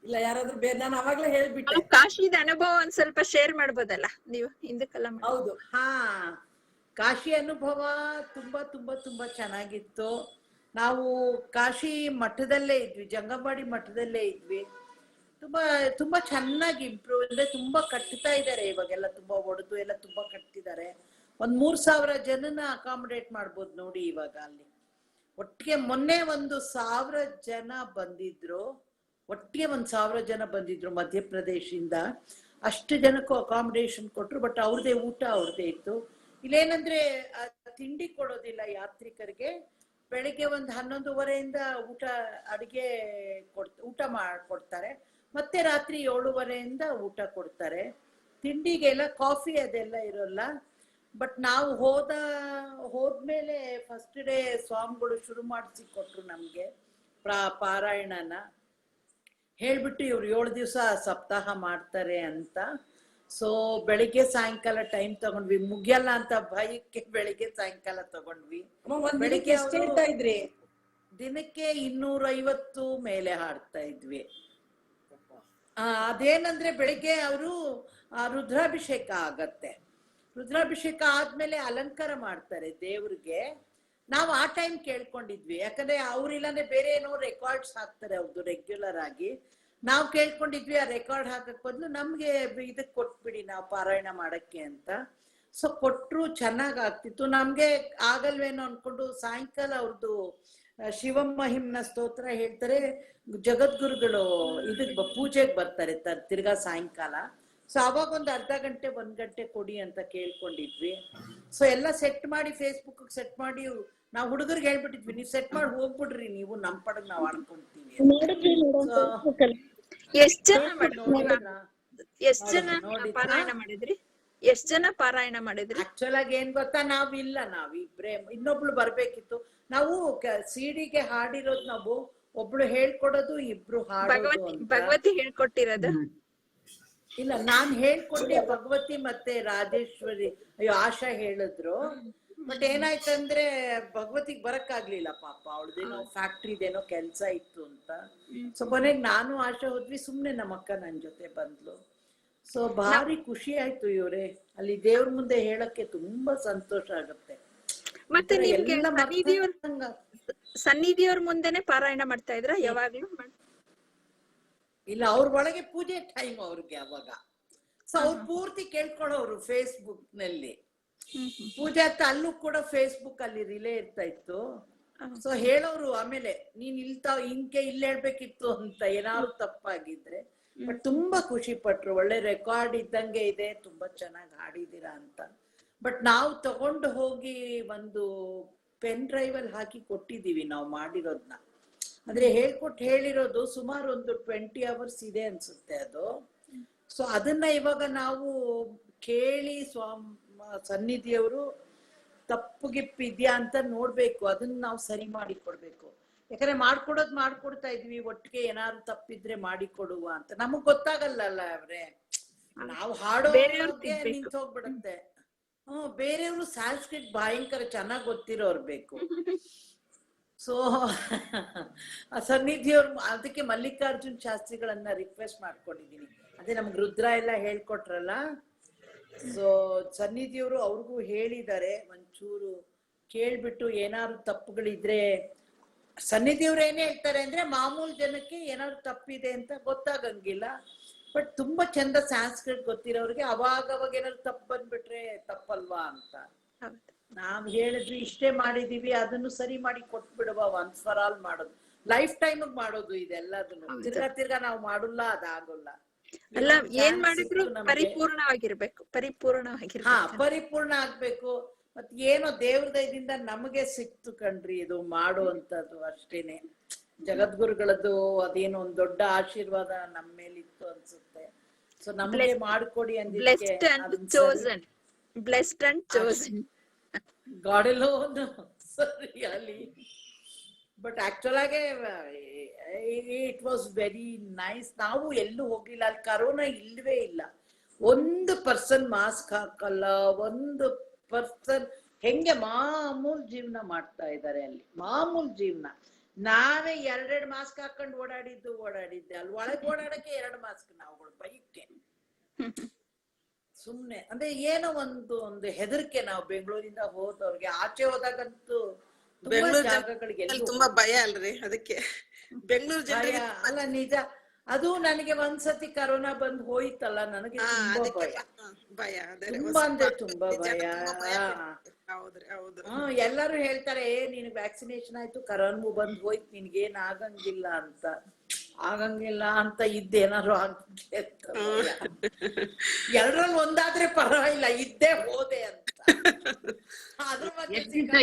Speaker 3: ಇಲ್ಲ ಯಾರಾದ್ರೂ ಬೇರೆ, ನಾನು ಅವಾಗ್ಲೇ ಹೇಳ್ಬಿಟ್ಟೆ.
Speaker 7: ಕಾಶಿದ ಅನುಭವ ಒಂದ್ ಸ್ವಲ್ಪ ಶೇರ್ ಮಾಡ್ಬೋದಲ್ಲ ನೀವು ಹಿಂದಕ್ಕೆಲ್ಲ?
Speaker 3: ಹೌದು.
Speaker 2: ಹಾ, ಕಾಶಿ ಅನುಭವ ತುಂಬಾ ತುಂಬಾ ತುಂಬಾ ಚೆನ್ನಾಗಿತ್ತು. ನಾವು ಕಾಶಿ ಮಠದಲ್ಲೇ ಇದ್ವಿ, ಜಂಗಮವಾಡಿ ಮಠದಲ್ಲೇ ಇದ್ವಿ. ತುಂಬಾ ತುಂಬಾ ಚೆನ್ನಾಗಿ ಇಂಪ್ರೂವ್, ಅಂದ್ರೆ ತುಂಬಾ ಕಟ್ತಾ ಇದ್ದಾರೆ ಇವಾಗೆಲ್ಲ, ತುಂಬಾ ಒಡೆದು ಎಲ್ಲ ತುಂಬಾ ಕಟ್ತಿದ್ದಾರೆ. 3,000 ಜನನ ಅಕಾಮಿಡೇಟ್ ಮಾಡ್ಬೋದು ನೋಡಿ ಇವಾಗ ಅಲ್ಲಿ. ಒಟ್ಟಿಗೆ ಮೊನ್ನೆ 1,000 ಜನ ಬಂದಿದ್ರು, ಒಟ್ಟಿಗೆ 1,000 ಜನ ಬಂದಿದ್ರು ಮಧ್ಯಪ್ರದೇಶದಿಂದ. ಅಷ್ಟು ಜನಕ್ಕೂ ಅಕಾಮಿಡೇಷನ್ ಕೊಟ್ರು. ಬಟ್ ಅವ್ರದೇ ಊಟ ಅವ್ರದೇ ಇತ್ತು. ಇಲ್ಲೇನಂದ್ರೆ ತಿಂಡಿ ಕೊಡೋದಿಲ್ಲ ಯಾತ್ರಿಕರಿಗೆ. ಬೆಳಿಗ್ಗೆ 11:30 ಊಟ ಅಡಿಗೆ ಊಟ ಮಾಡ್ಕೊಡ್ತಾರೆ. ಮತ್ತೆ ರಾತ್ರಿ 7:30 ಊಟ ಕೊಡ್ತಾರೆ. ತಿಂಡಿಗೆಲ್ಲ ಕಾಫಿ ಅದೆಲ್ಲ ಇರೋಲ್ಲ. ಬಟ್ ನಾವು ಹೋದ್ಮೇಲೆ ಫಸ್ಟ್ ಡೇ ಸ್ವಾಮಿಗಳು ಶುರು ಮಾಡಿಸಿ ಕೊಟ್ರು ನಮ್ಗೆ ಪಾರಾಯಣನ. ಹೇಳ್ಬಿಟ್ಟು ಇವ್ರು 7 ದಿವಸ ಸಪ್ತಾಹ ಮಾಡ್ತಾರೆ ಅಂತ. ಸೊ ಬೆಳಿಗ್ಗೆ ಸಾಯಂಕಾಲ ಟೈಮ್ ತಗೊಂಡ್ವಿ. ಮುಗಿಯಲ್ಲ ಅಂತ ಭಯಕ್ಕೆ ಬೆಳಿಗ್ಗೆ ಸಾಯಂಕಾಲ ತಗೊಂಡ್ವಿ.
Speaker 3: ಬೆಳಿಗ್ಗೆ ಎಷ್ಟು ಹೇಳ್ತಾ ಇದ್ರಿ?
Speaker 2: ದಿನಕ್ಕೆ 250 ಮೇಲೆ ಹಾಡ್ತಾ ಇದ್ವಿ. ಅದೇನಂದ್ರೆ ಬೆಳಿಗ್ಗೆ ಅವರು ರುದ್ರಾಭಿಷೇಕ ಆಗತ್ತೆ. ರುದ್ರಾಭಿಷೇಕ ಆದ್ಮೇಲೆ ಅಲಂಕಾರ ಮಾಡ್ತಾರೆ ದೇವ್ರಿಗೆ. ನಾವು ಆ ಟೈಮ್ ಕೇಳ್ಕೊಂಡಿದ್ವಿ, ಯಾಕಂದ್ರೆ ಅವ್ರಿಲ್ಲಾಂದ್ರೆ ಬೇರೆ ಏನೋ ರೆಕಾರ್ಡ್ಸ್ ಹಾಕ್ತಾರೆ ಅವ್ರದ್ದು ರೆಗ್ಯುಲರ್ ಆಗಿ. ನಾವು ಕೇಳ್ಕೊಂಡಿದ್ವಿ ಆ ರೆಕಾರ್ಡ್ ಹಾಕಕ್ ಬದಲು ನಮ್ಗೆ ಇದಕ್ ಕೊಟ್ಬಿಡಿ ನಾವು ಪಾರಾಯಣ ಮಾಡಕ್ಕೆ ಅಂತ. ಸೊ ಕೊಟ್ರು, ಚೆನ್ನಾಗ್ ಆಗ್ತಿತ್ತು. ನಮ್ಗೆ ಆಗಲ್ವೇನೋ ಅನ್ಕೊಂಡು ಸಾಯಂಕಾಲ ಅವ್ರದ್ದು ಶಿವಮಹಿಮ್ನ ಸ್ತೋತ್ರ ಹೇಳ್ತಾರೆ. ಜಗದ್ಗುರುಗಳು ಇದಕ್ ಪೂಜೆಗೆ ಬರ್ತಾರೆ ತಿರ್ಗಾ ಸಾಯಂಕಾಲ. ಸೊ ಅವಾಗ ಒಂದು ಅರ್ಧ ಗಂಟೆ 1 ಗಂಟೆ ಕೊಡಿ ಅಂತ ಕೇಳ್ಕೊಂಡಿದ್ವಿ. ಸೊ ಎಲ್ಲ ಸೆಟ್ ಮಾಡಿ ಫೇಸ್ಬುಕ್ ಸೆಟ್ ಮಾಡಿ ನಾವು ಹುಡುಗರಿಗೆ ಹೇಳ್ಬಿಟ್ಟಿದ್ವಿ, ನೀವು ಸೆಟ್ ಮಾಡಿ ಹೋಗ್ಬಿಡ್ರಿ, ನೀವು ನಮ್ ಪಡಗ್ ನಾವ್ ಆಡ್ಕೊಂತೀವಿ.
Speaker 5: ಎಷ್ಟ್ ಜನ ಪಾರಾಯಣ ಮಾಡಿದ್ರಿ? ಎಷ್ಟ್ ಜನ ಪಾರಾಯಣ ಮಾಡಿದ್ರಿ?
Speaker 2: ಆಕ್ಚುಲ್ ಆಗಿ ಏನ್ ಗೊತ್ತಾ, ನಾವಿಬ್ರೇ, ಇನ್ನೊಬ್ಳು ಬರ್ಬೇಕಿತ್ತು. ನಾವು ಸಿಡಿಗೆ ಹಾಡಿರೋದು ನಾವು ಒಬ್ಳು ಹೇಳ್ಕೊಡೋದು, ಇಬ್ರು ಹಾಡೋದು.
Speaker 5: ಭಗವತಿ ಹೇಳ್ಕೊಟ್ಟಿರೋದು?
Speaker 2: ಇಲ್ಲ, ನಾನ್ ಹೇಳ್ಕೊಂಡೆ. ಭಗವತಿ ಮತ್ತೆ ರಾಜೇಶ್ವರಿ, ಅಯ್ಯೋ ಆಶಾ ಹೇಳಿದ್ರು. ಬಟ್ ಏನಾಯ್ತಂದ್ರೆ ಭಗವತಿಗ್ ಬರಕ್ ಆಗ್ಲಿಲ್ಲ ಪಾಪ, ಅವಳದೇನೋ ಫ್ಯಾಕ್ಟ್ರಿದೇನೋ ಕೆಲ್ಸ ಇತ್ತು ಅಂತ. ಸೊ ಕೊನೆಗೆ ನಾನು ಆಶಾ ಹೋದ್ವಿ, ಸುಮ್ನೆ ನಮ್ಮಕ್ಕ ನನ್ ಜೊತೆ ಬಂದ್ಲು. ಸೊ ಭಾರಿ ಖುಷಿ ಆಯ್ತು ಇವ್ರೆ, ಅಲ್ಲಿ ದೇವ್ರ ಮುಂದೆ ಹೇಳಕ್ಕೆ ತುಂಬಾ ಸಂತೋಷ ಆಗುತ್ತೆ.
Speaker 5: ಮತ್ತೆ ನಿಮ್ಗೆ ಸನ್ನಿಧಿಯವ್ರ ಮುಂದೆನೆ ಪಾರಾಯಣ ಮಾಡ್ತಾ ಇದ್ರ ಯಾವಾಗ್ಲೂ?
Speaker 2: ಇಲ್ಲ, ಅವ್ರ ಒಳಗೆ ಪೂಜೆ ಟೈಮ್ ಅವ್ರಿಗೆ ಅವಾಗ. ಸೊ ಅವ್ರು ಪೂರ್ತಿ ಕೇಳ್ಕೊಳ್ಳೋರು ಫೇಸ್ಬುಕ್ ನಲ್ಲಿ ಪೂಜೆ ಅಂತ. ಅಲ್ಲೂ ಕೂಡ ಫೇಸ್ಬುಕ್ ಅಲ್ಲಿ ರಿಲೇ ಇರ್ತಾ ಇತ್ತು. ಸೊ ಹೇಳೋರು ಆಮೇಲೆ, ನೀನ್ ಹಿಂಗೆ ಇಲ್ಲಿ ಹೇಳ್ಬೇಕಿತ್ತು ಅಂತ ಏನಾದ್ರು ತಪ್ಪಾಗಿದ್ರೆ. ಬಟ್ ತುಂಬಾ ಖುಷಿ ಪಟ್ರು, ಒಳ್ಳೆ ರೆಕಾರ್ಡ್ ಇದ್ದಂಗೆ ಇದೆ, ತುಂಬಾ ಚೆನ್ನಾಗಿ ಹಾಡಿದೀರಾ ಅಂತ. ಬಟ್ ನಾವು ತಗೊಂಡು ಹೋಗಿ ಒಂದು ಪೆನ್ ಡ್ರೈವ್ ಅಲ್ಲಿ ಹಾಕಿ ಕೊಟ್ಟಿದೀವಿ ನಾವು ಮಾಡಿರೋದ್ನ. ಅಂದ್ರೆ ಹೇಳಿರೋದು ಸುಮಾರು ಒಂದು 20 hours ಇದೆ ಅನ್ಸುತ್ತೆ ಅದು. ಸೊ ಅದನ್ನ ಇವಾಗ ನಾವು ಕೇಳಿ ಸನ್ನಿಧಿಯವರು ತಪ್ಪುಗಿಪ್ಪಿದ್ಯಾ ಅಂತ ನೋಡ್ಬೇಕು, ಅದನ್ನ ನಾವು ಸರಿ ಮಾಡಿ ಕೊಡ್ಬೇಕು. ಯಾಕಂದ್ರೆ ಮಾಡ್ಕೊಡ್ತಾ ಇದ್ವಿ, ಒಟ್ಟಿಗೆ ಏನಾದ್ರು ತಪ್ಪಿದ್ರೆ ಮಾಡಿಕೊಡುವ ಅಂತ. ನಮಗ್ ಗೊತ್ತಾಗಲ್ಲ ಅವ್ರೆ, ನಾವು ಹಾಡೋ ನಿಂತು ಹೋಗ್ಬಿಡುತ್ತೆ. ಬೇರೆಯವರು ಸಾಂಸ್ಕ್ರಿಟ್ ಭಯಂಕರ ಚೆನ್ನಾಗ್ ಗೊತ್ತಿರೋರ್ ಬೇಕು. ಸೊ ಸನ್ನಿಧಿಯವ್ರು, ಅದಕ್ಕೆ ಮಲ್ಲಿಕಾರ್ಜುನ್ ಶಾಸ್ತ್ರಿಗಳನ್ನ ರಿಕ್ವೆಸ್ಟ್ ಮಾಡ್ಕೊಂಡಿದೀನಿ. ಅದೇ ನಮ್ಗೆ ರುದ್ರ ಎಲ್ಲ ಹೇಳ್ಕೊಟ್ರಲ್ಲ, ಸೊ ಸನ್ನಿಧಿಯವರು ಅವ್ರಿಗೂ ಹೇಳಿದ್ದಾರೆ, ಒಂಚೂರು ಕೇಳ್ಬಿಟ್ಟು ಏನಾದ್ರು ತಪ್ಪುಗಳಿದ್ರೆ. ಸನ್ನಿಧಿಯವ್ರು ಏನ್ ಹೇಳ್ತಾರೆ ಅಂದ್ರೆ, ಮಾಮೂಲು ಜನಕ್ಕೆ ಏನಾದ್ರು ತಪ್ಪಿದೆ ಅಂತ ಗೊತ್ತಾಗಂಗಿಲ್ಲ. ಬಟ್ ತುಂಬಾ ಚಂದ ಸಂಸ್ಕೃತ ಗೊತ್ತಿರೋರಿಗೆ ಅವಾಗ ಏನಾದ್ರು ತಪ್ಪು ಬಂದ್ಬಿಟ್ರೆ ತಪ್ಪಲ್ವಾ ಅಂತ ನಾವ್ ಹೇಳಿದ್ವಿ. ಇಷ್ಟೇ ಮಾಡಿದೀವಿ, ಅದನ್ನು ಸರಿ ಮಾಡಿ ಕೊಟ್ಬಿಡುವ, ಒನ್ಸ್ ಫಾರ್ ಆಲ್ ಮಾಡೋದು, ಲೈಫ್ ಟೈಮ್ ಮಾಡೋದು ಇದೆಲ್ಲದನ್ನು. ತಿರ್ಗಾ ನಾವು ಮಾಡಲ್ಲ, ಅದಾಗಲ್ಲ.
Speaker 5: ಅಲ್ಲ, ಏನ್ ಮಾಡಿದ್ರು ಪರಿಪೂರ್ಣವಾಗಿರ್ಬೇಕು.
Speaker 2: ಪರಿಪೂರ್ಣ ಆಗ್ಬೇಕು. ಮತ್ ಏನೋ ದೇವ್ರ ದಯದಿಂದ ನಮಗೆ ಸಿಕ್ತು ಕಣ್ರಿ ಇದು ಮಾಡುವಂತದ್ದು ಅಷ್ಟೇನೆ. ಜಗದ್ಗುರುಗಳದ್ದು ಅದೇನೋ ಒಂದ್ ದೊಡ್ಡ ಆಶೀರ್ವಾದ ನಮ್ಮ ಮೇಲಿತ್ತು ಅನ್ಸುತ್ತೆ. ಸೊ ನಮಗೆ ಮಾಡ್ಕೊಡಿ ಅಂದಿದ್ದಕ್ಕೆ god alone really. But actual ಆಗಿ ಇಟ್ ವಾಸ್ ವೆರಿ ನೈಸ್. ನಾವು ಎಲ್ಲೂ ಹೋಗ್ಲಿಲ್ಲ, ಅಲ್ಲಿ ಕರೋನಾ ಇಲ್ವೇ ಇಲ್ಲ. ಒಂದು ಪರ್ಸನ್ ಮಾಸ್ಕ್ ಹಾಕಲ್ಲ, ಒಂದು ಪರ್ಸನ್ ಹೆಂಗೆ ಮಾಮೂಲ್ ಜೀವನ ಮಾಡ್ತಾ ಇದ್ದಾರೆ ಅಲ್ಲಿ, ಮಾಮೂಲ್ ಜೀವನ. ನಾವೇ 2 ಮಾಸ್ಕ್ ಹಾಕೊಂಡು ಓಡಾಡಿದ್ದೆ. ಅಲ್ಲಿ ಒಳಗೆ ಓಡಾಡಕ್ಕೆ 2 ಮಾಸ್ಕ್ ನಾವುಗಳು ಬೈಕ್ಕೆ ಸುಮ್ನೆ. ಅಂದ್ರೆ ಏನೋ ಒಂದು ಹೆದರಿಕೆ. ನಾವು ಬೆಂಗಳೂರಿಂದ ಹೋದವ್ರಿಗೆ, ಆಚೆ ಹೋದಾಗಂತೂ ಜಾಗಗಳಿಗೆ
Speaker 13: ತುಂಬಾ ಭಯ ಅಲ್ರಿ, ಅದಕ್ಕೆ ಬೆಂಗಳೂರು
Speaker 2: ಭಯ ಅಲ್ಲ. ನಿಜ, ಅದು ನನಗೆ ಒಂದ್ಸತಿ ಕರೋನಾ ಬಂದ್ ಹೋಯ್ತಲ್ಲ, ನನಗೆ
Speaker 13: ಭಯ,
Speaker 2: ತುಂಬಾ ಅಂದ್ರೆ ತುಂಬಾ ಭಯ. ಎಲ್ಲರೂ ಹೇಳ್ತಾರೆ, ನಿನಗೆ ವ್ಯಾಕ್ಸಿನೇಷನ್ ಆಯ್ತು, ಕರೋನಾ ಬಂದ್ ಹೋಯ್ತು, ನಿನ್ಗೇನ್ ಆಗಂಗಿಲ್ಲ ಅಂತ ಇದ್ದೇನಾರು ಆಗುತ್ತೆ ಅಂತ. ಎರಡರಲ್ಲಿ ಒಂದಾದ್ರೆ ಪರವಾಗಿಲ್ಲ, ಇದ್ದೇ ಹೋದೆ ಅಂತ. ಅದ್ರ ಬಗ್ಗೆ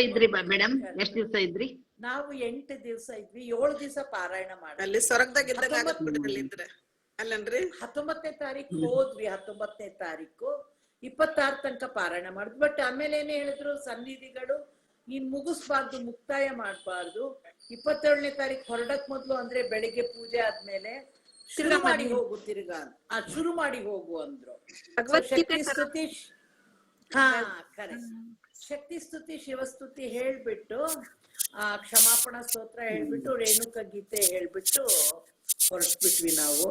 Speaker 8: ಇದ್ರಿ ಮೇಡಮ್, ಎಷ್ಟು ದಿವಸ ಇದ್ರಿ?
Speaker 2: ನಾವು 8 ದಿವಸ ಇದ್ವಿ. 7 ದಿವಸ ಪಾರಾಯಣ ಮಾಡಿ 19ನೇ ತಾರೀಕು ಹೋದ್ವಿ. 19ನೇ ತಾರೀಕು 26 ತನಕ ಪಾರಾಯಣ ಮಾಡಿದ್ವಿ. ಬಟ್ ಆಮೇಲೆ ಏನೇ ಹೇಳಿದ್ರು ಸನ್ನಿಧಿಗಳು, ನೀನ್ ಮುಗಿಸ್ಬಾರ್ದು, ಮುಕ್ತಾಯ ಮಾಡ್ಬಾರ್ದು. 27ನೇ ತಾರೀಕು ಹೊರಡಕ್ ಮೊದ್ಲು, ಅಂದ್ರೆ ಬೆಳಿಗ್ಗೆ ಪೂಜೆ ಆದ್ಮೇಲೆ ಶುರು ಮಾಡಿ ಹೋಗು, ಶುರು ಮಾಡಿ ಹೋಗು ಅಂದ್ರು. ಶಕ್ತಿ ಸ್ತುತಿ, ಕರೆಕ್ಟ್, ಶಕ್ತಿ ಸ್ತುತಿ ಶಿವಸ್ತುತಿ ಹೇಳ್ಬಿಟ್ಟು, ಕ್ಷಮಾಪಣಾ ಸ್ತೋತ್ರ ಹೇಳ್ಬಿಟ್ಟು, ರೇಣುಕ ಗೀತೆ ಹೇಳ್ಬಿಟ್ಟು ಹೊರಟ್ಬಿಟ್ವಿ ನಾವು.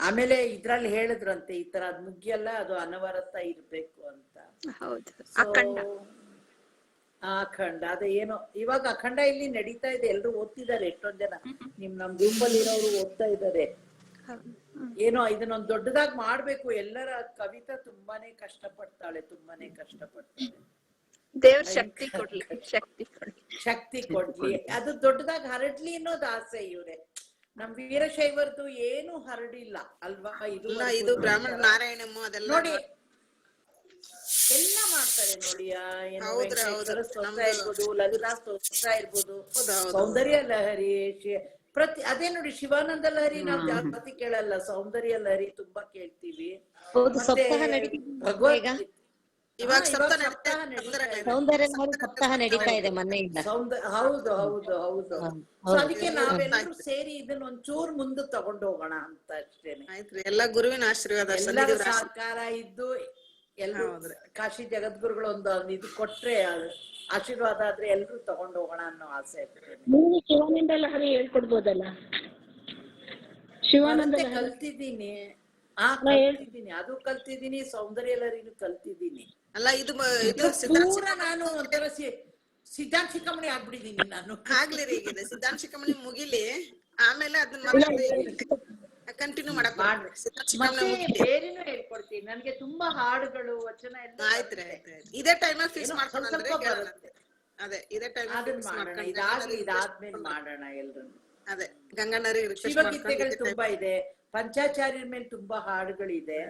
Speaker 2: ಆಮೇಲೆ ಇದ್ರಲ್ಲಿ ಹೇಳಿದ್ರಂತೆ, ಈ ತರ ಅದ್ ಮುಗಿಯಲ್ಲ, ಅದು ಅನವರತ ಇರ್ಬೇಕು ಅಂತ. ಅಖಂಡ ಅದೇ ಏನೋ ಇವಾಗ ಅಖಂಡ ಇಲ್ಲಿ ನಡೀತಾ ಇದೆ, ಎಲ್ರು ಓದ್ತಿದ್ದಾರೆ. ಎಷ್ಟೊಂದ್ ಜನ ನಮ್ ಗುಂಪಲ್ಲಿ ಇರೋರು ಓದ್ತಾ ಇದ್ದಾರೆ. ಏನೋ ಇದನ್ನೊಂದ್ ದೊಡ್ಡದಾಗಿ ಮಾಡ್ಬೇಕು. ಎಲ್ಲರ ಕವಿತಾ ತುಂಬಾನೇ ಕಷ್ಟಪಡ್ತಾಳೆ.
Speaker 5: ದೇವ್ರ ಶಕ್ತಿ ಕೊಡ್ಲಿ,
Speaker 2: ಅದು ದೊಡ್ಡದಾಗಿ ಹರಡ್ಲಿ ಅನ್ನೋದು ಆಸೆ ಇವ್ರೆ. ನಮ್ ವೀರಶೈವರ್ದು ಏನು ಹರಡಿಲ್ಲ ಅಲ್ವಾ?
Speaker 13: ಇದು ಬ್ರಾಹ್ಮಣ ನಾರಾಯಣಮ್ಮ ಅದೆಲ್ಲ
Speaker 2: ನೋಡಿ ಎಲ್ಲ ಮಾಡ್ತಾರೆ ನೋಡಿ. ಇರ್ಬೋದು, ಲಲಿತಾ ಸ್ತೋತ್ರ ಇರ್ಬೋದು, ಸೌಂದರ್ಯ ಲಹರಿ, ಅದೇ ನೋಡಿ ಶಿವಾನಂದ ಲಹರಿ ನಾವ್ ಜಾಸ್ತಿ ಕೇಳಲ್ಲ, ಸೌಂದರ್ಯ ಲಹರಿ ತುಂಬಾ ಕೇಳ್ತೀವಿ. ಭಗವತ್
Speaker 11: ಇವಾಗ ಸೌಂದರ್ಯ ಸಪ್ತಾಹ ನಡೀತಾ ಇದೆ ಮೊನ್ನೆಯಿಂದ.
Speaker 2: ಹೌದು ಹೌದು ಹೌದು. ಅದಕ್ಕೆ ನಾವೆಲ್ಲರೂ ಸೇರಿ ಇದನ್ನ ಒಂಚೂರು ಮುಂದೆ ತಗೊಂಡು ಹೋಗೋಣ ಅಂತ ಅಷ್ಟೇನೆ.
Speaker 13: ಎಲ್ಲ ಗುರುವಿನ ಆಶೀರ್ವಾದ,
Speaker 2: ಎಲ್ಲರ ಸಹಕಾರ ಇದ್ದು ಎಲ್ರು ಕಾಶಿ ಜಗದ್ಗುರುಗಳು ಒಂದು ಇದು ಕೊಟ್ರೆ ಆಶೀರ್ವಾದ ಆದ್ರೆ ಎಲ್ರು ತಗೊಂಡು ಹೋಗೋಣ ಅನ್ನೋ ಆಸೆ.
Speaker 6: ಶಿವಾನಂದ ಲಹರಿ ಹೇಳ್ಕೊಡ್ಬೋದಲ್ಲ? ಶಿವಾನಂದ
Speaker 2: ಕಲ್ತಿದ್ದೀನಿ, ಅದು ಕಲ್ತಿದ್ದೀನಿ, ಸೌಂದರ್ಯ ಲಹರಿನೂ ಕಲ್ತಿದ್ದೀನಿ.
Speaker 13: ಅಲ್ಲ ಇದು
Speaker 2: ಪೂರ ನಾನು ಒಂಥರ ಸಿದ್ಧಾಂತ ಶಿಖಾಮಣಿ ಆಗ್ಬಿಟ್ಟಿದೀನಿ ನಾನು.
Speaker 13: ಆಗ್ಲಿ ರೀ, ಈಗ ಸಿದ್ಧಾಂತ ಶಿಖಾಮಣಿ ಮುಗಿಲಿ, ಆಮೇಲೆ ಅದನ್ನ ಕಂಟಿನ್ಯೂ ಮಾಡಕ್
Speaker 2: ಬೇರೆನೂ ಹೇಳ್ಕೊಡ್ತೀನಿ. ನನ್ಗೆ ತುಂಬಾ ಹಾಡುಗಳು, ವಚನ ಎಲ್ಲ
Speaker 13: ಆಯ್ತ್ರಿ. ಇದೇ ಟೈಮ್ ಫಿಕ್ಸ್ ಮಾಡ್ಕೊಂಡು ಅದೇ ಇದೇ ಟೈಮ್
Speaker 2: ಮಾಡೋಣ. ಇದಾದ್ಮೇಲೆ ಮಾಡೋಣ ಎಲ್ರು.
Speaker 13: ಅದೇ ಗಂಗಣ್ಣರಿಗೆ
Speaker 2: ಶಿವಗೀತೆಗಳು ತುಂಬಾ ಇದೆ, ಪಂಚಾಚಾರ್ಯರ ಮೇಲೆ ತುಂಬಾ ಹಾಡುಗಳಿದೆ.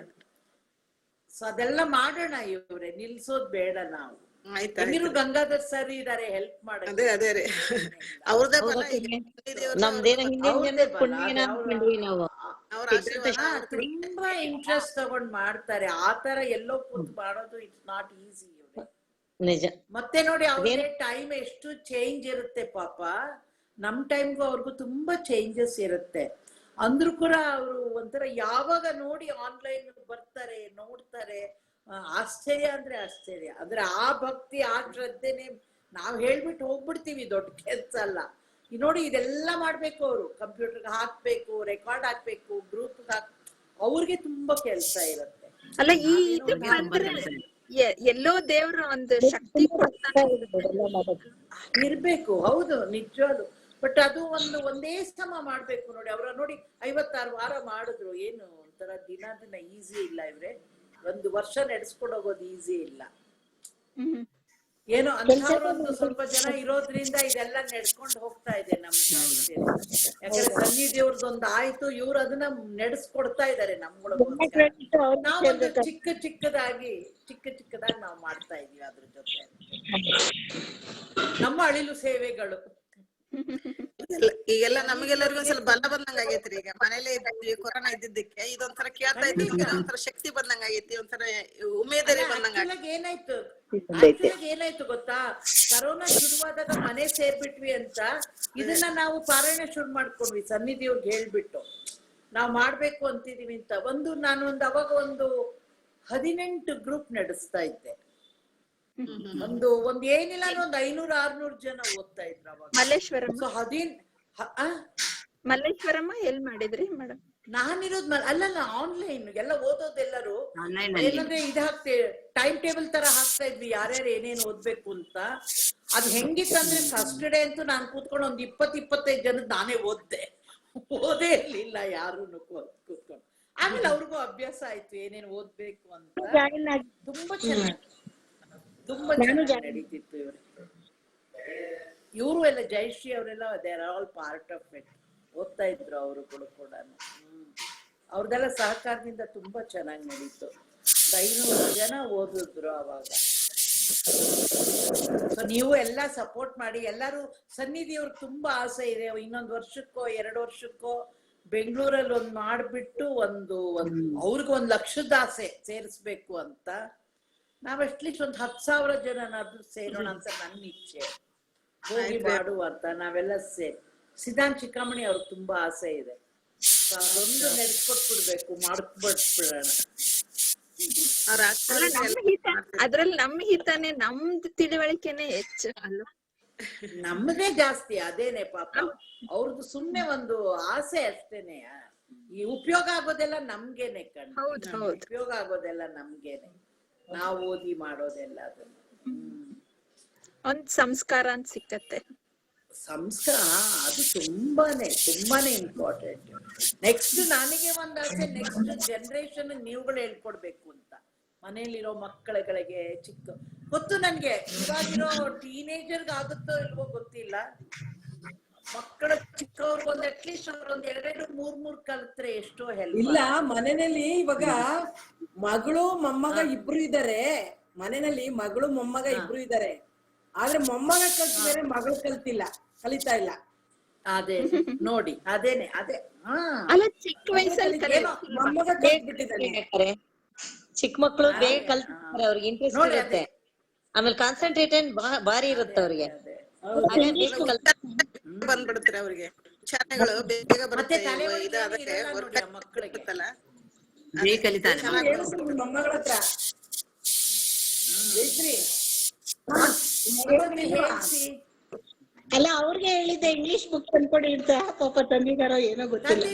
Speaker 2: ಸೊ ಅದೆಲ್ಲ ಮಾಡೋಣ. ಇವ್ರೆ ನಿಲ್ಸೋದ್ ಬೇಡ ನಾವು. ನೀರು ಗಂಗಾಧರ್ ಸರ್ ಇದಾರೆ ಹೆಲ್ಪ್ ಮಾಡೋದು.
Speaker 13: ಅದೇ ರೀ, ಅವ್ರದೇ
Speaker 2: ತುಂಬಾ ಇಂಟ್ರೆಸ್ಟ್ ತಗೊಂಡ್ ಮಾಡ್ತಾರೆ. ಆತರ ಎಲ್ಲೋ ಕೂತ್ ಮಾಡೋದು ಇಟ್ಸ್ ನಾಟ್ ಈಸಿ. ಮತ್ತೆ ನೋಡಿ ಅವ್ರಿಗೆ ಟೈಮ್ ಎಷ್ಟು ಚೇಂಜ್ ಇರುತ್ತೆ ಪಾಪ. ನಮ್ ಟೈಮ್ಗೂ ಅವ್ರಿಗೂ ತುಂಬಾ ಚೇಂಜಸ್ ಇರುತ್ತೆ. ಅಂದ್ರೂ ಕೂಡ ಅವರು ಒಂಥರ ಯಾವಾಗ ನೋಡಿ ಆನ್ಲೈನ್ ಬರ್ತಾರೆ, ನೋಡ್ತಾರೆ. ಆಶ್ಚರ್ಯ ಅಂದ್ರೆ ಆಶ್ಚರ್ಯ. ಅಂದ್ರೆ ಆ ಭಕ್ತಿ, ಆ ಶ್ರದ್ಧೆನೆ ನಾವ್ ಹೇಳ್ಬಿಟ್ಟು ಹೋಗ್ಬಿಡ್ತೀವಿ, ದೊಡ್ಡ ಕೆಲ್ಸ ಅಲ್ಲ. ನೋಡಿ ಇದೆಲ್ಲ ಮಾಡ್ಬೇಕು ಅವರು. ಕಂಪ್ಯೂಟರ್ಗೆ ಹಾಕ್ಬೇಕು, ರೆಕಾರ್ಡ್ ಹಾಕ್ಬೇಕು, ಗ್ರೂಪ್ ಅವ್ರಿಗೆ ತುಂಬಾ ಕೆಲ್ಸ ಇರುತ್ತೆ.
Speaker 14: ಅಲ್ಲ ಎಲ್ಲೋ ದೇವ್ರ ಒಂದು ಶಕ್ತಿ
Speaker 2: ಇರ್ಬೇಕು. ಹೌದು, ನಿಜವಾಗ್ಲು. ಬಟ್ ಅದು ಒಂದೇ ಸಮ ಮಾಡ್ಬೇಕು ನೋಡಿ. ಅವ್ರ ನೋಡಿ 56 ವಾರ ಮಾಡಿದ್ರು. ಏನು ಒಂಥರ ದಿನ ಈಸಿ ಇಲ್ಲ ಇವ್ರೆ. 1 ವರ್ಷ ನಡೆಸ್ಕೊಂಡು ಹೋಗೋದು ಈಸಿ ಇಲ್ಲ. ಏನೋ ಅಂತವ್ರೊಂದು ಸ್ವಲ್ಪ ಜನ ಇರೋದ್ರಿಂದ ಇದೆಲ್ಲ ನಡ್ಸ್ಕೊಂಡು ಹೋಗ್ತಾ ಇದೆ ನಮ್ಗೆ. ಯಾಕಂದ್ರೆ ಸನ್ನಿಧಿಯವ್ರದೊಂದು ಆಯ್ತು, ಇವ್ರು ಅದನ್ನ ನಡೆಸ್ಕೊಡ್ತಾ ಇದಾರೆ ನಮ್ಗಳಿಗೋಸ್ಕರ. ನಾವೊಂದು ಚಿಕ್ಕದಾಗಿ ನಾವು ಮಾಡ್ತಾ ಇದೀವಿ ಅದ್ರ ಜೊತೆ. ನಮ್ಮ ಅಳಿಲು ಸೇವೆಗಳು
Speaker 13: ಈಗೆಲ್ಲ ನಮಗೆಲ್ಲರಿಗೂ ಒಂದ್ಸಲ ಬಲ ಬಂದಂಗ ಆಗೈತ್ರಿ. ಈಗ ಮನೇಲೆ ಇದ್ವಿ, ಕೊರೋನಾ ಇದ್ದಿದ್ದಕ್ಕೆ ಇದೊಂಥರ ಕೇಳ್ತಾ ಇದ್ದೀವಿ, ಒಂಥರ ಶಕ್ತಿ ಬಂದಂಗ ಆಗೈತಿ, ಒಂಥರ ಉಮೇದರಿ ಬಂದಂಗ.
Speaker 2: ಏನಾಯ್ತು ಗೊತ್ತಾ, ಕರೋನಾ ಶುರುವಾದಾಗ ಮನೆ ಸೇರ್ಬಿಟ್ವಿ ಅಂತ ಇದನ್ನ ನಾವು ಪಾರಾಯಣ ಶುರು ಮಾಡ್ಕೊಂಡ್ವಿ. ಸನ್ನಿಧಿಯವ್ರಿಗೆ ಹೇಳ್ಬಿಟ್ಟು ನಾವ್ ಮಾಡ್ಬೇಕು ಅಂತಿದೀವಿ ಅಂತ. ನಾನು ಅವಾಗ 18 ಗ್ರೂಪ್ ನಡೆಸ್ತಾ ಇದ್ದೆ. ಒಂದ್ ಏನಿಲ್ಲ, 500-600 ಜನ ಓದ್ತಾ ಇದ್ರು ಅವಾಗ.
Speaker 14: ಮಲ್ಲೇಶ್ವರಮ್ಮ ಎಲ್ ಮಾಡಿದ್ರಿ ಮೇಡಮ್?
Speaker 2: ನಾನಿರೋದ್ ಅಲ್ಲಲ್ಲ, ಆನ್ಲೈನ್ ಎಲ್ಲ ಓದೋದೆಲ್ಲರೂ. ಏನಂದ್ರೆ ಹಾಕ್ತೇವೆ, ಟೈಮ್ ಟೇಬಲ್ ತರ ಹಾಕ್ತಾ ಇದ್ವಿ, ಯಾರ್ಯಾರು ಏನೇನ್ ಓದ್ಬೇಕು ಅಂತ. ಅದ್ ಹೆಂಗಿತ್ತಂದ್ರೆ ಫಸ್ಟ್ ಡೇ ಅಂತೂ ನಾನ್ ಕೂತ್ಕೊಂಡು 20-25 ಜನದ್ ನಾನೇ ಓದ್ದೆ ಇರ್ಲಿಲ್ಲ ಯಾರು ಕೂತ್ಕೊಂಡು. ಆಮೇಲೆ ಅವ್ರಿಗೂ ಅಭ್ಯಾಸ ಆಯ್ತು ಏನೇನ್ ಓದ್ಬೇಕು ಅಂತ. ತುಂಬಾ ಚೆನ್ನಾಗಿ ನಡೀತಿತ್ತು. ಇವರು ಎಲ್ಲ ಜಯಶ್ರೀ ಅವರೆಲ್ಲ they are all part of it. ಓದ್ತಾ ಇದ್ರು ಅವರುಗಳು ಕೂಡ. ಅವ್ರದೆಲ್ಲ ಸಹಕಾರದಿಂದ ತುಂಬಾ ಚೆನ್ನಾಗಿ ನಡೀತು. 500 ಜನ ಓದಿದ್ರು ಅವಾಗ. ಸೊ ನೀವು ಎಲ್ಲ ಸಪೋರ್ಟ್ ಮಾಡಿ. ಎಲ್ಲರೂ ಸನ್ನಿಧಿಯವ್ರಿಗೆ ತುಂಬಾ ಆಸೆ ಇದೆ, ಇನ್ನೊಂದು ವರ್ಷಕ್ಕೋ 2 ವರ್ಷಕ್ಕೋ ಬೆಂಗಳೂರಲ್ಲಿ ಒಂದ್ ಮಾಡ್ಬಿಟ್ಟು ಅವ್ರಿಗೆ 1 ಲಕ್ಷದ ಆಸೆ ಸೇರಿಸ್ಬೇಕು ಅಂತ. ನಾವ್ ಅಟ್ಲೀಸ್ಟ್ 10,000 ಜನನಾದ್ರೂ ಸೇರೋಣ ಅಂತ ನನ್ನ ಇಚ್ಛೆ. ಹೋಗಿ ಮಾಡುವ ಅಂತ ನಾವೆಲ್ಲ ಸಿದ್ಧಾಂತ ಶಿಖಾಮಣಿ ಅವ್ರಿಗೆ ತುಂಬಾ ಆಸೆ ಇದೆ. ಅದೊಂದು ನಡೆಸ್ಕೊಟ್ಬಿಡ್ಬೇಕು, ಮಾಡ್ಕೊಬಿಟ್ಬಿಡೋಣ.
Speaker 14: ಅದ್ರಲ್ಲಿ ನಮ್ಮ ಹಿತಾನೆ, ನಮ್ದು ತಿಳುವಳಿಕೆನೆ ಹೆಚ್ಚು ಅಲ್ಲ,
Speaker 2: ನಮ್ಮದೇ ಜಾಸ್ತಿ. ಅದೇನೆ ಪಾಪ ಅವ್ರದ್ದು ಸುಮ್ನೆ ಒಂದು ಆಸೆ ಅಷ್ಟೇನೆ. ಈ ಉಪಯೋಗ ಆಗೋದೆಲ್ಲ ನಮ್ಗೇನೆ ಉಪಯೋಗ ಆಗೋದೆಲ್ಲ ನಮ್ಗೇನೆ. ನಾವು ಓದಿ ಮಾಡೋದೆಲ್ಲ ಅದನ್ನ
Speaker 14: ಒಂದ್ ಸಂಸ್ಕಾರ ಅಂತ ಸಿಕ್ಕತ್ತೆ.
Speaker 2: ಸಂಸ್ಕಾರ ಅದು ತುಂಬಾನೇ ಇಂಪಾರ್ಟೆಂಟ್. ನೆಕ್ಸ್ಟ್ ನನಗೆ ಒಂದ್ ಆಸೆ, ನೆಕ್ಸ್ಟ್ ಜನರೇಷನ್ ನೀವುಗಳು ಹೇಳ್ಕೊಡ್ಬೇಕು ಅಂತ. ಮನೇಲಿರೋ ಮಕ್ಕಳುಗಳಿಗೆ ಗೊತ್ತು ನನ್ಗೆ, ಇವಾಗಿರೋ ಟೀನೇಜರ್ಗೆ ಆಗುತ್ತೋ ಇಲ್ವೋ ಗೊತ್ತಿಲ್ಲ. ಮಕ್ಕಳು ಚಿಕ್ಕವ್ರಿಗೆ ಒಂದು ಅಟ್ಲೀಸ್ಟ್ ಅವ್ರ ಒಂದ್ 2-3 ಕಲ್ತ್ರೆ ಎಷ್ಟೋ ಹೆಲ್ಪ್.
Speaker 3: ಇಲ್ಲ ಮನೆಯಲ್ಲಿ ಇವಾಗ ಮಗಳು ಮೊಮ್ಮಗ ಇಬ್ರು ಇದ್ದಾರೆ, ಮನೆಯಲ್ಲಿ ಮಗಳು ಮೊಮ್ಮಗ ಇಬ್ರು ಇದ್ದಾರೆ, ಆದ್ರೆ ಮೊಮ್ಮಗ ಕಲ್ತಿದ್ದಾರೆ, ಮಗಳು ಕಲಿತಾ ಇಲ್ಲ.
Speaker 2: ಅದೇ ನೋಡಿ, ಅದೇನೆ ಅದೇ.
Speaker 14: ಅಲ್ಲ ಚಿಕ್ಕ ವಯಸ್ಸಲ್ಲಿ
Speaker 3: ಮೊಮ್ಮಗ ಕಲ್ತ್ಬಿಟ್ಟಿದ್ದಾನೆ.
Speaker 11: ಚಿಕ್ಕ ಮಕ್ಳು ಬೇಗ ಕಲ್ತಾರೆ, ಅವ್ರಿಗೆ ಇಂಟ್ರೆಸ್ಟ್ ಇರುತ್ತೆ, ಆಮೇಲೆ ಕಾನ್ಸಂಟ್ರೇಟೆಡ್ ಭಾರಿ ಇರುತ್ತೆ ಅವ್ರಿಗೆ.
Speaker 13: ಬಂದ್ಬಿಡುತ್ತೆ ಅವ್ರಿಗೆ ಶಾಲೆಗಳು ಬೇಗ ಬರುತ್ತೆ. ಮಕ್ಕಳಿಗೆ
Speaker 8: ಬೇಗ ಕಲಿತಾರೆ.
Speaker 3: ಮೊಮ್ಮಗಳ ಹತ್ರ
Speaker 11: ಅಲ್ಲ ಅವ್ರಿಗೆ ಹೇಳಿದ್ದೆ ಇಂಗ್ಲಿಷ್ ಬುಕ್ ತಂದ್ಕೊಡಿ ಅಂತ, ಪಾಪ ತಂದಿದಾರೋ ಏನೋ ಗೊತ್ತಿಲ್ಲ.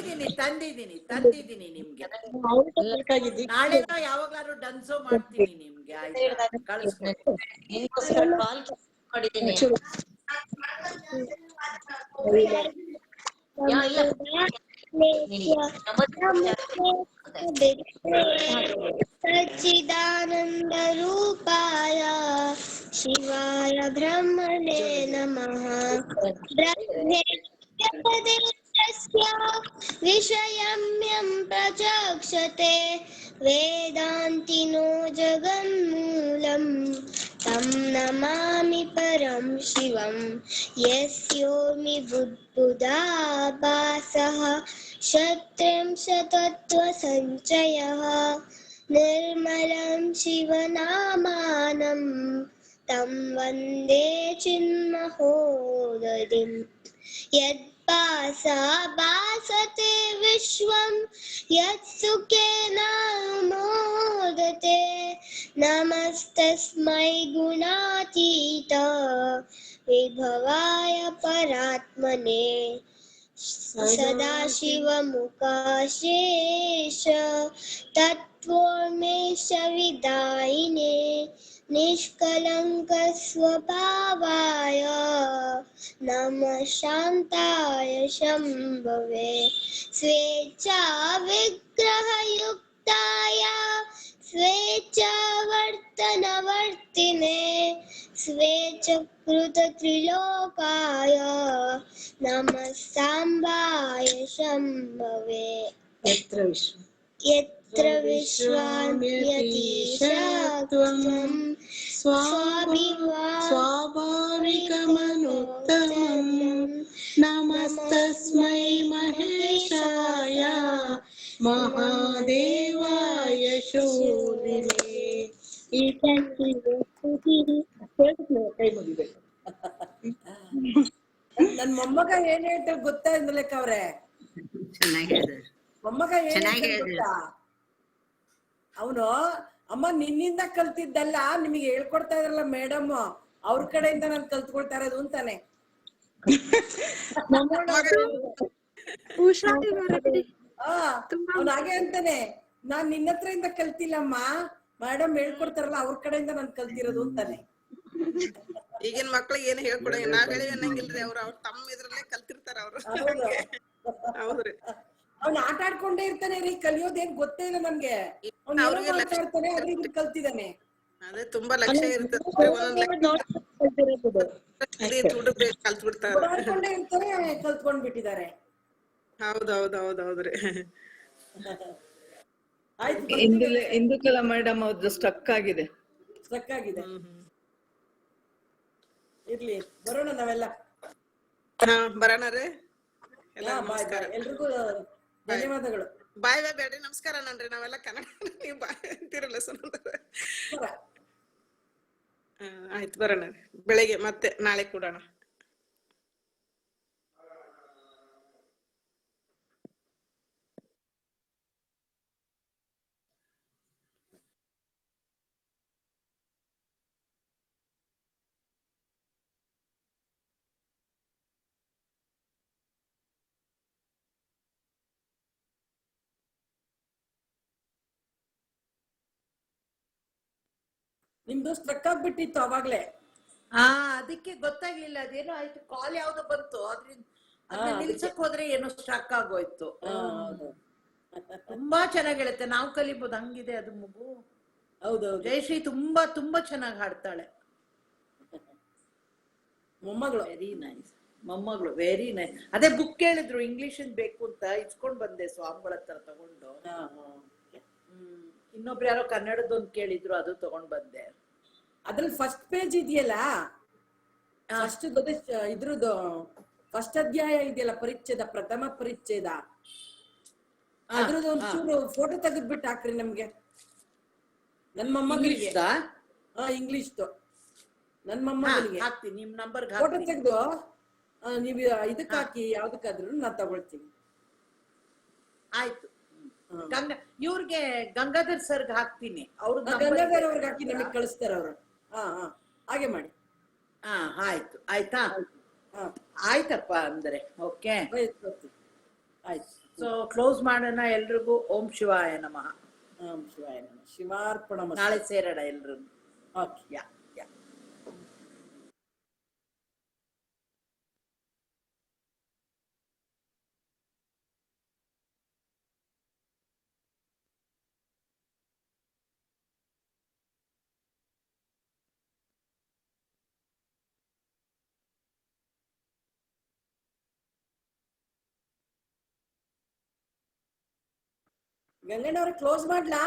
Speaker 2: ತಂದಿದ್ದೀನಿ ನಿಮ್ಗೆ. ನಾಳೆ ಯಾವಾಗ್ಲಾದ್ರು ಡನ್ಸೋ ಮಾಡ್ತೀನಿ ನಿಮ್ಗೆ, ಆಯ್ತಾ? ಕಳಿಸ್ಕೊಡಿ.
Speaker 15: सच्चिदानंद रूपाय शिवाय ब्रह्मणे नमः। विषयम्यं प्रचक्षते वेदान्तिनो जगन्मूलम् तं नमामि परं शिवं यस्योमि बुद्बुदाभासः शत्रिंशतत्त्वसञ्चयः निर्मलं शिवनामानं तं वन्दे चिन्महोदधिम्। यत्पासाभासते विश्वं यत्सुखेन मोदते नमस्तस्मै गुणातीत विभवाय परात्मने सदाशिवमुखाशेष तत्त्वोन्मेष विदायिने निष्कलंक स्वभावाय नमः शान्ताय शम्भवे स्वेच्छा विग्रहयुक्ताय स्वेच्छावर्तनवर्तिने स्वेच्छकृत त्रिलोकाय नमः सांबाय शम्भवे। यत्र विश्वाम्यतीशत्वं स्वाभाविकमनुत्तमं नमस्तस्मै महेशाय महादेवाय शोधिने।
Speaker 3: ನನ್ ಮೊಮ್ಮಗ ಏನ್ ಹೇಳ್ತಾರೆ ಗೊತ್ತಾ ಇಂದ್ರಲೇಖ ಅವ್ರೆ? ಮೊಮ್ಮಗ ಏನ್ ಗೊತ್ತಾ? ಅವನು ಅಮ್ಮ ನಿನ್ನಿಂದ ಕಲ್ತಿದ್ದಲ್ಲ, ನಿಮಗೆ ಹೇಳ್ಕೊಡ್ತಾ ಇದ್ರಲ್ಲ ಮೇಡಮ್, ಅವ್ರ ಕಡೆಯಿಂದ ನಾನು ಕಲ್ತ್ಕೊಳ್ತಾ ಇರೋದು ಅಂತಾನೆ. ಅವ್ನು ಹಾಗೆ ಅಂತಾನೆ, ನಾನ್ ನಿನ್ನ ಹತ್ರದಿಂದ ಕಲ್ತಿಲ್ಲಮ್ಮ, ಮೇಡಮ್ ಹೇಳ್ಕೊಡ್ತಾರಲ್ಲ ಅವ್ರ ಕಡೆಯಿಂದ ನಾನು ಕಲ್ತಿರೋದು ಅಂತಾನೆ.
Speaker 13: ಈಗಿನ ಮಕ್ಳಿಗೆ ಏನ್ ಹೇಳ್ಕೊಡ, ನಾವ್ ಹೇಳಿ ಅನ್ನಂಗಿಲ್ರಿ, ಅವ್ರ ತಮ್ಮ ಇದ್ರಲ್ಲೇ ಕಲ್ತಿರ್ತಾರ ಅವ್ರು. ಹೌದ್ರಿ,
Speaker 3: ಅವ್ನ ಆಟ ಆಡ್ಕೊಂಡೇ ಇರ್ತಾನೆ ರೀ, ಕಲಿಯೋದೇನ್ ಗೊತ್ತೇ ಇಲ್ಲ ನಮ್ಗೆ. ಅವ್ನು ಮಾತಾಡ್ತಾನೆ, ಆದ್ರೆ ಇದು ಕಲ್ತಿದ್ದಾನೆ.
Speaker 13: ಅದೇ ತುಂಬಾ ಲಕ್ಷ್ಯ ಇರ್ತದೆ,
Speaker 3: ಓಡಾಡ್ಕೊಂಡೇ ಇರ್ತಾರೆ, ಕಲ್ತ್ಕೊಂಡ್ ಬಿಟ್ಟಿದ್ದಾರೆ.
Speaker 13: ಹೌದೌದೌದೌದ್ರಿ.
Speaker 5: ಇಂದುಕಲಾ ಮೇಡಮ್ ಅವ್ರದ್ದು ಸ್ಟಕ್ ಆಗಿದೆ.
Speaker 3: ಇರ್ಲಿ, ಬರೋಣ ನಾವೆಲ್ಲ.
Speaker 13: ಬರೋಣ ರೀ.
Speaker 3: ಎಲ್ರಿಗೂ ಧನ್ಯವಾದಗಳು.
Speaker 13: ಬಾಯ್ ಬೇಡ್ರಿ, ನಮಸ್ಕಾರ ನನ್ರಿ. ನಾವೆಲ್ಲ ಕನ್ನಡ, ನೀವು ಬಾಯ್ ಅಂತೀರಲ್ಲ ಆಯ್ತು, ಬರೋಣ ರೀ. ಬೆಳಿಗ್ಗೆ ಮತ್ತೆ ನಾಳೆ ಕೂಡೋಣ.
Speaker 3: ನಿಮ್ದು ಸ್ಟ್ರಕ್ ಆಗ್ಬಿಟ್ಟಿತ್ತು ಅವಾಗ್ಲೇ.
Speaker 2: ಅದಕ್ಕೆ ಗೊತ್ತಾಗ್ಲಿಲ್ಲ, ಅದೇನೋ ಆಯ್ತು, ಕಾಲ್ ಯಾವ್ದೋ ಬಂತು, ಅದ್ರಿಂದ ನಿಲ್ಸಕ್ ಹೋದ್ರೆ ಏನೋ ಸ್ಟ್ರಕ್ ಆಗೋಯ್ತು. ತುಂಬಾ ಚೆನ್ನಾಗಿ ಹೇಳುತ್ತೆ, ನಾವು ಕಲಿಬಹುದು, ಹಂಗಿದೆ ಅದು ಮಗು.
Speaker 3: ಹೌದೌದು,
Speaker 2: ಜಯಶ್ರೀ ತುಂಬಾ ತುಂಬಾ ಚೆನ್ನಾಗಿ ಹಾಡ್ತಾಳೆ,
Speaker 3: ಮೊಮ್ಮಗಳು.
Speaker 2: Very nice. ಮೊಮ್ಮಗಳು ವೆರಿ ನೈಸ್. ಅದೇ ಬುಕ್ ಕೇಳಿದ್ರು ಇಂಗ್ಲಿಷ್ ಬೇಕು ಅಂತ ಇಸ್ಕೊಂಡ್ ಬಂದೆ ಸ್ವಾಮಿಗಳ ಹತ್ರ ತಗೊಂಡು. ಇನ್ನೊಬ್ರು ಯಾರೋ ಕನ್ನಡದೊಂದು ಕೇಳಿದ್ರು, ಅದು ತಗೊಂಡ್ ಬಂದೆ.
Speaker 3: ಅದ್ರಲ್ಲಿ ಫಸ್ಟ್ ಪೇಜ್ ಇದೆಯಲ್ಲ, ಫಸ್ಟ್ ಇದ್ರದ್ದು ಫಸ್ಟ್ ಅಧ್ಯಾಯ ಇದೆಯಲ್ಲ, ಪರಿಚ್ಛೇದ, ಪ್ರಥಮ ಪರಿಚ್ಛೇದ, ಅದ್ರದ್ದು ಒಂಚೂರು ಫೋಟೋ ತೆಗೆದ್ಬಿಟ್ಟು ಹಾಕ್ರಿ ನಮ್ಗೆ. ನನ್ ಮೊಮ್ಮಗಳಿಗೆ ಇಂಗ್ಲಿಷ್ದು ನನ್ ಮೊಮ್ಮಗಳಿಗೆ
Speaker 2: ಹಾಕ್ತೀನಿ, ನಿಮ್ ನಂಬರ್
Speaker 3: ಫೋಟೋ ತೆಗೆದು ನೀವ್ ಇದಕ್ ಹಾಕಿ, ಯಾವ್ದಕ್ಕಾದ್ರೂ ನಾನ್ ತಗೊಳ್ತೀನಿ.
Speaker 2: ಆಯ್ತು. ಇವ್ರಿಗೆ ಗಂಗಾಧರ್ ಸರ್ಗ್ ಹಾಕ್ತೀನಿ, ಅವ್ರ
Speaker 3: ಗಂಗಾಧರ್ ಅವ್ರಿಗೆ ಹಾಕಿ ನಮಗ್ ಕಳಿಸ್ತಾರ ಅವ್ರು. ಹಾಗೆ ಮಾಡಿ.
Speaker 2: ಆಯ್ತು. ಆಯ್ತಾ? ಆಯ್ತಪ್ಪ ಅಂದ್ರೆ ಓಕೆ.
Speaker 3: ಆಯ್ತು.
Speaker 2: ಸೊ ಕ್ಲೋಸ್ ಮಾಡೋಣ. ಎಲ್ರಿಗೂ ಓಂ ಶಿವಾಯ ನಮಃ.
Speaker 3: ಓಂ ಶಿವಾಯ ನಮಃ. ಶಿವಾರ್ಪಣ.
Speaker 2: ನಾಳೆ ಸೇರೋಣ ಎಲ್ರು.
Speaker 3: ಓಕೆ.
Speaker 2: ಯಾ ಯಾ.
Speaker 3: ಗಂಗಣ್ಣವ್ರೆ ಕ್ಲೋಸ್ ಮಾಡ್ಲಾ?